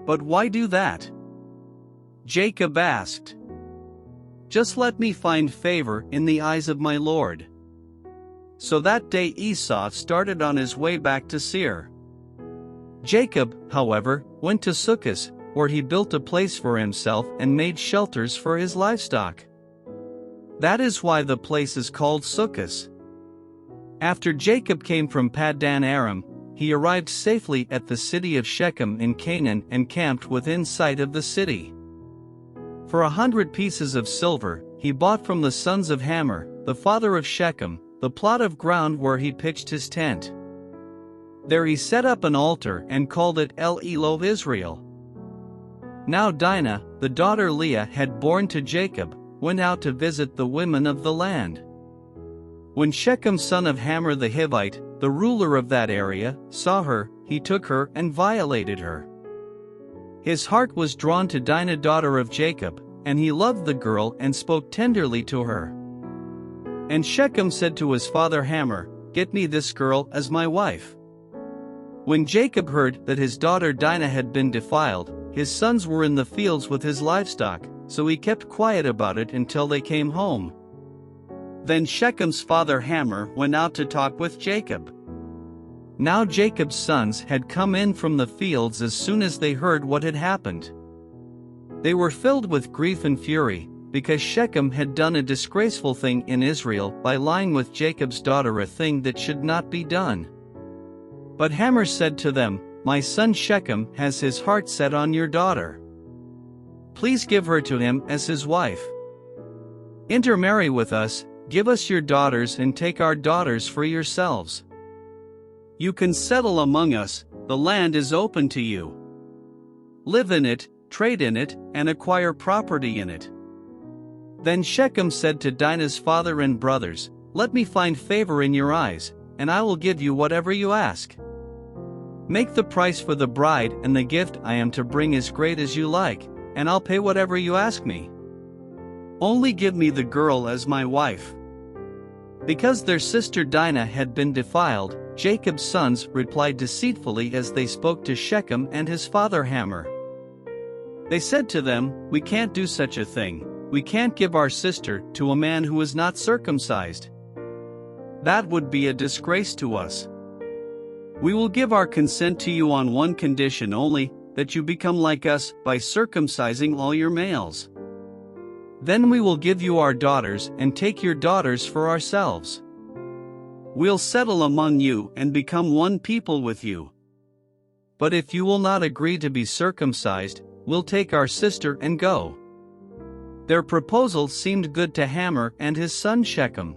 "But why do that?" Jacob asked. "Just let me find favor in the eyes of my Lord." So that day Esau started on his way back to Seir. Jacob, however, went to Succoth, where he built a place for himself and made shelters for his livestock. That is why the place is called Succoth. After Jacob came from Paddan Aram, he arrived safely at the city of Shechem in Canaan and camped within sight of the city. For 100 pieces of silver, he bought from the sons of Hamor, the father of Shechem, the plot of ground where he pitched his tent. There he set up an altar and called it El Elohe Israel. Now Dinah, the daughter Leah had borne to Jacob, went out to visit the women of the land. When Shechem son of Hamor the Hivite, the ruler of that area, saw her, he took her and violated her. His heart was drawn to Dinah daughter of Jacob, and he loved the girl and spoke tenderly to her. And Shechem said to his father Hamor, "Get me this girl as my wife." When Jacob heard that his daughter Dinah had been defiled, his sons were in the fields with his livestock, so he kept quiet about it until they came home. Then Shechem's father Hamor went out to talk with Jacob. Now Jacob's sons had come in from the fields as soon as they heard what had happened. They were filled with grief and fury, because Shechem had done a disgraceful thing in Israel by lying with Jacob's daughter, a thing that should not be done. But Hamor said to them, "My son Shechem has his heart set on your daughter. Please give her to him as his wife. Intermarry with us, give us your daughters and take our daughters for yourselves. You can settle among us, the land is open to you. Live in it, trade in it, and acquire property in it." Then Shechem said to Dinah's father and brothers, "Let me find favor in your eyes, and I will give you whatever you ask. Make the price for the bride and the gift I am to bring as great as you like, and I'll pay whatever you ask me. Only give me the girl as my wife." Because their sister Dinah had been defiled, Jacob's sons replied deceitfully as they spoke to Shechem and his father Hamor. They said to them, "We can't do such a thing. We can't give our sister to a man who is not circumcised. That would be a disgrace to us. We will give our consent to you on one condition only, that you become like us by circumcising all your males. Then we will give you our daughters and take your daughters for ourselves. We'll settle among you and become one people with you. But if you will not agree to be circumcised, we'll take our sister and go." Their proposal seemed good to Hamor and his son Shechem.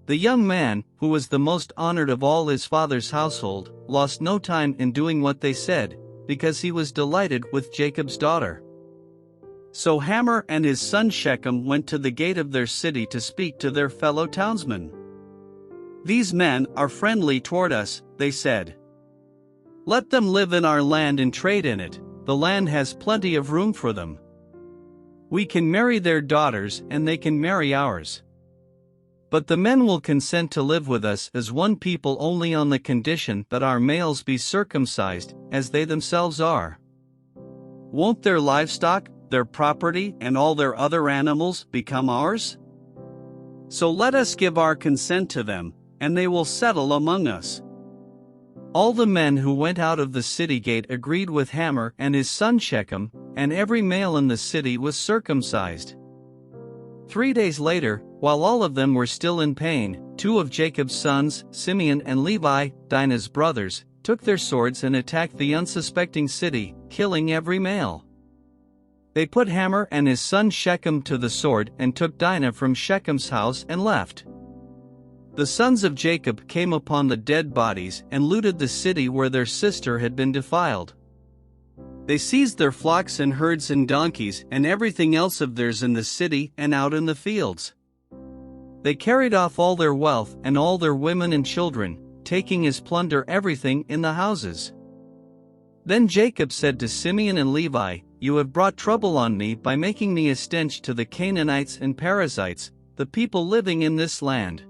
The young man, who was the most honored of all his father's household, lost no time in doing what they said, because he was delighted with Jacob's daughter. So Hamor and his son Shechem went to the gate of their city to speak to their fellow townsmen. "These men are friendly toward us," they said. "Let them live in our land and trade in it. The land has plenty of room for them. We can marry their daughters and they can marry ours. But the men will consent to live with us as one people only on the condition that our males be circumcised, as they themselves are. Won't their livestock, their property, and all their other animals become ours? So let us give our consent to them, and they will settle among us." All the men who went out of the city gate agreed with Hamor and his son Shechem, and every male in the city was circumcised. 3 days later, while all of them were still in pain, 2 of Jacob's sons, Simeon and Levi, Dinah's brothers, took their swords and attacked the unsuspecting city, killing every male. They put Hamor and his son Shechem to the sword and took Dinah from Shechem's house and left. The sons of Jacob came upon the dead bodies and looted the city where their sister had been defiled. They seized their flocks and herds and donkeys and everything else of theirs in the city and out in the fields. They carried off all their wealth and all their women and children, taking as plunder everything in the houses. Then Jacob said to Simeon and Levi, "You have brought trouble on me by making me a stench to the Canaanites and Perizzites, the people living in this land.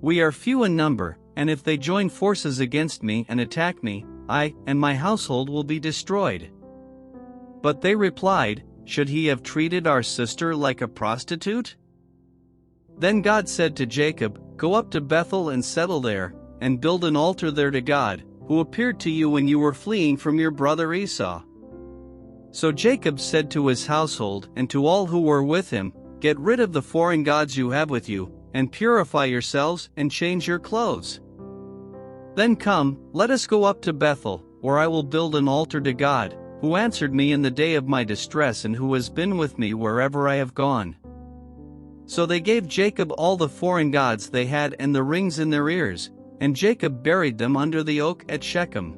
We are few in number, and if they join forces against me and attack me, I and my household will be destroyed." But they replied, "Should he have treated our sister like a prostitute?" Then God said to Jacob, "Go up to Bethel and settle there, and build an altar there to God, who appeared to you when you were fleeing from your brother Esau." So Jacob said to his household and to all who were with him, "Get rid of the foreign gods you have with you, and purify yourselves and change your clothes. Then come, let us go up to Bethel, where I will build an altar to God, who answered me in the day of my distress and who has been with me wherever I have gone." So they gave Jacob all the foreign gods they had and the rings in their ears, and Jacob buried them under the oak at Shechem.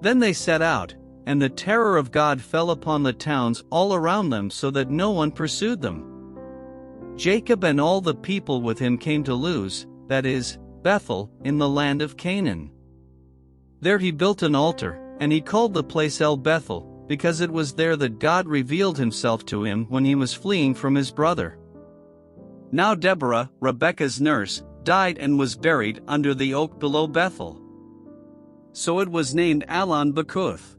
Then they set out, and the terror of God fell upon the towns all around them so that no one pursued them. Jacob and all the people with him came to Luz, that is, Bethel, in the land of Canaan. There he built an altar, and he called the place El Bethel, because it was there that God revealed himself to him when he was fleeing from his brother. Now Deborah, Rebekah's nurse, died and was buried under the oak below Bethel. So it was named Allon Bakuth.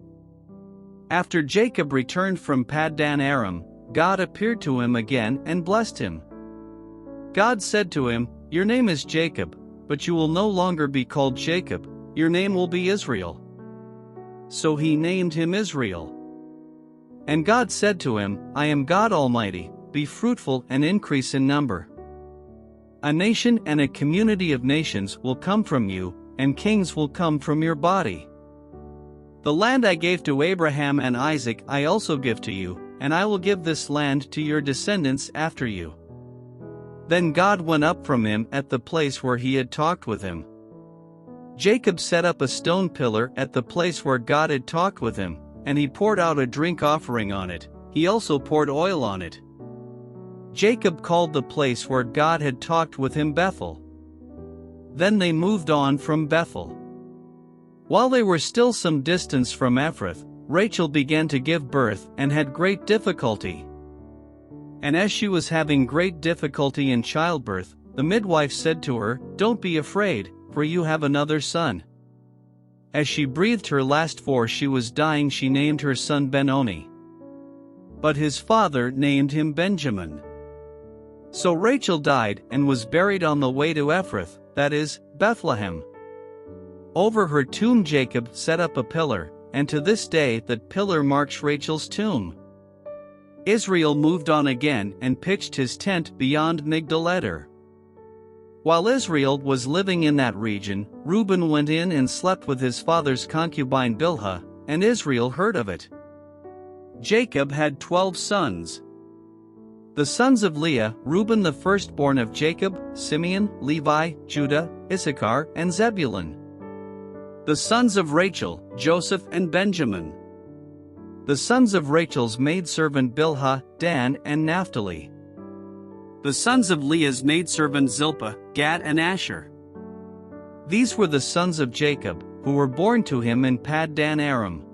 After Jacob returned from Paddan Aram, God appeared to him again and blessed him. God said to him, "Your name is Jacob, but you will no longer be called Jacob, your name will be Israel." So he named him Israel. And God said to him, "I am God Almighty, be fruitful and increase in number. A nation and a community of nations will come from you, and kings will come from your body. The land I gave to Abraham and Isaac I also give to you, and I will give this land to your descendants after you." Then God went up from him at the place where he had talked with him. Jacob set up a stone pillar at the place where God had talked with him, and he poured out a drink offering on it. He also poured oil on it. Jacob called the place where God had talked with him Bethel. Then they moved on from Bethel. While they were still some distance from Ephrath, Rachel began to give birth and had great difficulty. And as she was having great difficulty in childbirth, the midwife said to her, "Don't be afraid, for you have another son." As she breathed her last for she was dying, she named her son Benoni. But his father named him Benjamin. So Rachel died and was buried on the way to Ephrath, that is, Bethlehem. Over her tomb Jacob set up a pillar, and to this day that pillar marks Rachel's tomb. Israel moved on again and pitched his tent beyond Migdal-eder. While Israel was living in that region, Reuben went in and slept with his father's concubine Bilhah, and Israel heard of it. Jacob had 12 sons. The sons of Leah, Reuben the firstborn of Jacob, Simeon, Levi, Judah, Issachar, and Zebulun. The sons of Rachel, Joseph and Benjamin. The sons of Rachel's maidservant Bilhah, Dan and Naphtali. The sons of Leah's maidservant Zilpah, Gad and Asher. These were the sons of Jacob, who were born to him in Paddan Aram.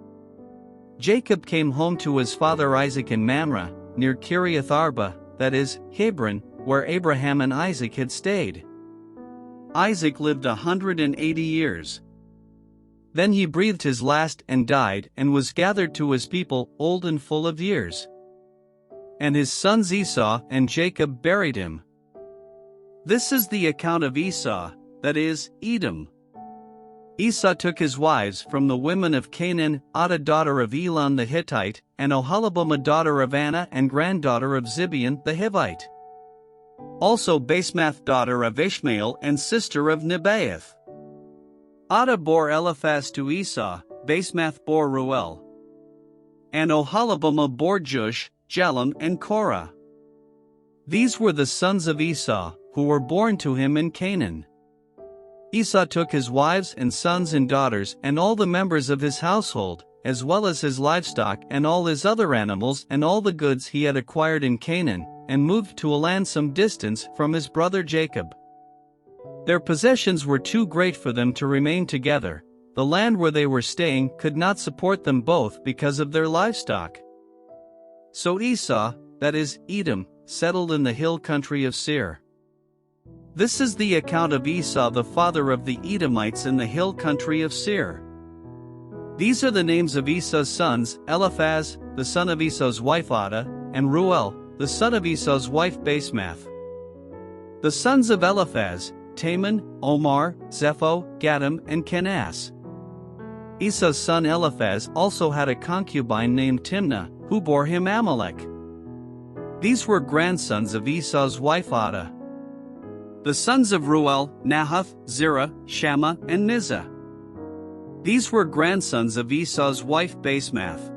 Jacob came home to his father Isaac in Mamre, near Kiriath Arba, that is, Hebron, where Abraham and Isaac had stayed. Isaac lived 180 years. Then he breathed his last and died, and was gathered to his people, old and full of years. And his sons Esau and Jacob buried him. This is the account of Esau, that is, Edom. Esau took his wives from the women of Canaan, Adah daughter of Elon the Hittite, and Oholibamah daughter of Anna and granddaughter of Zibeon the Hivite. Also Basemath daughter of Ishmael and sister of Nebaioth. Adah bore Eliphaz to Esau, Basemath bore Reuel. And Oholibamah bore Jush, Jalam and Korah. These were the sons of Esau, who were born to him in Canaan. Esau took his wives and sons and daughters and all the members of his household, as well as his livestock and all his other animals and all the goods he had acquired in Canaan, and moved to a land some distance from his brother Jacob. Their possessions were too great for them to remain together. The land where they were staying could not support them both because of their livestock. So Esau, that is, Edom, settled in the hill country of Seir. This is the account of Esau the father of the Edomites in the hill country of Seir. These are the names of Esau's sons: Eliphaz, the son of Esau's wife Adah, and Reuel, the son of Esau's wife Basemath. The sons of Eliphaz: Taman, Omar, Zepho, Gatam, and Kenaz. Esau's son Eliphaz also had a concubine named Timnah, who bore him Amalek. These were grandsons of Esau's wife Adah. The sons of Reuel, Nahath, Zerah, Shammah, and Nizah. These were grandsons of Esau's wife Basemath.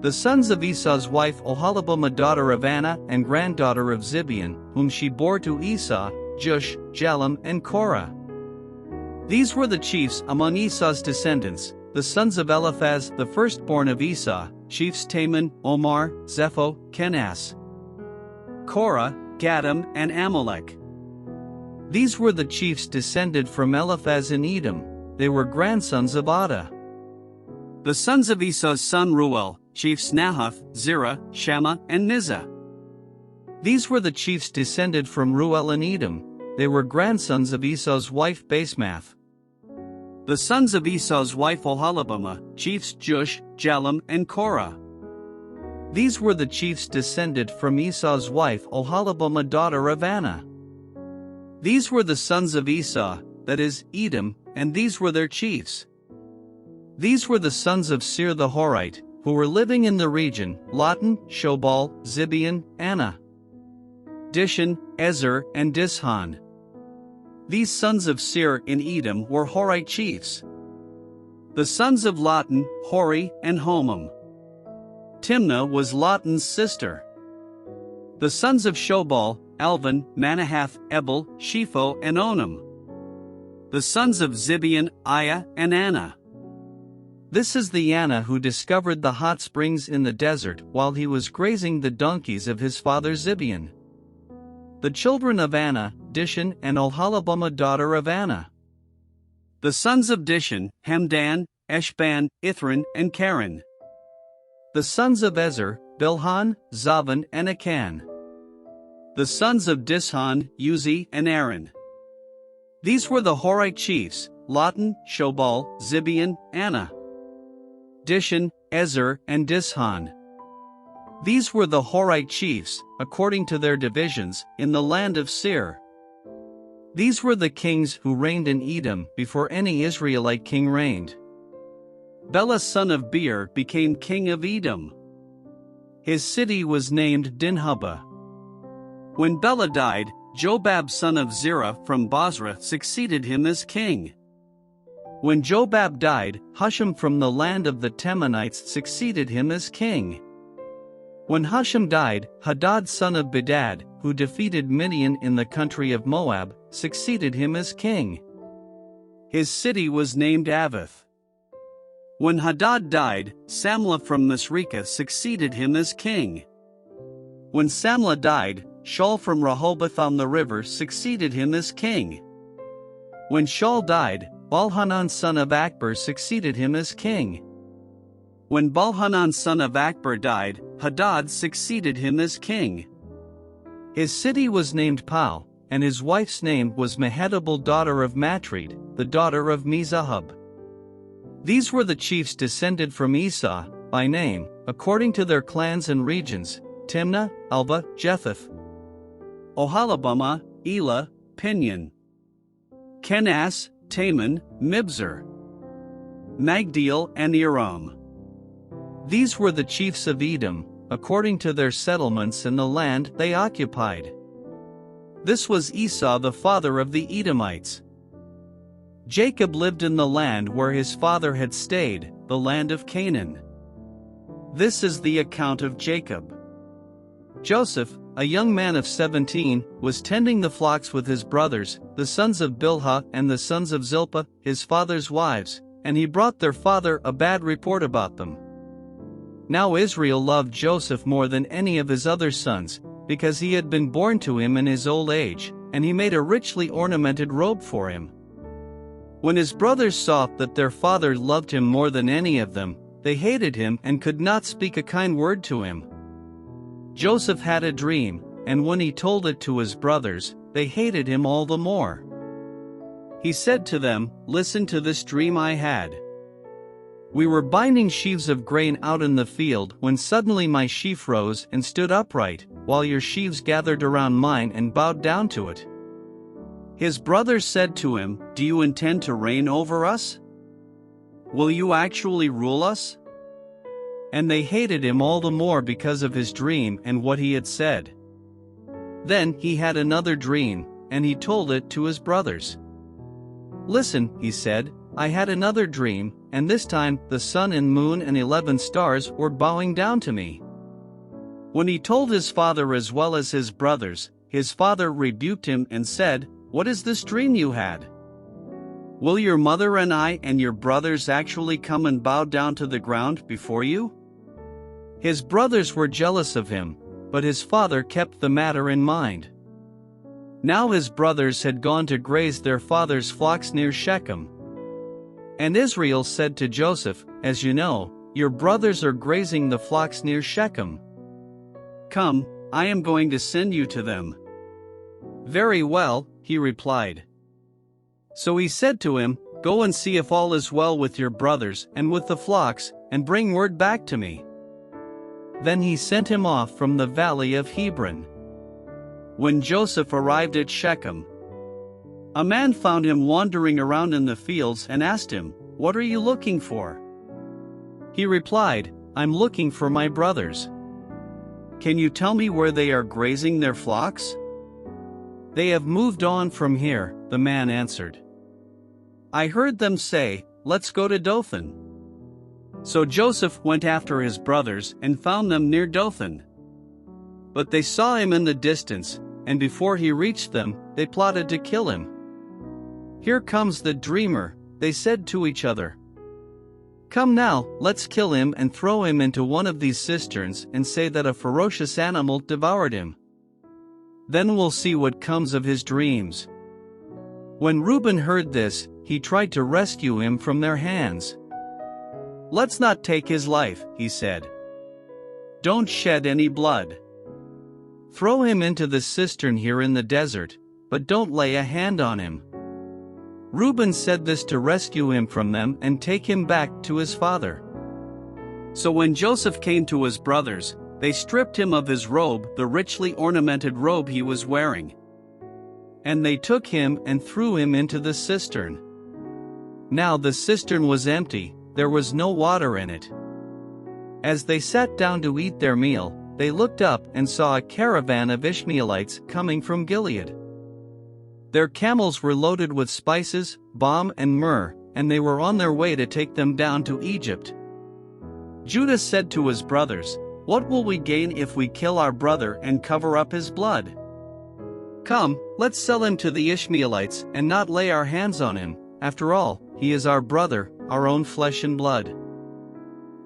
The sons of Esau's wife Oholibamah daughter of Anna and granddaughter of Zibeon, whom she bore to Esau, Jush, Jalam, and Korah. These were the chiefs among Esau's descendants, the sons of Eliphaz the firstborn of Esau, chiefs Taman, Omar, Zepho, Kenaz, Korah, Gatam, and Amalek. These were the chiefs descended from Eliphaz in Edom. They were grandsons of Adah. The sons of Esau's son Reuel, chiefs Nahath, Zerah, Shammah, and Nizah. These were the chiefs descended from Reuel in Edom. They were grandsons of Esau's wife Basemath. The sons of Esau's wife Oholibamah, chiefs Jush, Jalam, and Korah. These were the chiefs descended from Esau's wife Oholibamah daughter of Anna. These were the sons of Esau, that is, Edom, and these were their chiefs. These were the sons of Seir the Horite, who were living in the region: Lotan, Shobal, Zibeon, Anna, Dishon, Ezer, and Dishan. These sons of Seir in Edom were Horite chiefs. The sons of Lotan, Hori, and Homam. Timnah was Lotan's sister. The sons of Shobal, Alvan, Manahath, Ebal, Shepho, and Onam. The sons of Zibeon, Aiah, and Anna. This is the Anna who discovered the hot springs in the desert while he was grazing the donkeys of his father Zibeon. The children of Anna, Dishon, and Oholibamah daughter of Anna. The sons of Dishon, Hemdan, Eshban, Ithran, and Karen. The sons of Ezer, Bilhan, Zavan, and Akan. The sons of Dishan, Uzi, and Aaron. These were the Horite chiefs: Lotan, Shobal, Zibeon, Anna, Dishon, Ezer, and Dishon. These were the Horite chiefs, according to their divisions, in the land of Seir. These were the kings who reigned in Edom before any Israelite king reigned. Bela son of Beer became king of Edom. His city was named Dinhabah. When Bela died, Jobab son of Zerah from Bozrah succeeded him as king. When Jobab died, Husham from the land of the Temanites succeeded him as king. When Husham died, Hadad son of Bedad, who defeated Midian in the country of Moab, succeeded him as king. His city was named Avith. When Hadad died, Samlah from Masrekah succeeded him as king. When Samlah died, Shaul from Rehoboth on the river succeeded him as king. When Shaul died, Baal-Hanan son of Akbar succeeded him as king. When Baal-Hanan son of Akbar died, Hadad succeeded him as king. His city was named Pau, and his wife's name was Mehetabel daughter of Matred, the daughter of Mezahab. These were the chiefs descended from Esau, by name, according to their clans and regions: Timnah, Alva, Jetheth, Oholibamah, Elah, Pinion, Kenaz, Taman, Mibzar, Magdiel, and Iram. These were the chiefs of Edom, according to their settlements in the land they occupied. This was Esau the father of the Edomites. Jacob lived in the land where his father had stayed, the land of Canaan. This is the account of Jacob. Joseph, a young man of 17, was tending the flocks with his brothers, the sons of Bilhah and the sons of Zilpah, his father's wives, and he brought their father a bad report about them. Now Israel loved Joseph more than any of his other sons, because he had been born to him in his old age, and he made a richly ornamented robe for him. When his brothers saw that their father loved him more than any of them, they hated him and could not speak a kind word to him. Joseph had a dream, and when he told it to his brothers, they hated him all the more. He said to them, "Listen to this dream I had. We were binding sheaves of grain out in the field when suddenly my sheaf rose and stood upright, while your sheaves gathered around mine and bowed down to it." His brothers said to him, "Do you intend to reign over us? Will you actually rule us?" And they hated him all the more because of his dream and what he had said. Then he had another dream, and he told it to his brothers. "Listen," he said, "I had another dream, and this time the sun and moon and 11 stars were bowing down to me." When he told his father as well as his brothers, his father rebuked him and said, "What is this dream you had? Will your mother and I and your brothers actually come and bow down to the ground before you?" His brothers were jealous of him, but his father kept the matter in mind. Now his brothers had gone to graze their father's flocks near Shechem. And Israel said to Joseph, "As you know, your brothers are grazing the flocks near Shechem. Come, I am going to send you to them." "Very well," he replied. So he said to him, "Go and see if all is well with your brothers and with the flocks, and bring word back to me." Then he sent him off from the valley of Hebron. When Joseph arrived at Shechem, a man found him wandering around in the fields and asked him, "What are you looking for?" He replied, "I'm looking for my brothers." "Can you tell me where they are grazing their flocks?" "They have moved on from here," the man answered. "I heard them say, 'Let's go to Dothan.'" So Joseph went after his brothers and found them near Dothan. But they saw him in the distance, and before he reached them, they plotted to kill him. "Here comes the dreamer," they said to each other. "Come now, let's kill him and throw him into one of these cisterns and say that a ferocious animal devoured him. Then we'll see what comes of his dreams." When Reuben heard this, he tried to rescue him from their hands. "Let's not take his life," he said. "Don't shed any blood. Throw him into the cistern here in the desert, but don't lay a hand on him." Reuben said this to rescue him from them and take him back to his father. So when Joseph came to his brothers, they stripped him of his robe, the richly ornamented robe he was wearing. And they took him and threw him into the cistern. Now the cistern was empty, there was no water in it. As they sat down to eat their meal, they looked up and saw a caravan of Ishmaelites coming from Gilead. Their camels were loaded with spices, balm and myrrh, and they were on their way to take them down to Egypt. Judah said to his brothers, "What will we gain if we kill our brother and cover up his blood? Come, let's sell him to the Ishmaelites and not lay our hands on him. After all, he is our brother, our own flesh and blood."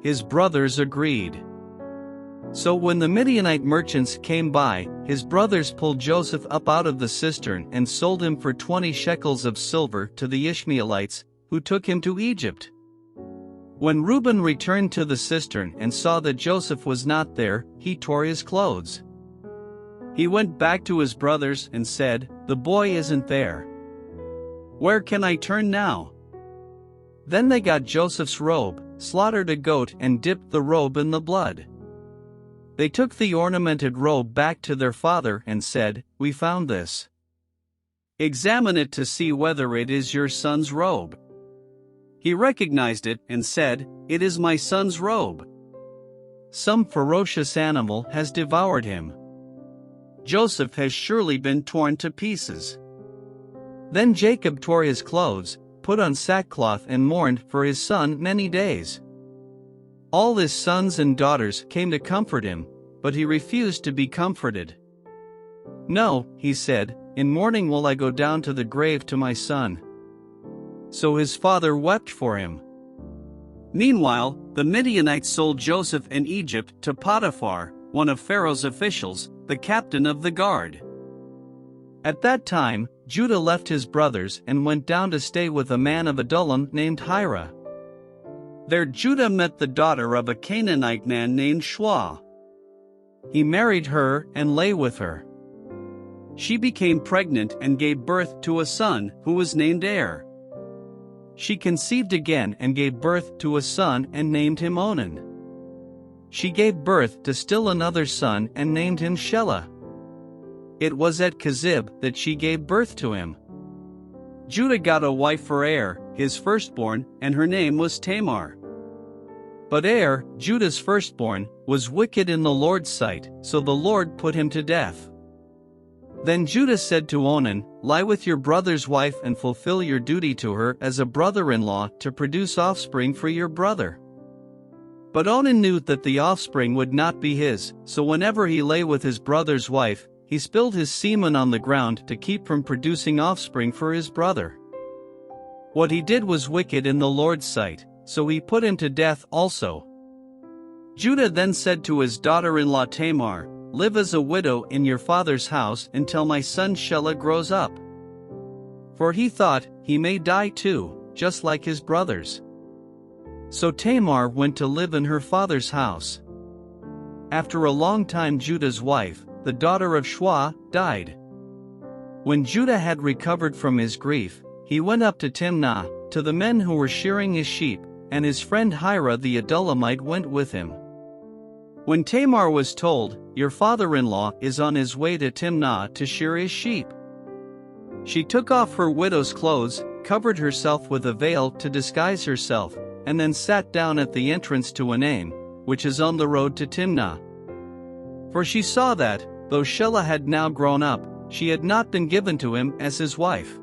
His brothers agreed. So when the Midianite merchants came by, his brothers pulled Joseph up out of the cistern and sold him for 20 shekels of silver to the Ishmaelites, who took him to Egypt. When Reuben returned to the cistern and saw that Joseph was not there, he tore his clothes. He went back to his brothers and said, "The boy isn't there. Where can I turn now?" Then they got Joseph's robe, slaughtered a goat and dipped the robe in the blood. They took the ornamented robe back to their father and said, "We found this. Examine it to see whether it is your son's robe." He recognized it and said, "It is my son's robe. Some ferocious animal has devoured him. Joseph has surely been torn to pieces." Then Jacob tore his clothes, put on sackcloth and mourned for his son many days. All his sons and daughters came to comfort him, but he refused to be comforted. "No," he said, "in mourning will I go down to the grave to my son." So his father wept for him. Meanwhile, the Midianites sold Joseph in Egypt to Potiphar, one of Pharaoh's officials, the captain of the guard. At that time, Judah left his brothers and went down to stay with a man of Adullam named Hira. There Judah met the daughter of a Canaanite man named Shua. He married her and lay with her. She became pregnant and gave birth to a son who was named Er. She conceived again and gave birth to a son and named him Onan. She gave birth to still another son and named him Shelah. It was at Kezib that she gave birth to him. Judah got a wife for Er, his firstborn, and her name was Tamar. But Er, Judah's firstborn, was wicked in the Lord's sight, so the Lord put him to death. Then Judah said to Onan, "Lie with your brother's wife and fulfill your duty to her as a brother-in-law to produce offspring for your brother." But Onan knew that the offspring would not be his, so whenever he lay with his brother's wife, he spilled his semen on the ground to keep from producing offspring for his brother. What he did was wicked in the Lord's sight, so he put him to death also. Judah then said to his daughter-in-law Tamar, "Live as a widow in your father's house until my son Shelah grows up." For he thought, he may die too, just like his brothers. So Tamar went to live in her father's house. After a long time Judah's wife, the daughter of Shua, died. When Judah had recovered from his grief, he went up to Timnah, to the men who were shearing his sheep, and his friend Hira the Adullamite went with him. When Tamar was told, "Your father-in-law is on his way to Timnah to shear his sheep," she took off her widow's clothes, covered herself with a veil to disguise herself, and then sat down at the entrance to Enaim, which is on the road to Timnah. For she saw that, though Shelah had now grown up, she had not been given to him as his wife.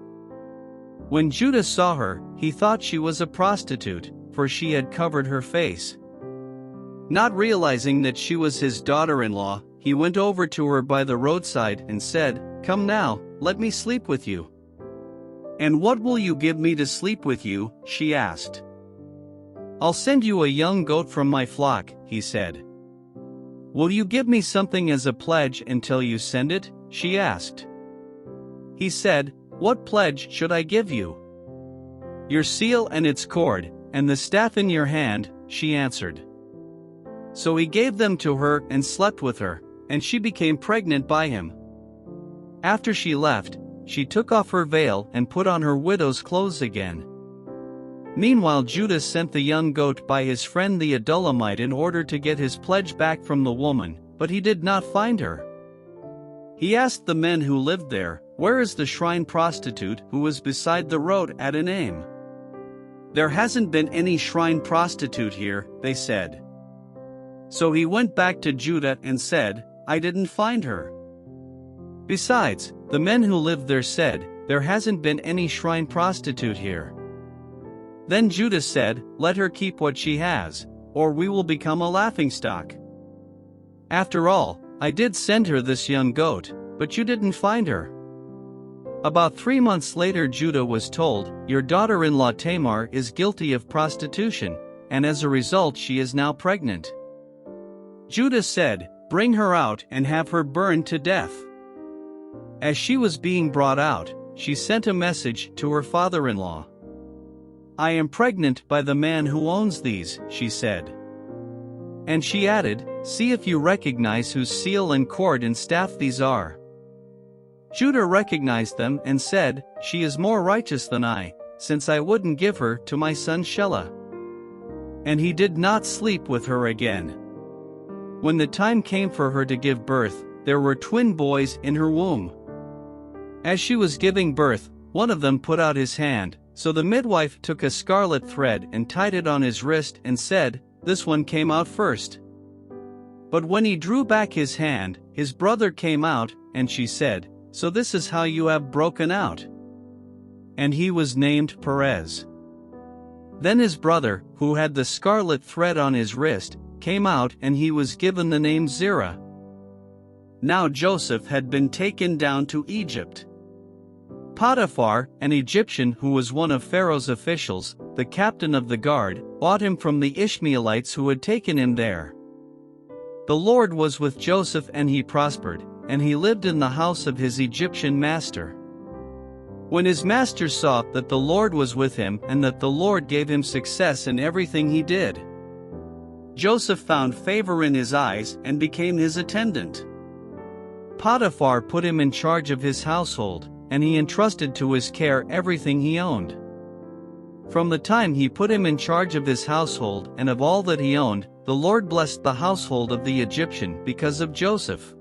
When Judah saw her, he thought she was a prostitute, for she had covered her face. Not realizing that she was his daughter-in-law, he went over to her by the roadside and said, "Come now, let me sleep with you." "And what will you give me to sleep with you?" she asked. "I'll send you a young goat from my flock," he said. "Will you give me something as a pledge until you send it?" she asked. He said, "What pledge should I give you?" "Your seal and its cord, and the staff in your hand," she answered. So he gave them to her and slept with her, and she became pregnant by him. After she left, she took off her veil and put on her widow's clothes again. Meanwhile Judah sent the young goat by his friend the Adullamite in order to get his pledge back from the woman, but he did not find her. He asked the men who lived there, "Where is the shrine prostitute who was beside the road at Enaim?" "There hasn't been any shrine prostitute here," they said. So he went back to Judah and said, "I didn't find her." Besides, the men who lived there said, "There hasn't been any shrine prostitute here." Then Judah said, "Let her keep what she has, or we will become a laughingstock. After all, I did send her this young goat, but you didn't find her." About 3 months later Judah was told, "Your daughter-in-law Tamar is guilty of prostitution, and as a result she is now pregnant." Judah said, "Bring her out and have her burned to death." As she was being brought out, she sent a message to her father-in-law. "I am pregnant by the man who owns these," she said. And she added, "See if you recognize whose seal and cord and staff these are." Judah recognized them and said, "She is more righteous than I, since I wouldn't give her to my son Shelah." And he did not sleep with her again. When the time came for her to give birth, there were twin boys in her womb. As she was giving birth, one of them put out his hand, so the midwife took a scarlet thread and tied it on his wrist and said, "This one came out first." But when he drew back his hand, his brother came out, and she said, "So this is how you have broken out." And he was named Perez. Then his brother, who had the scarlet thread on his wrist, came out and he was given the name Zerah. Now Joseph had been taken down to Egypt. Potiphar, an Egyptian who was one of Pharaoh's officials, the captain of the guard, bought him from the Ishmaelites who had taken him there. The Lord was with Joseph and he prospered, and he lived in the house of his Egyptian master. When his master saw that the Lord was with him and that the Lord gave him success in everything he did, Joseph found favor in his eyes and became his attendant. Potiphar put him in charge of his household, and he entrusted to his care everything he owned. From the time he put him in charge of his household and of all that he owned, the Lord blessed the household of the Egyptian because of Joseph.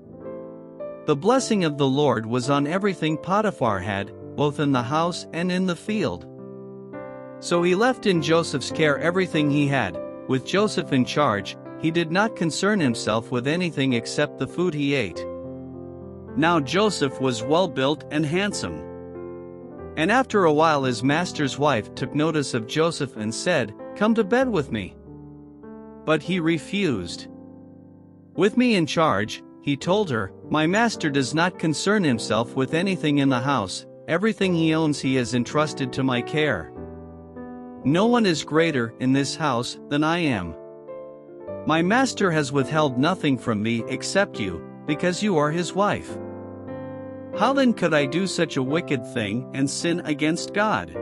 The blessing of the Lord was on everything Potiphar had, both in the house and in the field. So he left in Joseph's care everything he had. With Joseph in charge, he did not concern himself with anything except the food he ate. Now Joseph was well-built and handsome. And after a while his master's wife took notice of Joseph and said, "Come to bed with me." But he refused. "With me in charge," he told her, "my master does not concern himself with anything in the house, everything he owns he has entrusted to my care. No one is greater in this house than I am. My master has withheld nothing from me except you, because you are his wife. How then could I do such a wicked thing and sin against God?"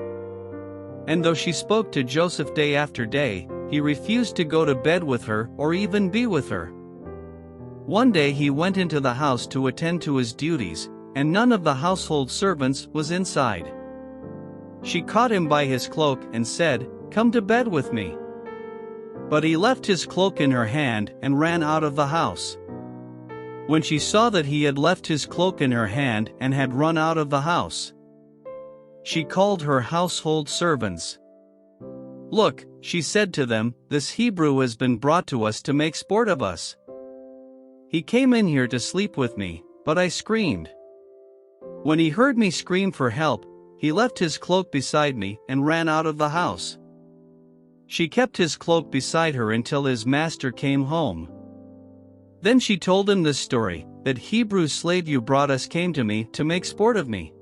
And though she spoke to Joseph day after day, he refused to go to bed with her or even be with her. One day he went into the house to attend to his duties, and none of the household servants was inside. She caught him by his cloak and said, "Come to bed with me." But he left his cloak in her hand and ran out of the house. When she saw that he had left his cloak in her hand and had run out of the house, she called her household servants. "Look," she said to them, "this Hebrew has been brought to us to make sport of us. He came in here to sleep with me, but I screamed. When he heard me scream for help, he left his cloak beside me and ran out of the house." She kept his cloak beside her until his master came home. Then she told him this story, "That Hebrew slave you brought us came to me to make sport of me.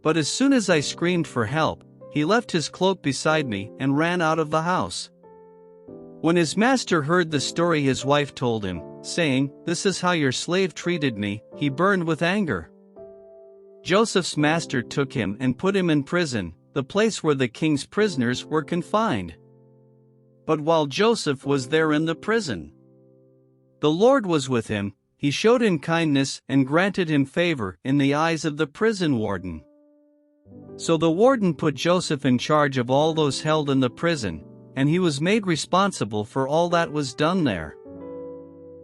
But as soon as I screamed for help, he left his cloak beside me and ran out of the house." When his master heard the story his wife told him, saying, "This is how your slave treated me," he burned with anger. Joseph's master took him and put him in prison, the place where the king's prisoners were confined. But while Joseph was there in the prison, the Lord was with him, he showed him kindness and granted him favor in the eyes of the prison warden. So the warden put Joseph in charge of all those held in the prison, and he was made responsible for all that was done there.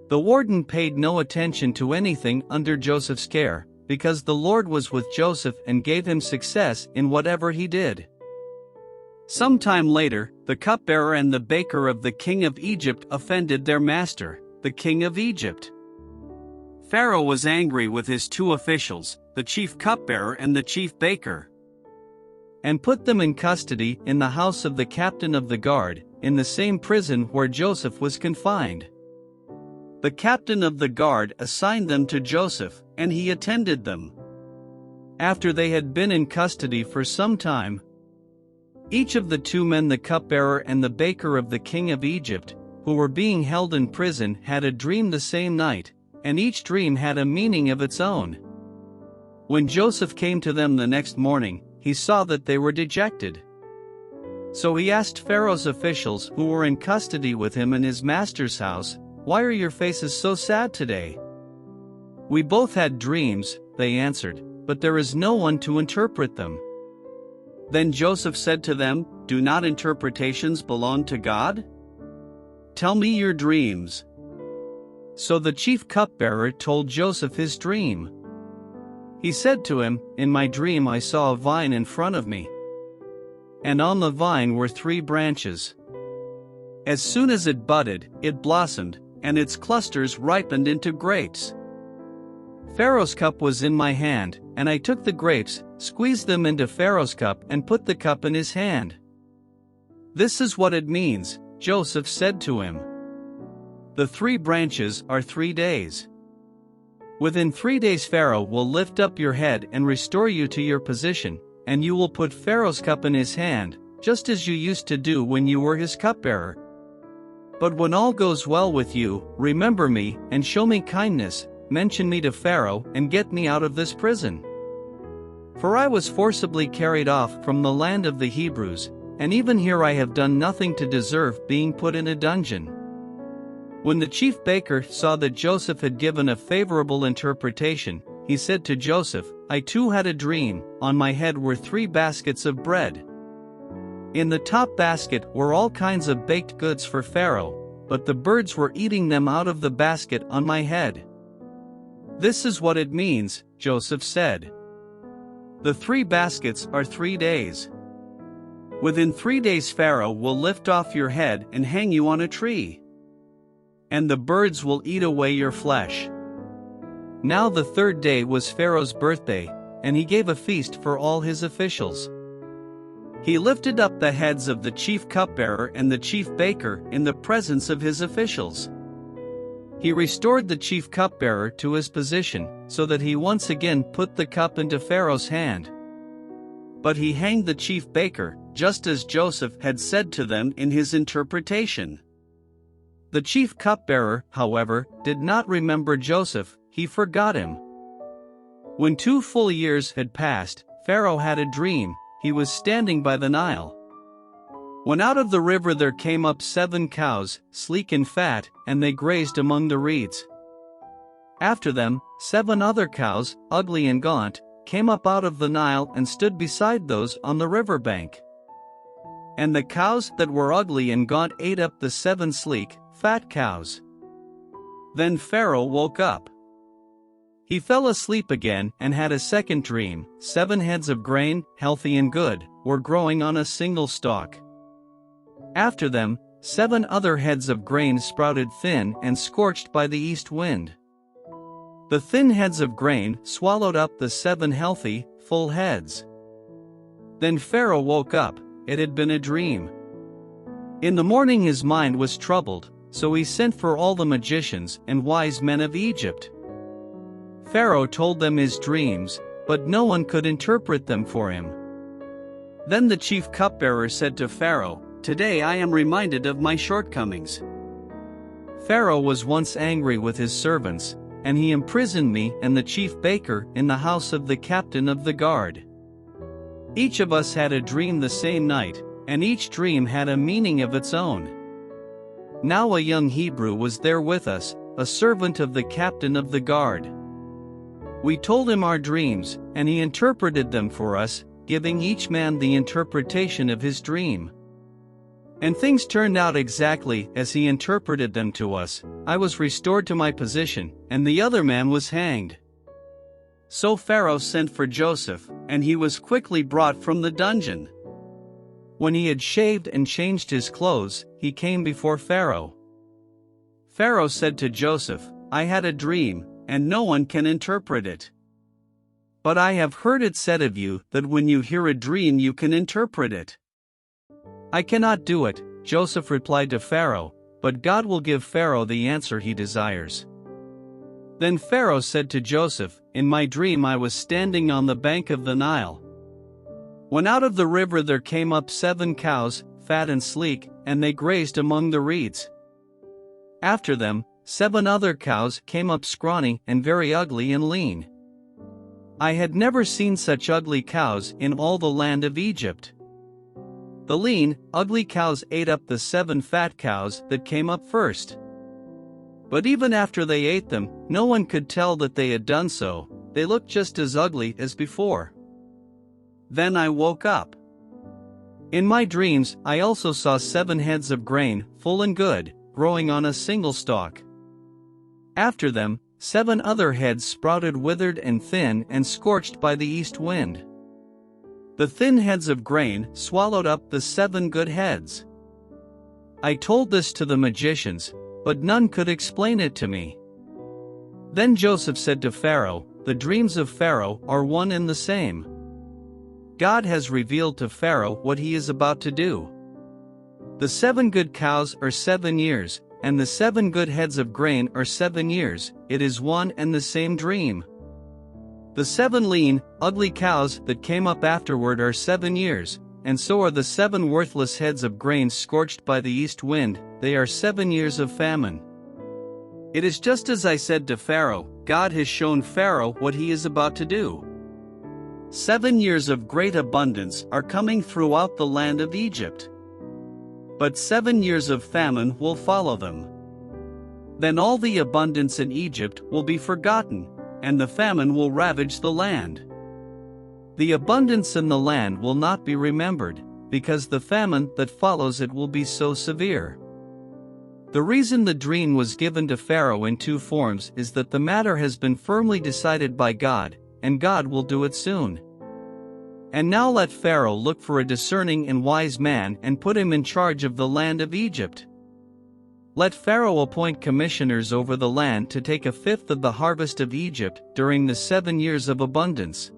The warden paid no attention to anything under Joseph's care, because the Lord was with Joseph and gave him success in whatever he did. Some time later, the cupbearer and the baker of the king of Egypt offended their master, the king of Egypt. Pharaoh was angry with his two officials, the chief cupbearer and the chief baker, and put them in custody in the house of the captain of the guard, in the same prison where Joseph was confined. The captain of the guard assigned them to Joseph, and he attended them. After they had been in custody for some time, each of the two men, the cupbearer and the baker of the king of Egypt, who were being held in prison, had a dream the same night, and each dream had a meaning of its own. When Joseph came to them the next morning, he saw that they were dejected. So he asked Pharaoh's officials who were in custody with him in his master's house, "Why are your faces so sad today?" "We both had dreams," they answered, "but there is no one to interpret them." Then Joseph said to them, "Do not interpretations belong to God? Tell me your dreams." So the chief cupbearer told Joseph his dream. He said to him, "In my dream I saw a vine in front of me, and on the vine were 3 branches. As soon as it budded, it blossomed, and its clusters ripened into grapes. Pharaoh's cup was in my hand, and I took the grapes, squeezed them into Pharaoh's cup and put the cup in his hand." "This is what it means," Joseph said to him. "The 3 branches are 3 days. Within 3 days Pharaoh will lift up your head and restore you to your position, and you will put Pharaoh's cup in his hand, just as you used to do when you were his cupbearer. But when all goes well with you, remember me and show me kindness, mention me to Pharaoh and get me out of this prison. For I was forcibly carried off from the land of the Hebrews, and even here I have done nothing to deserve being put in a dungeon." When the chief baker saw that Joseph had given a favorable interpretation, he said to Joseph, "I too had a dream. On my head were 3 baskets of bread. In the top basket were all kinds of baked goods for Pharaoh, but the birds were eating them out of the basket on my head." "This is what it means," Joseph said. "The 3 baskets are 3 days. Within 3 days Pharaoh will lift off your head and hang you on a tree, and the birds will eat away your flesh." Now the 3rd day was Pharaoh's birthday, and he gave a feast for all his officials. He lifted up the heads of the chief cupbearer and the chief baker in the presence of his officials. He restored the chief cupbearer to his position, so that he once again put the cup into Pharaoh's hand. But he hanged the chief baker, just as Joseph had said to them in his interpretation. The chief cupbearer, however, did not remember Joseph, he forgot him. When 2 full years had passed, Pharaoh had a dream. He was standing by the Nile, when out of the river there came up 7 cows, sleek and fat, and they grazed among the reeds. After them, 7 other cows, ugly and gaunt, came up out of the Nile and stood beside those on the river bank. And the cows that were ugly and gaunt ate up the 7 sleek, fat cows. Then Pharaoh woke up. He fell asleep again and had a second dream. 7 heads of grain, healthy and good, were growing on a single stalk. After them, 7 other heads of grain sprouted thin and scorched by the east wind. The thin heads of grain swallowed up the 7 healthy, full heads. Then Pharaoh woke up. It had been a dream. In the morning his mind was troubled, so he sent for all the magicians and wise men of Egypt. Pharaoh told them his dreams, but no one could interpret them for him. Then the chief cupbearer said to Pharaoh, "Today I am reminded of my shortcomings. Pharaoh was once angry with his servants, and he imprisoned me and the chief baker in the house of the captain of the guard. Each of us had a dream the same night, and each dream had a meaning of its own. Now a young Hebrew was there with us, a servant of the captain of the guard. We told him our dreams, and he interpreted them for us, giving each man the interpretation of his dream. And things turned out exactly as he interpreted them to us. I was restored to my position, and the other man was hanged. So Pharaoh sent for Joseph, and he was quickly brought from the dungeon. When he had shaved and changed his clothes, he came before Pharaoh. Pharaoh said to Joseph, I had a dream, and no one can interpret it. But I have heard it said of you that when you hear a dream you can interpret it. I cannot do it, Joseph replied to Pharaoh, but God will give Pharaoh the answer he desires. Then Pharaoh said to Joseph, In my dream I was standing on the bank of the Nile. When out of the river there came up 7 cows, fat and sleek, and they grazed among the reeds. After them, 7 other cows came up scrawny and very ugly and lean. I had never seen such ugly cows in all the land of Egypt. The lean, ugly cows ate up the 7 fat cows that came up first. But even after they ate them, no one could tell that they had done so. They looked just as ugly as before. Then I woke up. In my dreams, I also saw 7 heads of grain, full and good, growing on a single stalk. After them, 7 other heads sprouted withered and thin and scorched by the east wind. The thin heads of grain swallowed up the 7 good heads. I told this to the magicians, but none could explain it to me. Then Joseph said to Pharaoh, The dreams of Pharaoh are one and the same. God has revealed to Pharaoh what he is about to do. The 7 good cows are 7 years, and the 7 good heads of grain are 7 years, it is one and the same dream. The 7 lean, ugly cows that came up afterward are 7 years, and so are the 7 worthless heads of grain scorched by the east wind, they are 7 years of famine. It is just as I said to Pharaoh, God has shown Pharaoh what he is about to do. 7 years of great abundance are coming throughout the land of Egypt. But 7 years of famine will follow them. Then all the abundance in Egypt will be forgotten, and the famine will ravage the land. The abundance in the land will not be remembered, because the famine that follows it will be so severe. The reason the dream was given to Pharaoh in 2 forms is that the matter has been firmly decided by God, and God will do it soon. And now let Pharaoh look for a discerning and wise man and put him in charge of the land of Egypt. Let Pharaoh appoint commissioners over the land to take 1/5 of the harvest of Egypt during the 7 years of abundance.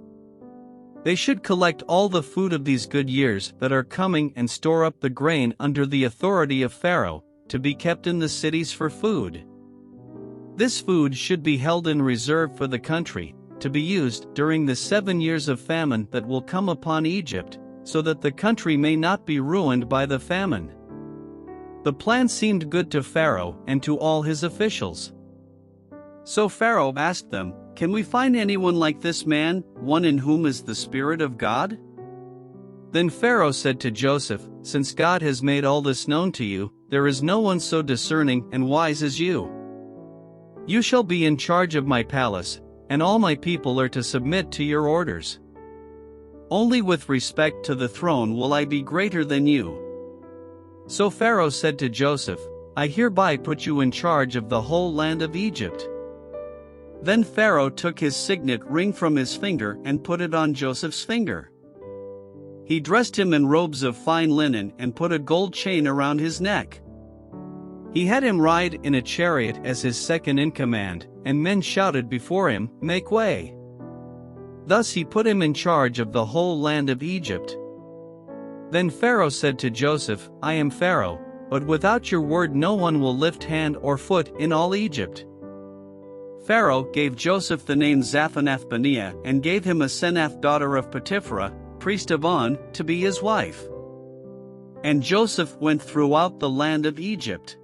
They should collect all the food of these good years that are coming and store up the grain under the authority of Pharaoh, to be kept in the cities for food. This food should be held in reserve for the country, to be used during the 7 years of famine that will come upon Egypt, so that the country may not be ruined by the famine. The plan seemed good to Pharaoh and to all his officials. So Pharaoh asked them, Can we find anyone like this man, one in whom is the Spirit of God? Then Pharaoh said to Joseph, Since God has made all this known to you, there is no one so discerning and wise as you. You shall be in charge of my palace, and all my people are to submit to your orders. Only with respect to the throne will I be greater than you. So Pharaoh said to Joseph, I hereby put you in charge of the whole land of Egypt. Then Pharaoh took his signet ring from his finger and put it on Joseph's finger. He dressed him in robes of fine linen and put a gold chain around his neck. He had him ride in a chariot as his second in command, and men shouted before him, Make way! Thus he put him in charge of the whole land of Egypt. Then Pharaoh said to Joseph, I am Pharaoh, but without your word no one will lift hand or foot in all Egypt. Pharaoh gave Joseph the name Zaphenath-Paneah and gave him Asenath daughter of Potipharah, priest of On, to be his wife. And Joseph went throughout the land of Egypt.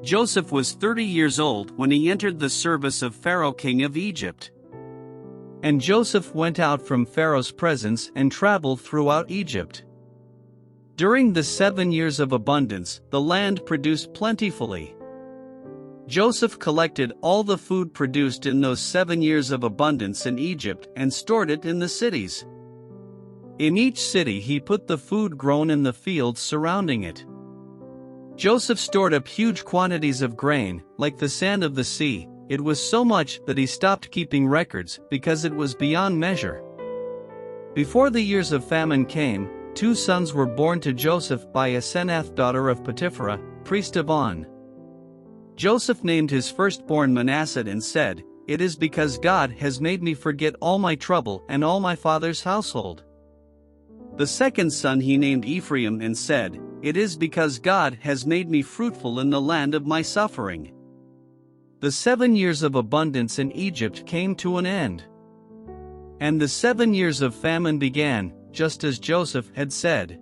Joseph was 30 years old when he entered the service of Pharaoh king of Egypt. And Joseph went out from Pharaoh's presence and traveled throughout Egypt. During the 7 years of abundance, the land produced plentifully. Joseph collected all the food produced in those 7 years of abundance in Egypt and stored it in the cities. In each city he put the food grown in the fields surrounding it. Joseph stored up huge quantities of grain, like the sand of the sea. It was so much that he stopped keeping records because it was beyond measure. Before the years of famine came, 2 sons were born to Joseph by Asenath, daughter of Potiphera, priest of On. Joseph named his firstborn Manasseh and said, "It is because God has made me forget all my trouble and all my father's household." The second son he named Ephraim and said, "It is because God has made me fruitful in the land of my suffering." The 7 years of abundance in Egypt came to an end. And the 7 years of famine began, just as Joseph had said.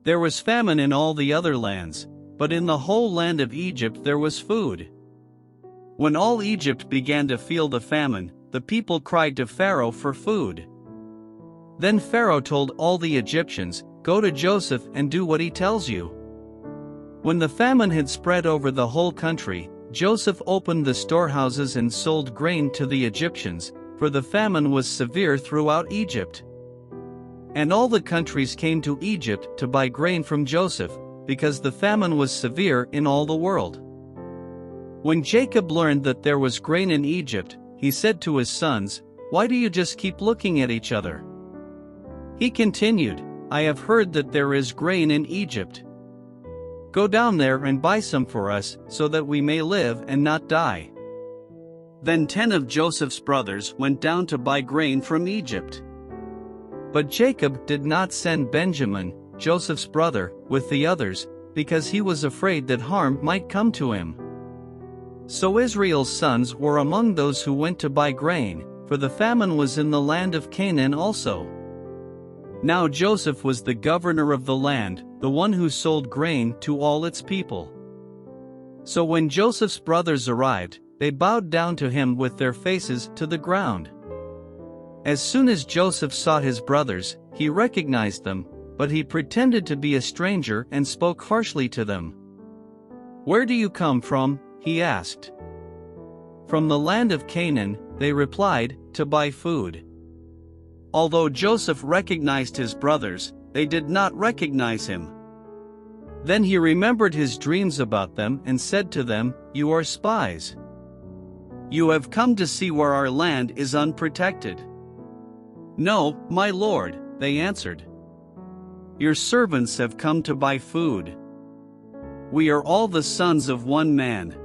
There was famine in all the other lands, but in the whole land of Egypt there was food. When all Egypt began to feel the famine, the people cried to Pharaoh for food. Then Pharaoh told all the Egyptians, "Go to Joseph and do what he tells you." When the famine had spread over the whole country, Joseph opened the storehouses and sold grain to the Egyptians, for the famine was severe throughout Egypt. And all the countries came to Egypt to buy grain from Joseph, because the famine was severe in all the world. When Jacob learned that there was grain in Egypt, he said to his sons, "Why do you just keep looking at each other?" He continued, "I have heard that there is grain in Egypt. Go down there and buy some for us, so that we may live and not die." Then 10 of Joseph's brothers went down to buy grain from Egypt. But Jacob did not send Benjamin, Joseph's brother, with the others, because he was afraid that harm might come to him. So Israel's sons were among those who went to buy grain, for the famine was in the land of Canaan also. Now Joseph was the governor of the land, the one who sold grain to all its people. So when Joseph's brothers arrived, they bowed down to him with their faces to the ground. As soon as Joseph saw his brothers, he recognized them, but he pretended to be a stranger and spoke harshly to them. "Where do you come from?" he asked. "From the land of Canaan," they replied, "to buy food." Although Joseph recognized his brothers, they did not recognize him. Then he remembered his dreams about them and said to them, "You are spies. You have come to see where our land is unprotected." "No, my lord," they answered. "Your servants have come to buy food. We are all the sons of one man.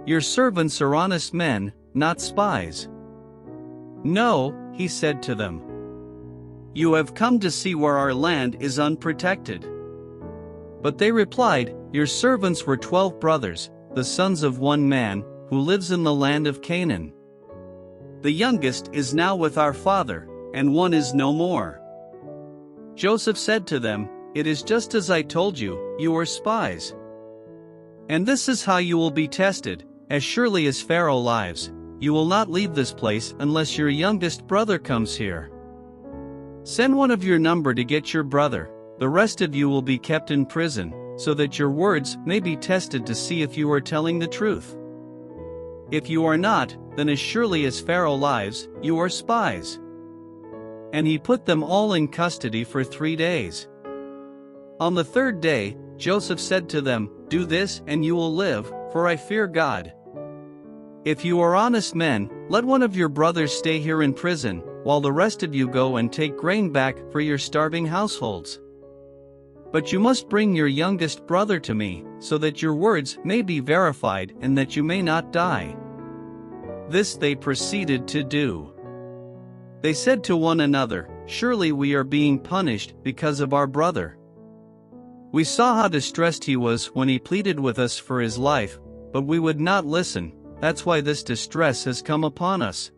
Your servants are honest men, not spies." "No," he said to them. "You have come to see where our land is unprotected." But they replied, "Your servants were 12 brothers, the sons of one man, who lives in the land of Canaan. The youngest is now with our father, and one is no more." Joseph said to them, "It is just as I told you, you are spies. And this is how you will be tested, as surely as Pharaoh lives. You will not leave this place unless your youngest brother comes here. Send one of your number to get your brother, the rest of you will be kept in prison, so that your words may be tested to see if you are telling the truth. If you are not, then as surely as Pharaoh lives, you are spies." And he put them all in custody for 3 days. On the 3rd day, Joseph said to them, "Do this and you will live, for I fear God. If you are honest men, let one of your brothers stay here in prison, while the rest of you go and take grain back for your starving households. But you must bring your youngest brother to me, so that your words may be verified and that you may not die." This they proceeded to do. They said to one another, "Surely we are being punished because of our brother. We saw how distressed he was when he pleaded with us for his life, but we would not listen. That's why this distress has come upon us."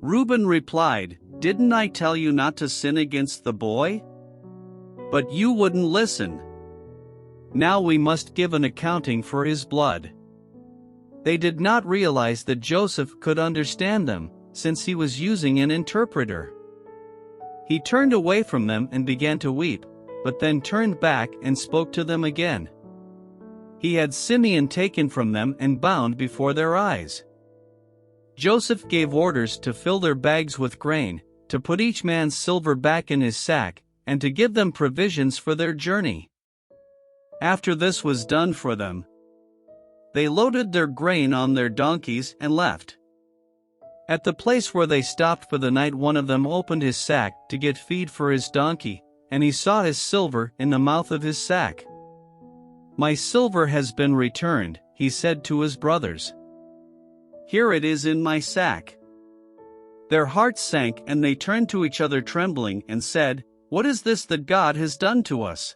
Reuben replied, "Didn't I tell you not to sin against the boy? But you wouldn't listen. Now we must give an accounting for his blood." They did not realize that Joseph could understand them, since he was using an interpreter. He turned away from them and began to weep, but then turned back and spoke to them again. he had Simeon taken from them and bound before their eyes. Joseph gave orders to fill their bags with grain, to put each man's silver back in his sack, and to give them provisions for their journey. After this was done for them, they loaded their grain on their donkeys and left. At the place where they stopped for the night, one of them opened his sack to get feed for his donkey, and he saw his silver in the mouth of his sack. "My silver has been returned," he said to his brothers. "Here it is in my sack." Their hearts sank and they turned to each other trembling and said, "What is this that God has done to us?"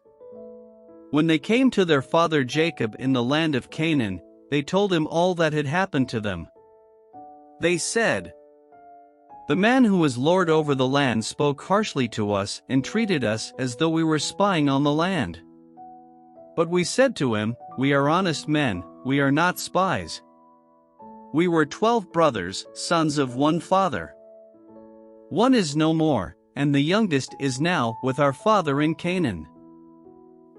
When they came to their father Jacob in the land of Canaan, they told him all that had happened to them. They said, "The man who was lord over the land spoke harshly to us and treated us as though we were spying on the land. But we said to him, 'We are honest men, we are not spies.' We were 12 brothers, sons of one father. One is no more, and the youngest is now with our father in Canaan."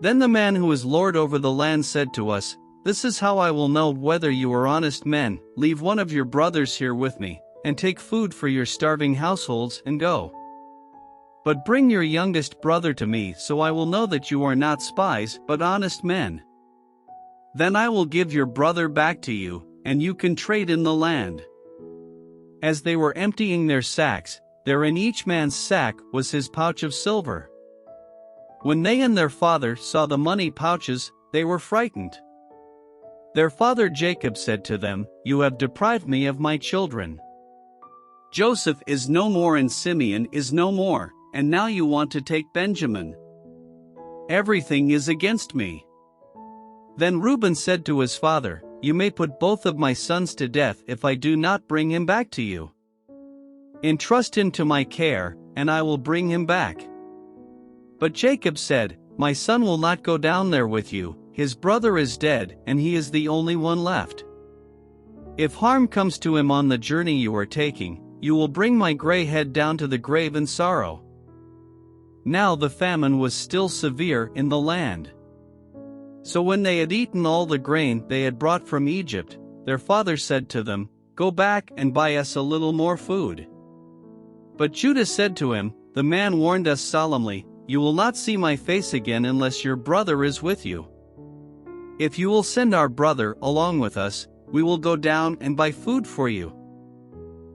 Then the man who is lord over the land said to us, "This is how I will know whether you are honest men. Leave one of your brothers here with me, and take food for your starving households and go. But bring your youngest brother to me, so I will know that you are not spies but honest men. Then I will give your brother back to you, and you can trade in the land." As they were emptying their sacks, there in each man's sack was his pouch of silver. When they and their father saw the money pouches, they were frightened. Their father Jacob said to them, "You have deprived me of my children. Joseph is no more and Simeon is no more, and now you want to take Benjamin. Everything is against me." Then Reuben said to his father, "You may put both of my sons to death if I do not bring him back to you. Entrust him to my care, and I will bring him back." But Jacob said, "My son will not go down there with you, his brother is dead and he is the only one left. If harm comes to him on the journey you are taking, you will bring my gray head down to the grave in sorrow." Now the famine was still severe in the land. So when they had eaten all the grain they had brought from Egypt, their father said to them, "Go back and buy us a little more food." But Judah said to him, "The man warned us solemnly, 'You will not see my face again unless your brother is with you. If you will send our brother along with us, we will go down and buy food for you.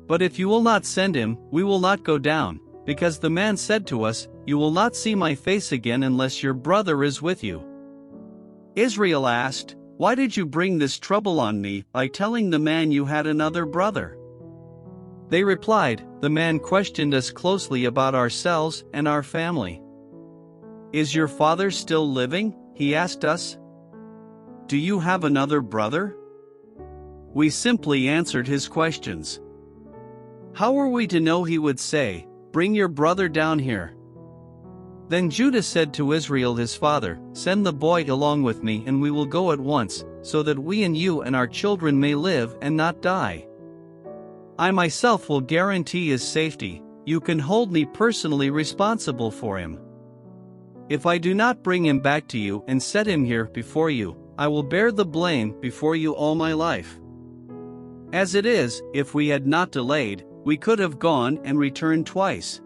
But if you will not send him, we will not go down, because the man said to us, "You will not see my face again unless your brother is with you."' Israel asked, "Why did you bring this trouble on me by telling the man you had another brother?" They replied, "The man questioned us closely about ourselves and our family. 'Is your father still living?' he asked us. 'Do you have another brother?' We simply answered his questions. How were we to know he would say, 'Bring your brother down here'?" Then Judah said to Israel his father, "Send the boy along with me and we will go at once, so that we and you and our children may live and not die. I myself will guarantee his safety, you can hold me personally responsible for him. If I do not bring him back to you and set him here before you, I will bear the blame before you all my life. As it is, if we had not delayed, we could have gone and returned twice."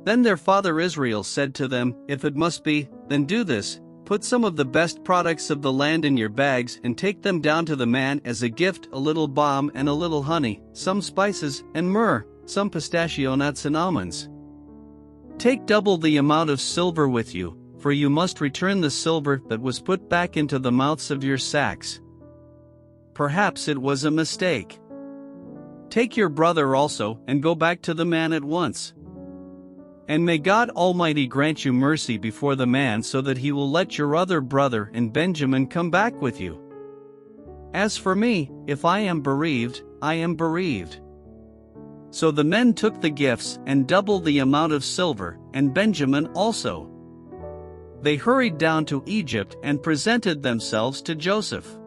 Then their father Israel said to them, "If it must be, then do this, put some of the best products of the land in your bags and take them down to the man as a gift, a little balm and a little honey, some spices and myrrh, some pistachio nuts and almonds. Take double the amount of silver with you, for you must return the silver that was put back into the mouths of your sacks. Perhaps it was a mistake. Take your brother also and go back to the man at once. And may God Almighty grant you mercy before the man so that he will let your other brother and Benjamin come back with you. As for me, if I am bereaved, I am bereaved." So the men took the gifts and doubled the amount of silver, and Benjamin also. They hurried down to Egypt and presented themselves to Joseph.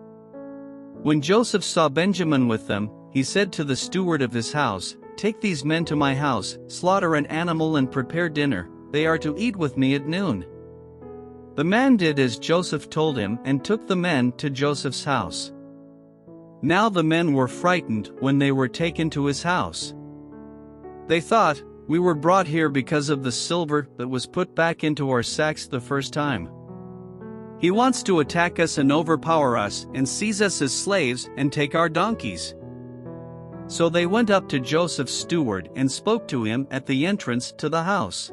When Joseph saw Benjamin with them, he said to the steward of his house, "Take these men to my house, slaughter an animal and prepare dinner, they are to eat with me at noon." The man did as Joseph told him and took the men to Joseph's house. Now the men were frightened when they were taken to his house. They thought, "We were brought here because of the silver that was put back into our sacks the first time. He wants to attack us and overpower us and seize us as slaves and take our donkeys." So they went up to Joseph's steward and spoke to him at the entrance to the house.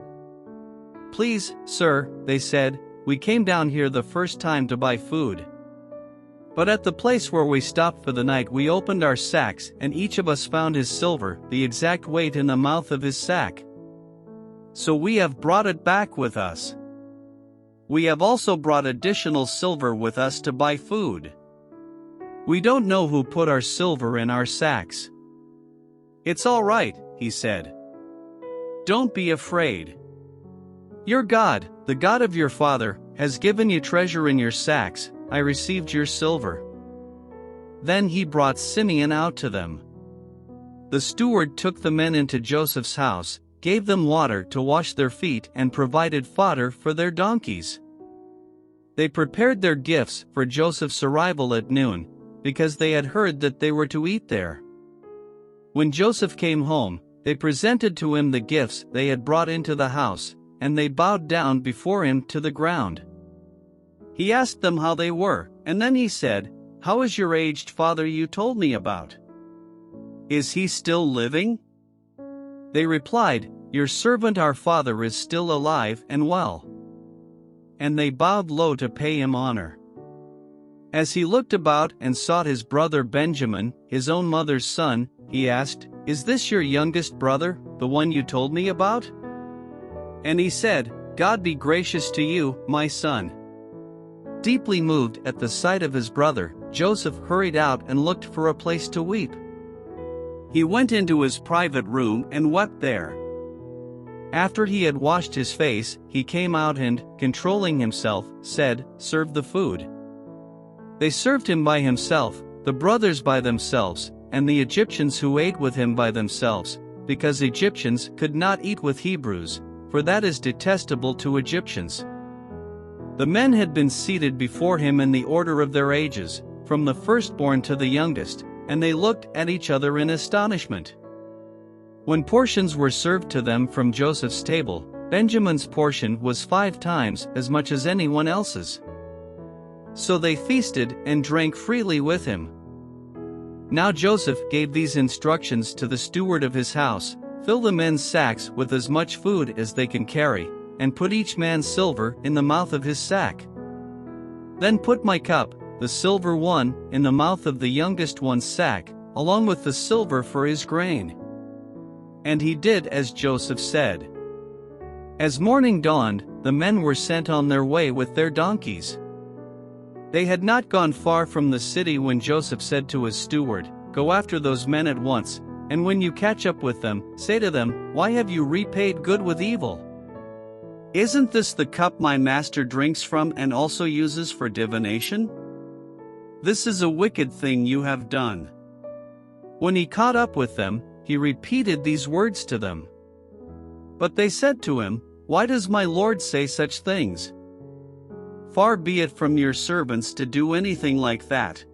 "Please, sir," they said, "we came down here the first time to buy food. But at the place where we stopped for the night we opened our sacks and each of us found his silver, the exact weight in the mouth of his sack. So we have brought it back with us. We have also brought additional silver with us to buy food. We don't know who put our silver in our sacks." "It's all right," he said. "Don't be afraid. Your God, the God of your father, has given you treasure in your sacks. I received your silver." Then he brought Simeon out to them. The steward took the men into Joseph's house, gave them water to wash their feet and provided fodder for their donkeys. They prepared their gifts for Joseph's arrival at noon, because they had heard that they were to eat there. When Joseph came home, they presented to him the gifts they had brought into the house, and they bowed down before him to the ground. He asked them how they were, and then he said, "How is your aged father you told me about? Is he still living?" They replied, "Your servant our father is still alive and well." And they bowed low to pay him honor. As he looked about and saw his brother Benjamin, his own mother's son, he asked, "Is this your youngest brother, the one you told me about?" And he said, "God be gracious to you, my son." Deeply moved at the sight of his brother, Joseph hurried out and looked for a place to weep. He went into his private room and wept there. After he had washed his face, he came out and, controlling himself, said, "Serve the food." They served him by himself, the brothers by themselves, and the Egyptians who ate with him by themselves, because Egyptians could not eat with Hebrews, for that is detestable to Egyptians. The men had been seated before him in the order of their ages, from the firstborn to the youngest, and they looked at each other in astonishment. When portions were served to them from Joseph's table, Benjamin's portion was 5 times as much as anyone else's. So they feasted and drank freely with him. Now Joseph gave these instructions to the steward of his house: "Fill the men's sacks with as much food as they can carry, and put each man's silver in the mouth of his sack. Then put my cup, the silver one, in the mouth of the youngest one's sack, along with the silver for his grain." And he did as Joseph said. As morning dawned, the men were sent on their way with their donkeys. They had not gone far from the city when Joseph said to his steward, "Go after those men at once, and when you catch up with them, say to them, 'Why have you repaid good with evil? Isn't this the cup my master drinks from and also uses for divination? This is a wicked thing you have done.'" When he caught up with them, he repeated these words to them. But they said to him, "Why does my lord say such things? Far be it from your servants to do anything like that.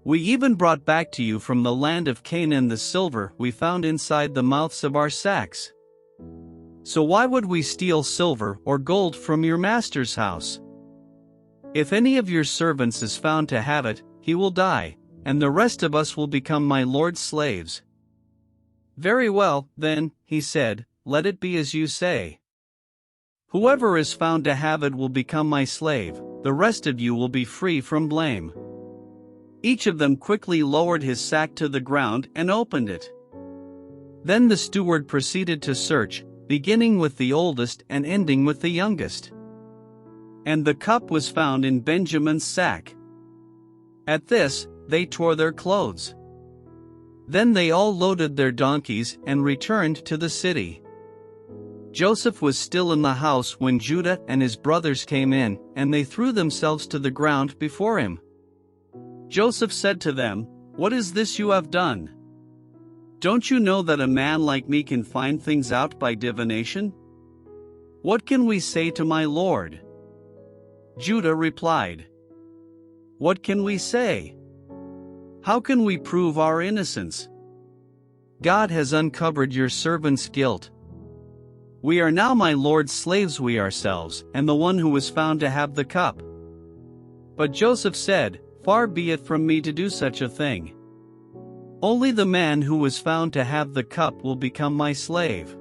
We even brought back to you from the land of Canaan the silver we found inside the mouths of our sacks. So why would we steal silver or gold from your master's house? If any of your servants is found to have it, he will die, and the rest of us will become my lord's slaves." "Very well, then," he said, "let it be as you say. Whoever is found to have it will become my slave, the rest of you will be free from blame." Each of them quickly lowered his sack to the ground and opened it. Then the steward proceeded to search, beginning with the oldest and ending with the youngest. And the cup was found in Benjamin's sack. At this, they tore their clothes. Then they all loaded their donkeys and returned to the city. Joseph was still in the house when Judah and his brothers came in, and they threw themselves to the ground before him. Joseph said to them, "What is this you have done? Don't you know that a man like me can find things out by divination? What can we say to my lord?" Judah replied, "What can we say? How can we prove our innocence? God has uncovered your servant's guilt. We are now my lord's slaves, we ourselves, and the one who was found to have the cup." But Joseph said, "Far be it from me to do such a thing. Only the man who was found to have the cup will become my slave.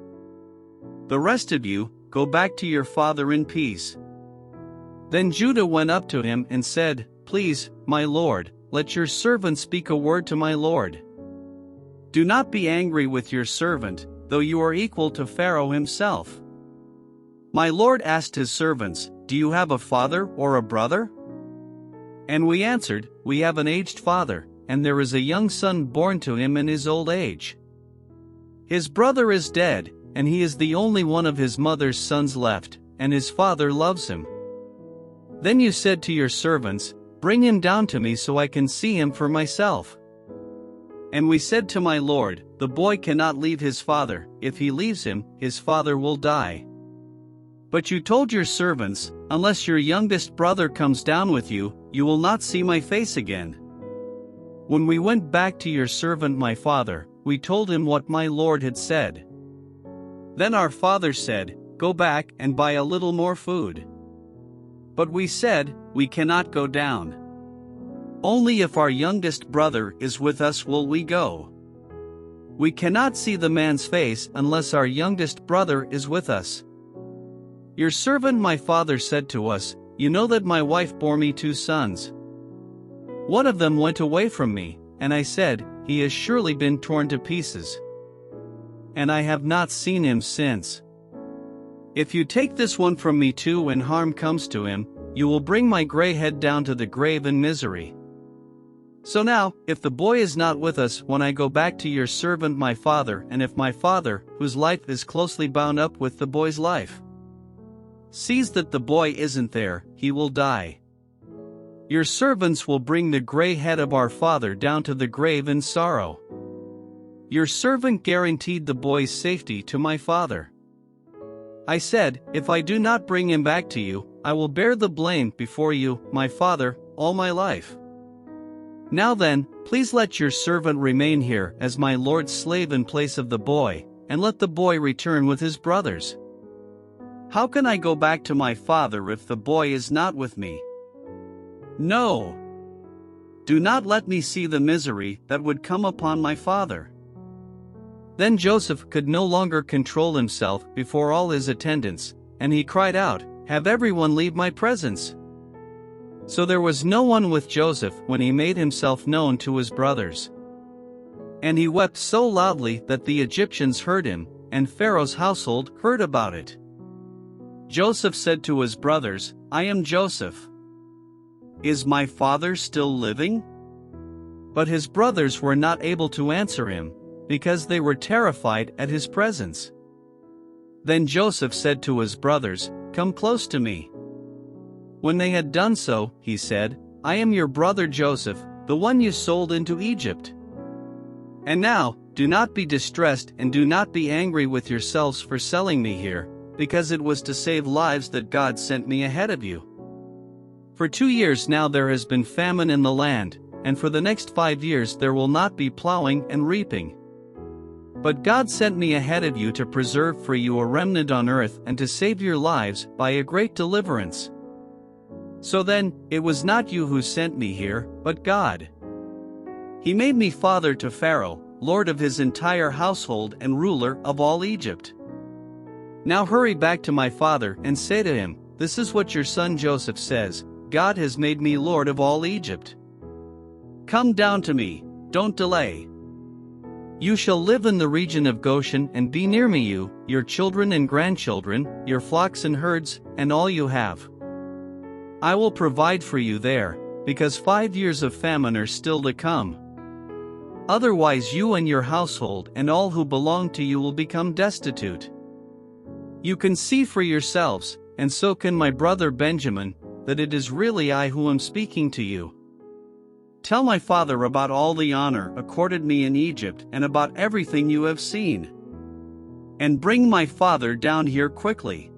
The rest of you, go back to your father in peace." Then Judah went up to him and said, "Please, my lord, let your servant speak a word to my lord. Do not be angry with your servant, though you are equal to Pharaoh himself." My lord asked his servants, "Do you have a father or a brother?" And we answered, "We have an aged father, and there is a young son born to him in his old age. His brother is dead, and he is the only one of his mother's sons left, and his father loves him. Then you said to your servants, 'Bring him down to me so I can see him for myself.' And we said to my lord, 'The boy cannot leave his father, if he leaves him, his father will die.' But you told your servants, 'Unless your youngest brother comes down with you, you will not see my face again.' When we went back to your servant my father, we told him what my lord had said. Then our father said, 'Go back and buy a little more food.' But we said, 'We cannot go down. Only if our youngest brother is with us will we go. We cannot see the man's face unless our youngest brother is with us.' Your servant my father said to us, 'You know that my wife bore me 2 sons. One of them went away from me, and I said, He has surely been torn to pieces. And I have not seen him since. If you take this one from me too and harm comes to him, you will bring my gray head down to the grave in misery. So now, if the boy is not with us when I go back to your servant my father, and if my father, whose life is closely bound up with the boy's life, sees that the boy isn't there, he will die. Your servants will bring the gray head of our father down to the grave in sorrow.' Your servant guaranteed the boy's safety to my father. I said, 'If I do not bring him back to you, I will bear the blame before you, my father, all my life. Now then, please let your servant remain here as my lord's slave in place of the boy, and let the boy return with his brothers. How can I go back to my father if the boy is not with me? No. Do not let me see the misery that would come upon my father.' Then Joseph could no longer control himself before all his attendants, and he cried out, 'Have everyone leave my presence.' So there was no one with Joseph when he made himself known to his brothers. And he wept so loudly that the Egyptians heard him, and Pharaoh's household heard about it. Joseph said to his brothers, 'I am Joseph. Is my father still living?' But his brothers were not able to answer him, because they were terrified at his presence. Then Joseph said to his brothers, 'Come close to me.' When they had done so, he said, 'I am your brother Joseph, the one you sold into Egypt. And now, do not be distressed and do not be angry with yourselves for selling me here, because it was to save lives that God sent me ahead of you. For 2 years now there has been famine in the land, and for the next 5 years there will not be plowing and reaping. But God sent me ahead of you to preserve for you a remnant on earth and to save your lives by a great deliverance. So then, it was not you who sent me here, but God. He made me father to Pharaoh, lord of his entire household and ruler of all Egypt. Now hurry back to my father and say to him, This is what your son Joseph says, God has made me lord of all Egypt. Come down to me, don't delay. You shall live in the region of Goshen and be near me you, your children and grandchildren, your flocks and herds, and all you have. I will provide for you there, because 5 years of famine are still to come. Otherwise you and your household and all who belong to you will become destitute. You can see for yourselves, and so can my brother Benjamin, that it is really I who am speaking to you. Tell my father about all the honor accorded me in Egypt and about everything you have seen. And bring my father down here quickly.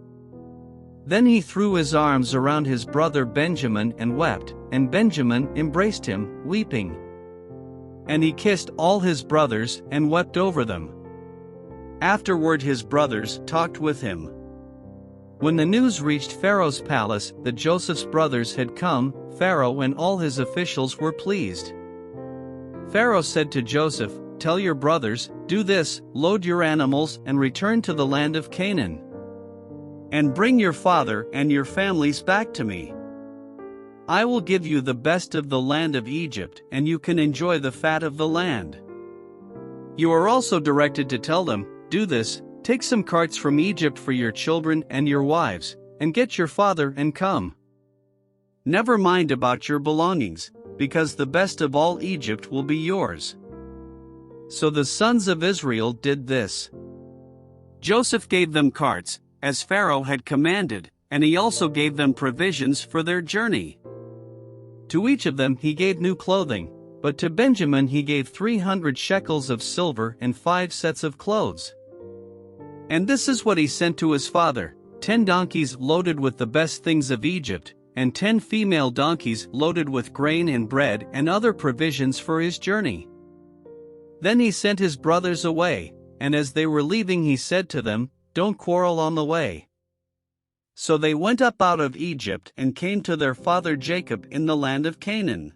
Then he threw his arms around his brother Benjamin and wept, and Benjamin embraced him, weeping. And he kissed all his brothers and wept over them. Afterward his brothers talked with him. When the news reached Pharaoh's palace that Joseph's brothers had come, Pharaoh and all his officials were pleased. Pharaoh said to Joseph, "Tell your brothers, do this, load your animals and return to the land of Canaan. And bring your father and your families back to me. I will give you the best of the land of Egypt, and you can enjoy the fat of the land." You are also directed to tell them, "Do this, take some carts from Egypt for your children and your wives, and get your father and come. Never mind about your belongings, because the best of all Egypt will be yours." So the sons of Israel did this. Joseph gave them carts, as Pharaoh had commanded, and he also gave them provisions for their journey. To each of them he gave new clothing, but to Benjamin he gave 300 shekels of silver and 5 sets of clothes. And this is what he sent to his father: 10 donkeys loaded with the best things of Egypt, and 10 female donkeys loaded with grain and bread and other provisions for his journey. Then he sent his brothers away, and as they were leaving he said to them, "Don't quarrel on the way." So they went up out of Egypt and came to their father Jacob in the land of Canaan.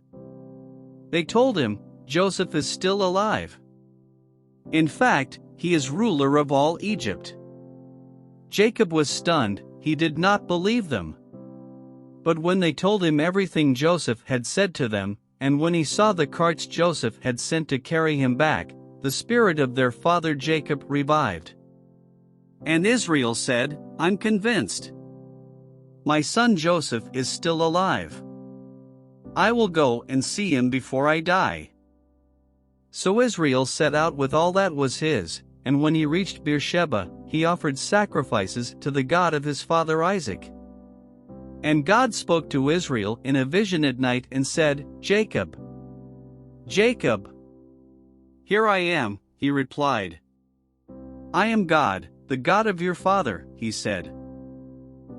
They told him, "Joseph is still alive. In fact, he is ruler of all Egypt." Jacob was stunned, he did not believe them. But when they told him everything Joseph had said to them, and when he saw the carts Joseph had sent to carry him back, the spirit of their father Jacob revived. And Israel said, "I'm convinced. My son Joseph is still alive. I will go and see him before I die." So Israel set out with all that was his, and when he reached Beersheba, he offered sacrifices to the God of his father Isaac. And God spoke to Israel in a vision at night and said, "Jacob, Jacob." "Here I am," he replied. "I am God, the God of your father," he said.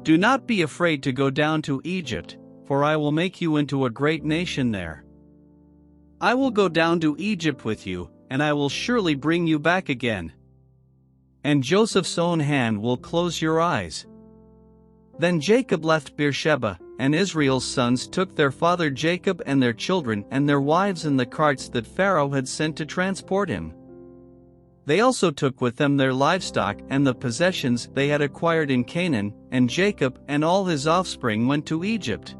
"Do not be afraid to go down to Egypt, for I will make you into a great nation there. I will go down to Egypt with you, and I will surely bring you back again. And Joseph's own hand will close your eyes." Then Jacob left Beersheba, and Israel's sons took their father Jacob and their children and their wives in the carts that Pharaoh had sent to transport him. They also took with them their livestock and the possessions they had acquired in Canaan, and Jacob and all his offspring went to Egypt.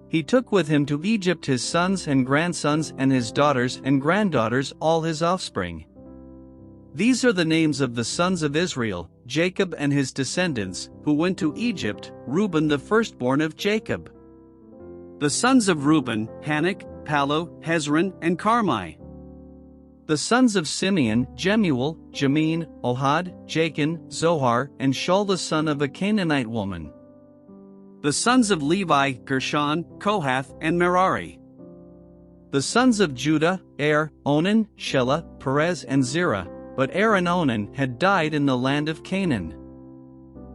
He took with him to Egypt his sons and grandsons and his daughters and granddaughters, all his offspring. These are the names of the sons of Israel, Jacob and his descendants, who went to Egypt: Reuben, the firstborn of Jacob. The sons of Reuben: Hanok, Palu, Hezron, and Carmi. The sons of Simeon: Jemuel, Jamin, Ohad, Jachin, Zohar, and Shaul the son of a Canaanite woman. The sons of Levi: Gershon, Kohath, and Merari. The sons of Judah: Onan, Shelah, Perez, and Zerah, but and Onan had died in the land of Canaan.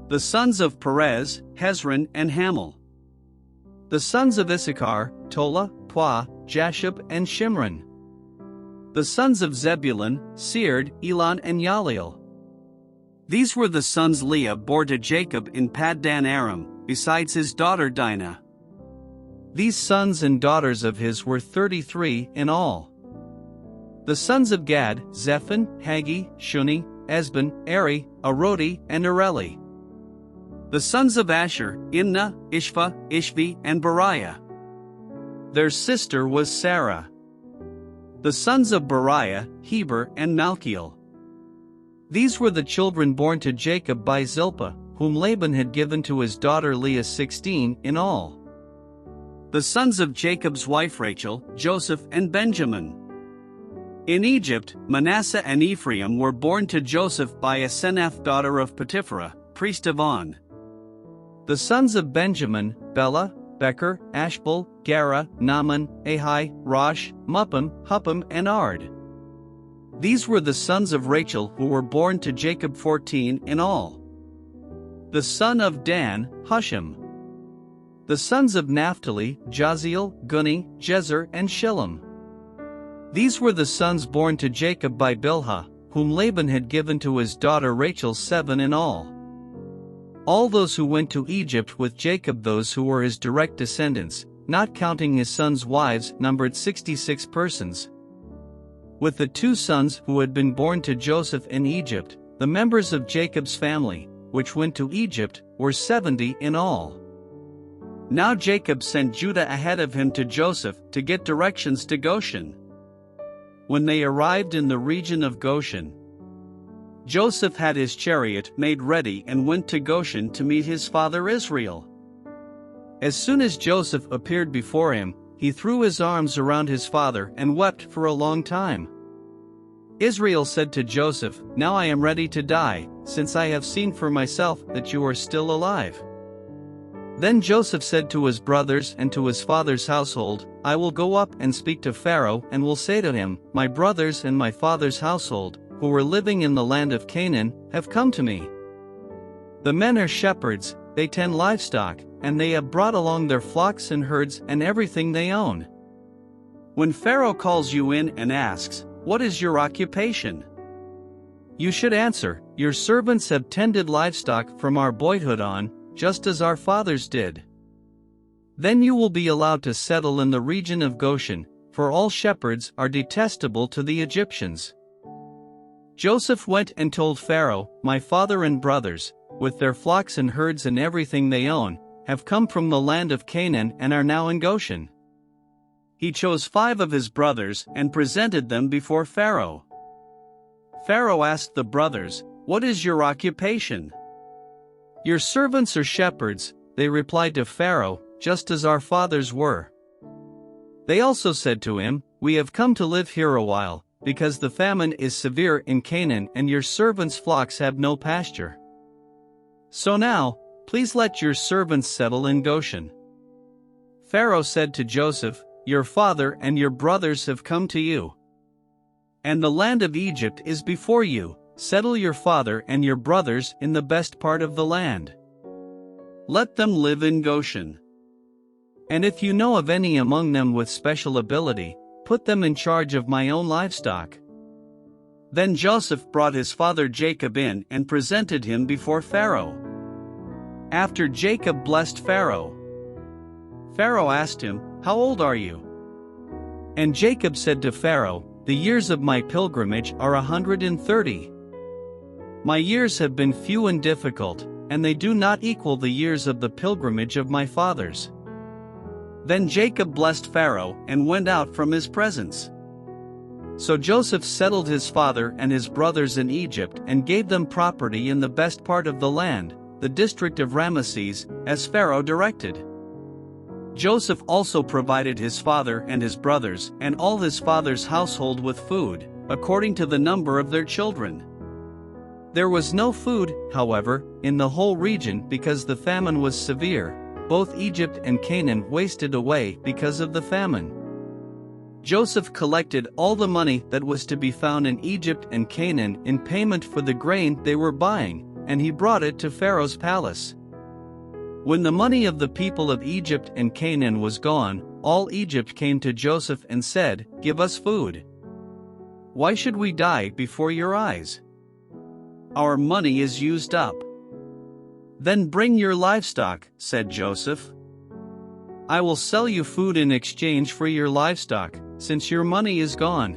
The sons of Perez: Hezron and Hamul. The sons of Issachar: Tola, Puah, Jashub, and Shimron. The sons of Zebulun: Sered, Elon, and Yaleel. These were the sons Leah bore to Jacob in Paddan Aram, besides his daughter Dinah. These sons and daughters of his were 33 in all. The sons of Gad: Zephon, Haggi, Shuni, Esban, Eri, Arodi, and Areli. The sons of Asher: Imnah, Ishva, Ishvi, and Beriah. Their sister was Sarah. The sons of Beriah: Heber and Malchiel. These were the children born to Jacob by Zilpah, whom Laban had given to his daughter Leah, 16 in all. The sons of Jacob's wife Rachel: Joseph and Benjamin. In Egypt, Manasseh and Ephraim were born to Joseph by Asenath, daughter of Potipharah, priest of On. The sons of Benjamin: Bela, Becher, Ashbel, Gera, Naaman, Ahai, Rosh, Muppim, Huppim, and Ard. These were the sons of Rachel who were born to Jacob, 14 in all. The son of Dan, Hushim. The sons of Naphtali, Jaziel, Guni, Jezer, and Shillem. These were the sons born to Jacob by Bilhah, whom Laban had given to his daughter Rachel, 7 in all. All those who went to Egypt with Jacob, those who were his direct descendants, not counting his sons' wives, numbered 66 persons. With the 2 sons who had been born to Joseph in Egypt, the members of Jacob's family, which went to Egypt, were 70 in all. Now Jacob sent Judah ahead of him to Joseph to get directions to Goshen. When they arrived in the region of Goshen, Joseph had his chariot made ready and went to Goshen to meet his father Israel. As soon as Joseph appeared before him, he threw his arms around his father and wept for a long time. Israel said to Joseph, "Now I am ready to die, since I have seen for myself that you are still alive." Then Joseph said to his brothers and to his father's household, "I will go up and speak to Pharaoh and will say to him, 'My brothers and my father's household, who were living in the land of Canaan, have come to me. The men are shepherds, they tend livestock, and they have brought along their flocks and herds and everything they own.' When Pharaoh calls you in and asks, 'What is your occupation?' you should answer, 'Your servants have tended livestock from our boyhood on, just as our fathers did.' Then you will be allowed to settle in the region of Goshen, for all shepherds are detestable to the Egyptians." Joseph went and told Pharaoh, "My father and brothers, with their flocks and herds and everything they own, have come from the land of Canaan and are now in Goshen." He chose 5 of his brothers and presented them before Pharaoh. Pharaoh asked the brothers, "What is your occupation?" "Your servants are shepherds," they replied to Pharaoh, "just as our fathers were." They also said to him, "We have come to live here a while, because the famine is severe in Canaan and your servants' flocks have no pasture. So now, please let your servants settle in Goshen." Pharaoh said to Joseph, "Your father and your brothers have come to you, and the land of Egypt is before you. Settle your father and your brothers in the best part of the land. Let them live in Goshen. And if you know of any among them with special ability, put them in charge of my own livestock." Then Joseph brought his father Jacob in and presented him before Pharaoh. After Jacob blessed Pharaoh, Pharaoh asked him, "How old are you?" And Jacob said to Pharaoh, "The years of my pilgrimage are 130. My years have been few and difficult, and they do not equal the years of the pilgrimage of my fathers." Then Jacob blessed Pharaoh and went out from his presence. So Joseph settled his father and his brothers in Egypt and gave them property in the best part of the land, the district of Ramesses, as Pharaoh directed. Joseph also provided his father and his brothers and all his father's household with food, according to the number of their children. There was no food, however, in the whole region because the famine was severe. Both Egypt and Canaan wasted away because of the famine. Joseph collected all the money that was to be found in Egypt and Canaan in payment for the grain they were buying, and he brought it to Pharaoh's palace. When the money of the people of Egypt and Canaan was gone, all Egypt came to Joseph and said, "Give us food. Why should we die before your eyes? Our money is used up." "Then bring your livestock," said Joseph. "I will sell you food in exchange for your livestock, since your money is gone."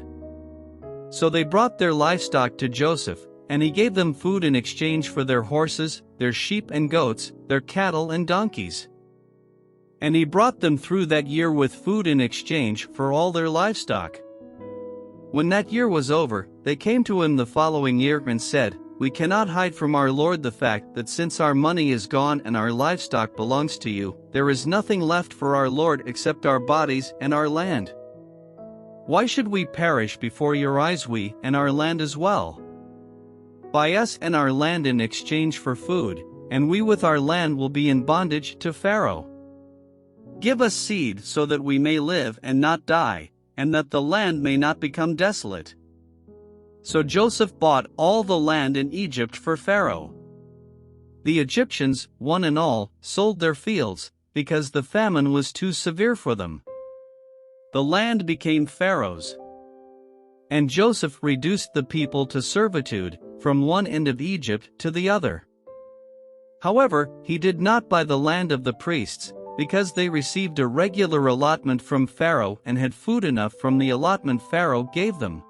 So they brought their livestock to Joseph, and he gave them food in exchange for their horses, their sheep and goats, their cattle and donkeys. And he brought them through that year with food in exchange for all their livestock. When that year was over, they came to him the following year and said, "We cannot hide from our lord the fact that since our money is gone and our livestock belongs to you, there is nothing left for our lord except our bodies and our land. Why should we perish before your eyes, we and our land as well? Buy us and our land in exchange for food, and we with our land will be in bondage to Pharaoh. Give us seed so that we may live and not die, and that the land may not become desolate." So Joseph bought all the land in Egypt for Pharaoh. The Egyptians, one and all, sold their fields, because the famine was too severe for them. The land became Pharaoh's. And Joseph reduced the people to servitude, from one end of Egypt to the other. However, he did not buy the land of the priests, because they received a regular allotment from Pharaoh and had food enough from the allotment Pharaoh gave them.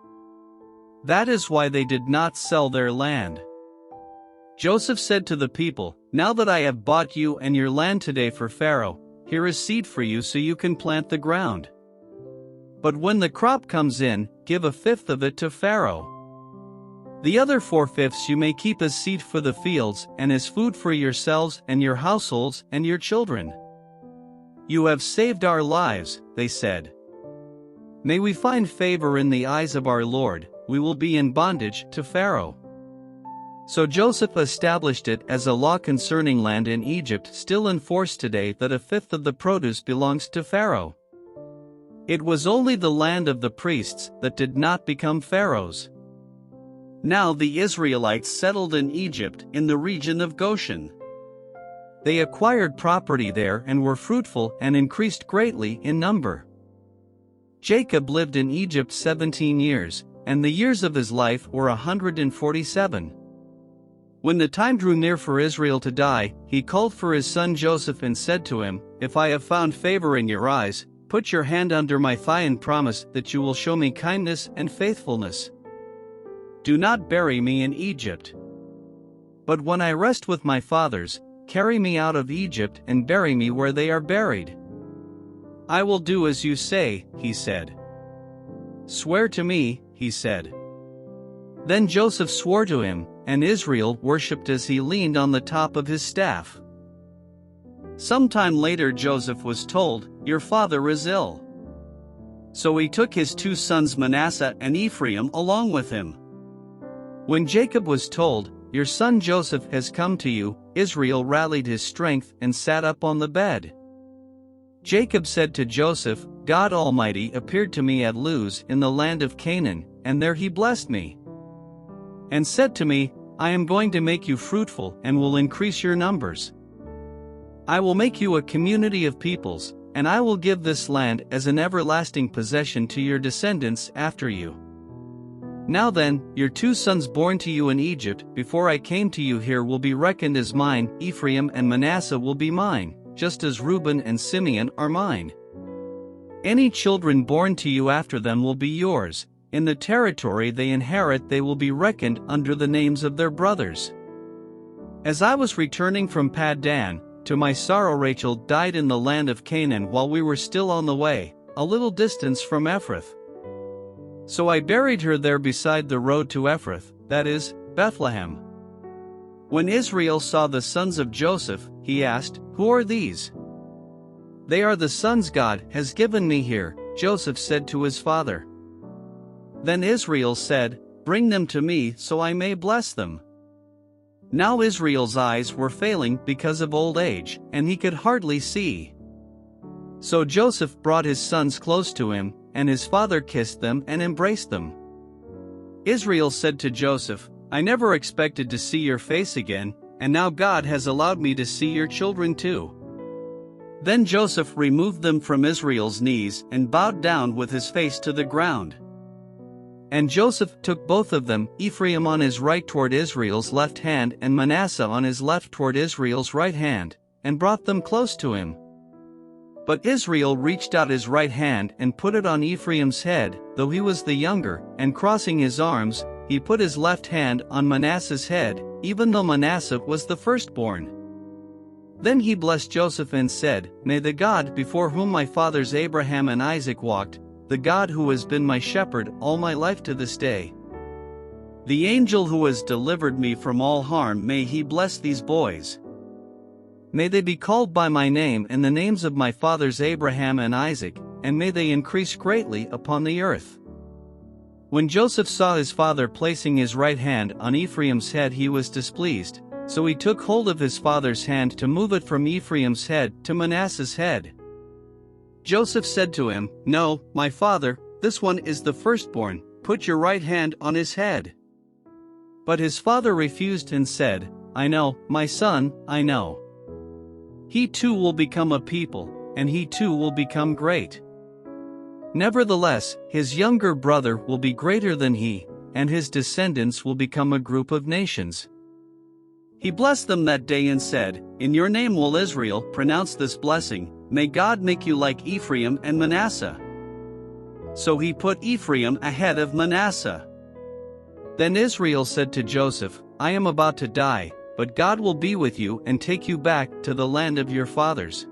That is why they did not sell their land. Joseph said to the people, "Now that I have bought you and your land today for Pharaoh, here is seed for you so you can plant the ground. But when the crop comes in, give a fifth of it to Pharaoh. The other 4/5 you may keep as seed for the fields and as food for yourselves and your households and your children." "You have saved our lives," they said. "May we find favor in the eyes of our Lord, we will be in bondage to Pharaoh." So Joseph established it as a law concerning land in Egypt still in force today that a fifth of the produce belongs to Pharaoh. It was only the land of the priests that did not become Pharaoh's. Now the Israelites settled in Egypt in the region of Goshen. They acquired property there and were fruitful and increased greatly in number. Jacob lived in Egypt 17 years, and the years of his life were 147. When the time drew near for Israel to die, he called for his son Joseph and said to him, "If I have found favor in your eyes, put your hand under my thigh and promise that you will show me kindness and faithfulness. Do not bury me in Egypt. But when I rest with my fathers, carry me out of Egypt and bury me where they are buried." "I will do as you say," he said. "Swear to me," he said. Then Joseph swore to him, and Israel worshipped as he leaned on the top of his staff. Sometime later Joseph was told, "Your father is ill." So he took his 2 sons Manasseh and Ephraim along with him. When Jacob was told, "Your son Joseph has come to you," Israel rallied his strength and sat up on the bed. Jacob said to Joseph, "God Almighty appeared to me at Luz in the land of Canaan, and there he blessed me. And said to me, I am going to make you fruitful and will increase your numbers. I will make you a community of peoples, and I will give this land as an everlasting possession to your descendants after you. Now then, your 2 sons born to you in Egypt before I came to you here will be reckoned as mine. Ephraim and Manasseh will be mine, just as Reuben and Simeon are mine. Any children born to you after them will be yours. In the territory they inherit they will be reckoned under the names of their brothers. As I was returning from Paddan, to my sorrow Rachel died in the land of Canaan while we were still on the way, a little distance from Ephrath. So I buried her there beside the road to Ephrath, that is, Bethlehem. When Israel saw the sons of Joseph, he asked, Who are these? They are the sons God has given me here, Joseph said to his father. Then Israel said, Bring them to me so I may bless them. Now Israel's eyes were failing because of old age, and he could hardly see. So Joseph brought his sons close to him, and his father kissed them and embraced them. Israel said to Joseph, I never expected to see your face again, and now God has allowed me to see your children too. Then Joseph removed them from Israel's knees and bowed down with his face to the ground. And Joseph took both of them, Ephraim on his right toward Israel's left hand and Manasseh on his left toward Israel's right hand, and brought them close to him. But Israel reached out his right hand and put it on Ephraim's head, though he was the younger, and crossing his arms, he put his left hand on Manasseh's head, even though Manasseh was the firstborn. Then he blessed Joseph and said, May the God before whom my fathers Abraham and Isaac walked, the God who has been my shepherd all my life to this day, the angel who has delivered me from all harm, may he bless these boys. May they be called by my name and the names of my fathers Abraham and Isaac, and may they increase greatly upon the earth. When Joseph saw his father placing his right hand on Ephraim's head, he was displeased, so he took hold of his father's hand to move it from Ephraim's head to Manasseh's head. Joseph said to him, No, my father, this one is the firstborn, put your right hand on his head. But his father refused and said, I know, my son, I know. He too will become a people, and he too will become great. Nevertheless, his younger brother will be greater than he, and his descendants will become a group of nations. He blessed them that day and said, In your name will Israel pronounce this blessing, may God make you like Ephraim and Manasseh. So he put Ephraim ahead of Manasseh. Then Israel said to Joseph, I am about to die, but God will be with you and take you back to the land of your fathers.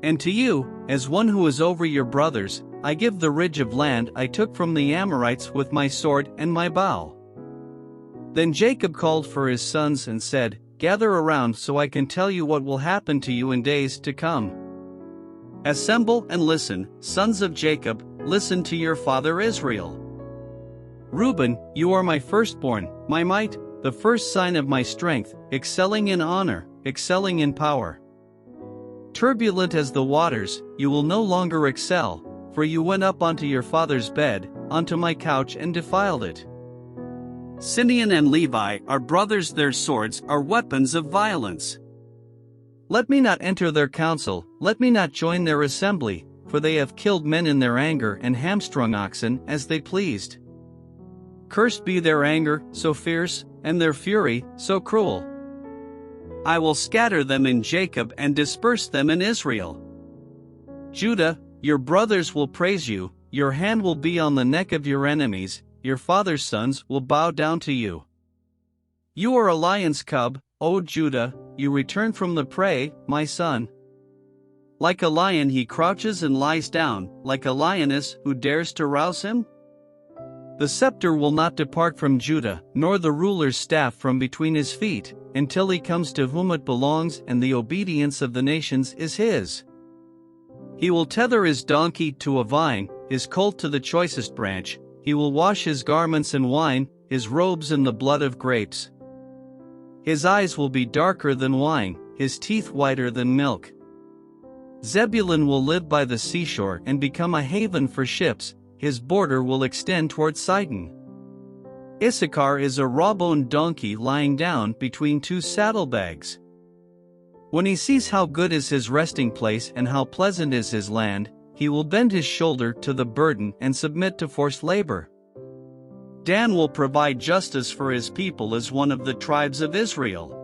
And to you, as one who is over your brothers, I give the ridge of land I took from the Amorites with my sword and my bow. Then Jacob called for his sons and said, Gather around so I can tell you what will happen to you in days to come. Assemble and listen, sons of Jacob, listen to your father Israel. Reuben, you are my firstborn, my might, the first sign of my strength, excelling in honor, excelling in power. Turbulent as the waters, you will no longer excel, for you went up onto your father's bed, onto my couch and defiled it. Simeon and Levi are brothers, their swords are weapons of violence. Let me not enter their council, let me not join their assembly, for they have killed men in their anger and hamstrung oxen as they pleased. Cursed be their anger, so fierce, and their fury, so cruel. I will scatter them in Jacob and disperse them in Israel. Judah, your brothers will praise you, your hand will be on the neck of your enemies, your father's sons will bow down to you. You are a lion's cub, O Judah, you return from the prey, my son. Like a lion he crouches and lies down, like a lioness who dares to rouse him? The scepter will not depart from Judah, nor the ruler's staff from between his feet, until he comes to whom it belongs and the obedience of the nations is his. He will tether his donkey to a vine, his colt to the choicest branch, he will wash his garments in wine, his robes in the blood of grapes. His eyes will be darker than wine, his teeth whiter than milk. Zebulun will live by the seashore and become a haven for ships, his border will extend toward Sidon. Issachar is a raw-boned donkey lying down between two saddlebags. When he sees how good is his resting place and how pleasant is his land, he will bend his shoulder to the burden and submit to forced labor. Dan will provide justice for his people as one of the tribes of Israel.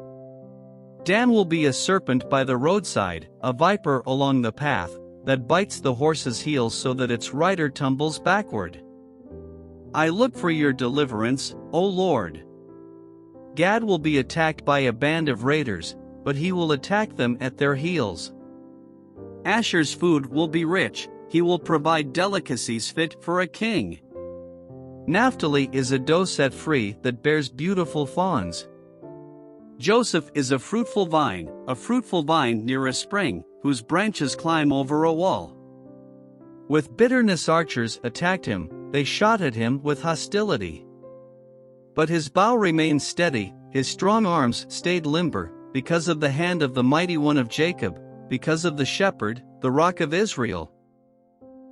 Dan will be a serpent by the roadside, a viper along the path, that bites the horse's heels so that its rider tumbles backward. I look for your deliverance, O Lord. Gad will be attacked by a band of raiders, but he will attack them at their heels. Asher's food will be rich, he will provide delicacies fit for a king. Naphtali is a doe set free that bears beautiful fawns. Joseph is a fruitful vine near a spring, whose branches climb over a wall. With bitterness archers attacked him, they shot at him with hostility. But his bow remained steady, his strong arms stayed limber, because of the hand of the mighty one of Jacob, because of the shepherd, the rock of Israel.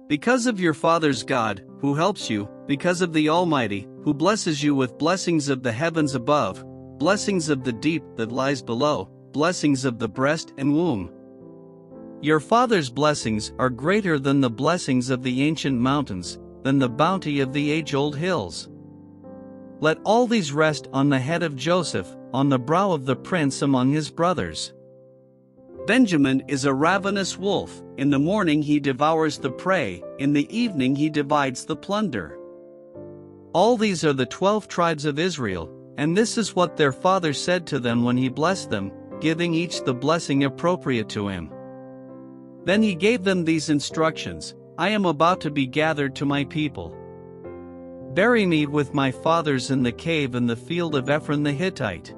Because of your father's God, who helps you, because of the Almighty, who blesses you with blessings of the heavens above, blessings of the deep that lies below, blessings of the breast and womb. Your father's blessings are greater than the blessings of the ancient mountains, than the bounty of the age-old hills. Let all these rest on the head of Joseph, on the brow of the prince among his brothers. Benjamin is a ravenous wolf, in the morning he devours the prey, in the evening he divides the plunder. All these are the 12 tribes of Israel, and this is what their father said to them when he blessed them, giving each the blessing appropriate to him. Then he gave them these instructions: I am about to be gathered to my people. Bury me with my fathers in the cave in the field of Ephron the Hittite.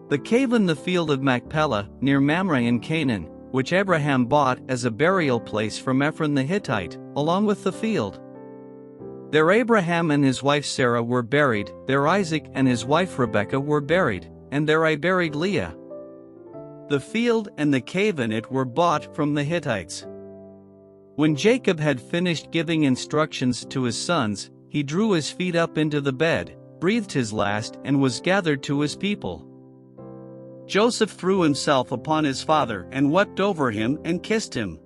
The cave in the field of Machpelah, near Mamre in Canaan, which Abraham bought as a burial place from Ephron the Hittite, along with the field. There Abraham and his wife Sarah were buried, there Isaac and his wife Rebekah were buried, and there I buried Leah. The field and the cave in it were bought from the Hittites. When Jacob had finished giving instructions to his sons, he drew his feet up into the bed, breathed his last, and was gathered to his people. Joseph threw himself upon his father and wept over him and kissed him.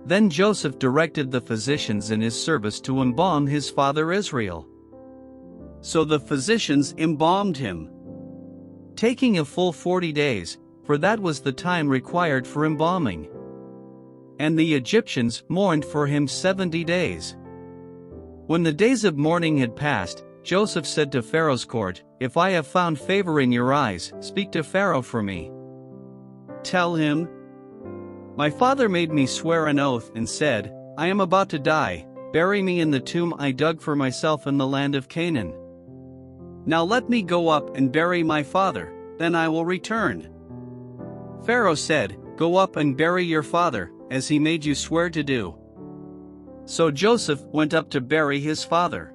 Then Joseph directed the physicians in his service to embalm his father Israel. So the physicians embalmed him, taking a full 40 days, for that was the time required for embalming. And the Egyptians mourned for him 70 days. When the days of mourning had passed, Joseph said to Pharaoh's court, "If I have found favor in your eyes, speak to Pharaoh for me. Tell him, my father made me swear an oath and said, I am about to die, bury me in the tomb I dug for myself in the land of Canaan. Now let me go up and bury my father, then I will return." Pharaoh said, "Go up and bury your father, as he made you swear to do." So Joseph went up to bury his father.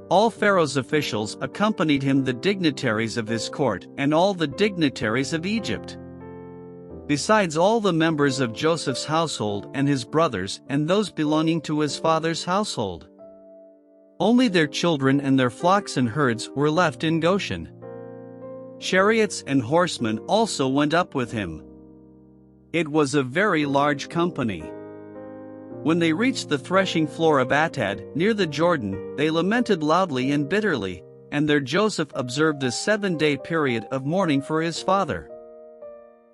All Pharaoh's officials accompanied him, the dignitaries of his court and all the dignitaries of Egypt, besides all the members of Joseph's household and his brothers and those belonging to his father's household. Only their children and their flocks and herds were left in Goshen. Chariots and horsemen also went up with him. It was a very large company. When they reached the threshing floor of Atad, near the Jordan, they lamented loudly and bitterly, and there Joseph observed a 7-day period of mourning for his father.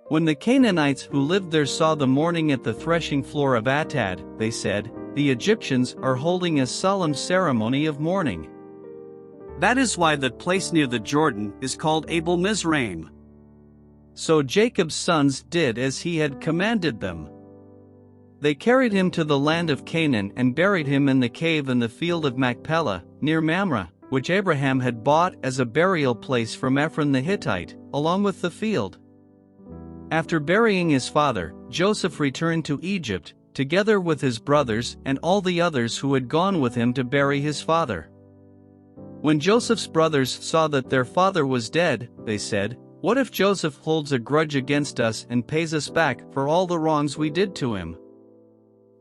When the Canaanites who lived there saw the mourning at the threshing floor of Atad, they said, "The Egyptians are holding a solemn ceremony of mourning." That is why that place near the Jordan is called Abel Mizraim. So Jacob's sons did as he had commanded them. They carried him to the land of Canaan and buried him in the cave in the field of Machpelah, near Mamre, which Abraham had bought as a burial place from Ephron the Hittite, along with the field. After burying his father, Joseph returned to Egypt, together with his brothers and all the others who had gone with him to bury his father. When Joseph's brothers saw that their father was dead, they said, "What if Joseph holds a grudge against us and pays us back for all the wrongs we did to him?"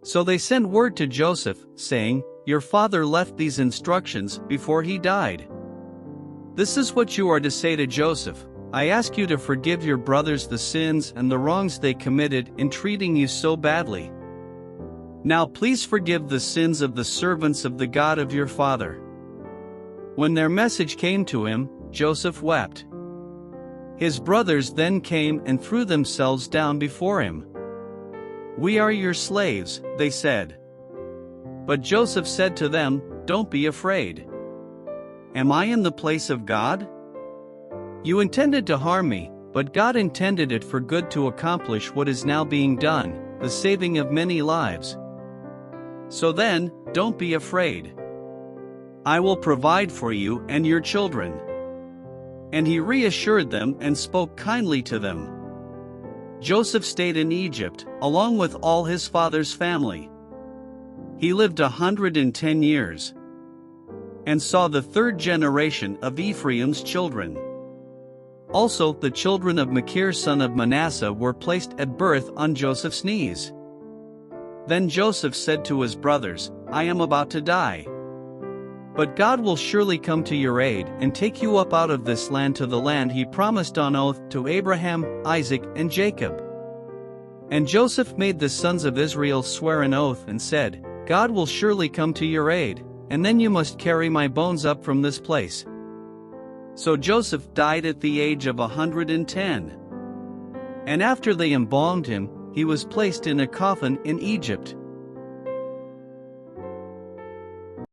So they sent word to Joseph, saying, "Your father left these instructions before he died. This is what you are to say to Joseph: I ask you to forgive your brothers the sins and the wrongs they committed in treating you so badly. Now please forgive the sins of the servants of the God of your father." When their message came to him, Joseph wept. His brothers then came and threw themselves down before him. "We are your slaves," they said. But Joseph said to them, "Don't be afraid. Am I in the place of God? You intended to harm me, but God intended it for good to accomplish what is now being done, the saving of many lives. So then, don't be afraid. I will provide for you and your children." And he reassured them and spoke kindly to them. Joseph stayed in Egypt, along with all his father's family. He lived 110 years, and saw the 3rd generation of Ephraim's children. Also, the children of Machir son of Manasseh were placed at birth on Joseph's knees. Then Joseph said to his brothers, "I am about to die. But God will surely come to your aid and take you up out of this land to the land he promised on oath to Abraham, Isaac, and Jacob." And Joseph made the sons of Israel swear an oath and said, "God will surely come to your aid, and then you must carry my bones up from this place." So Joseph died at the age of 110. And after they embalmed him, he was placed in a coffin in Egypt.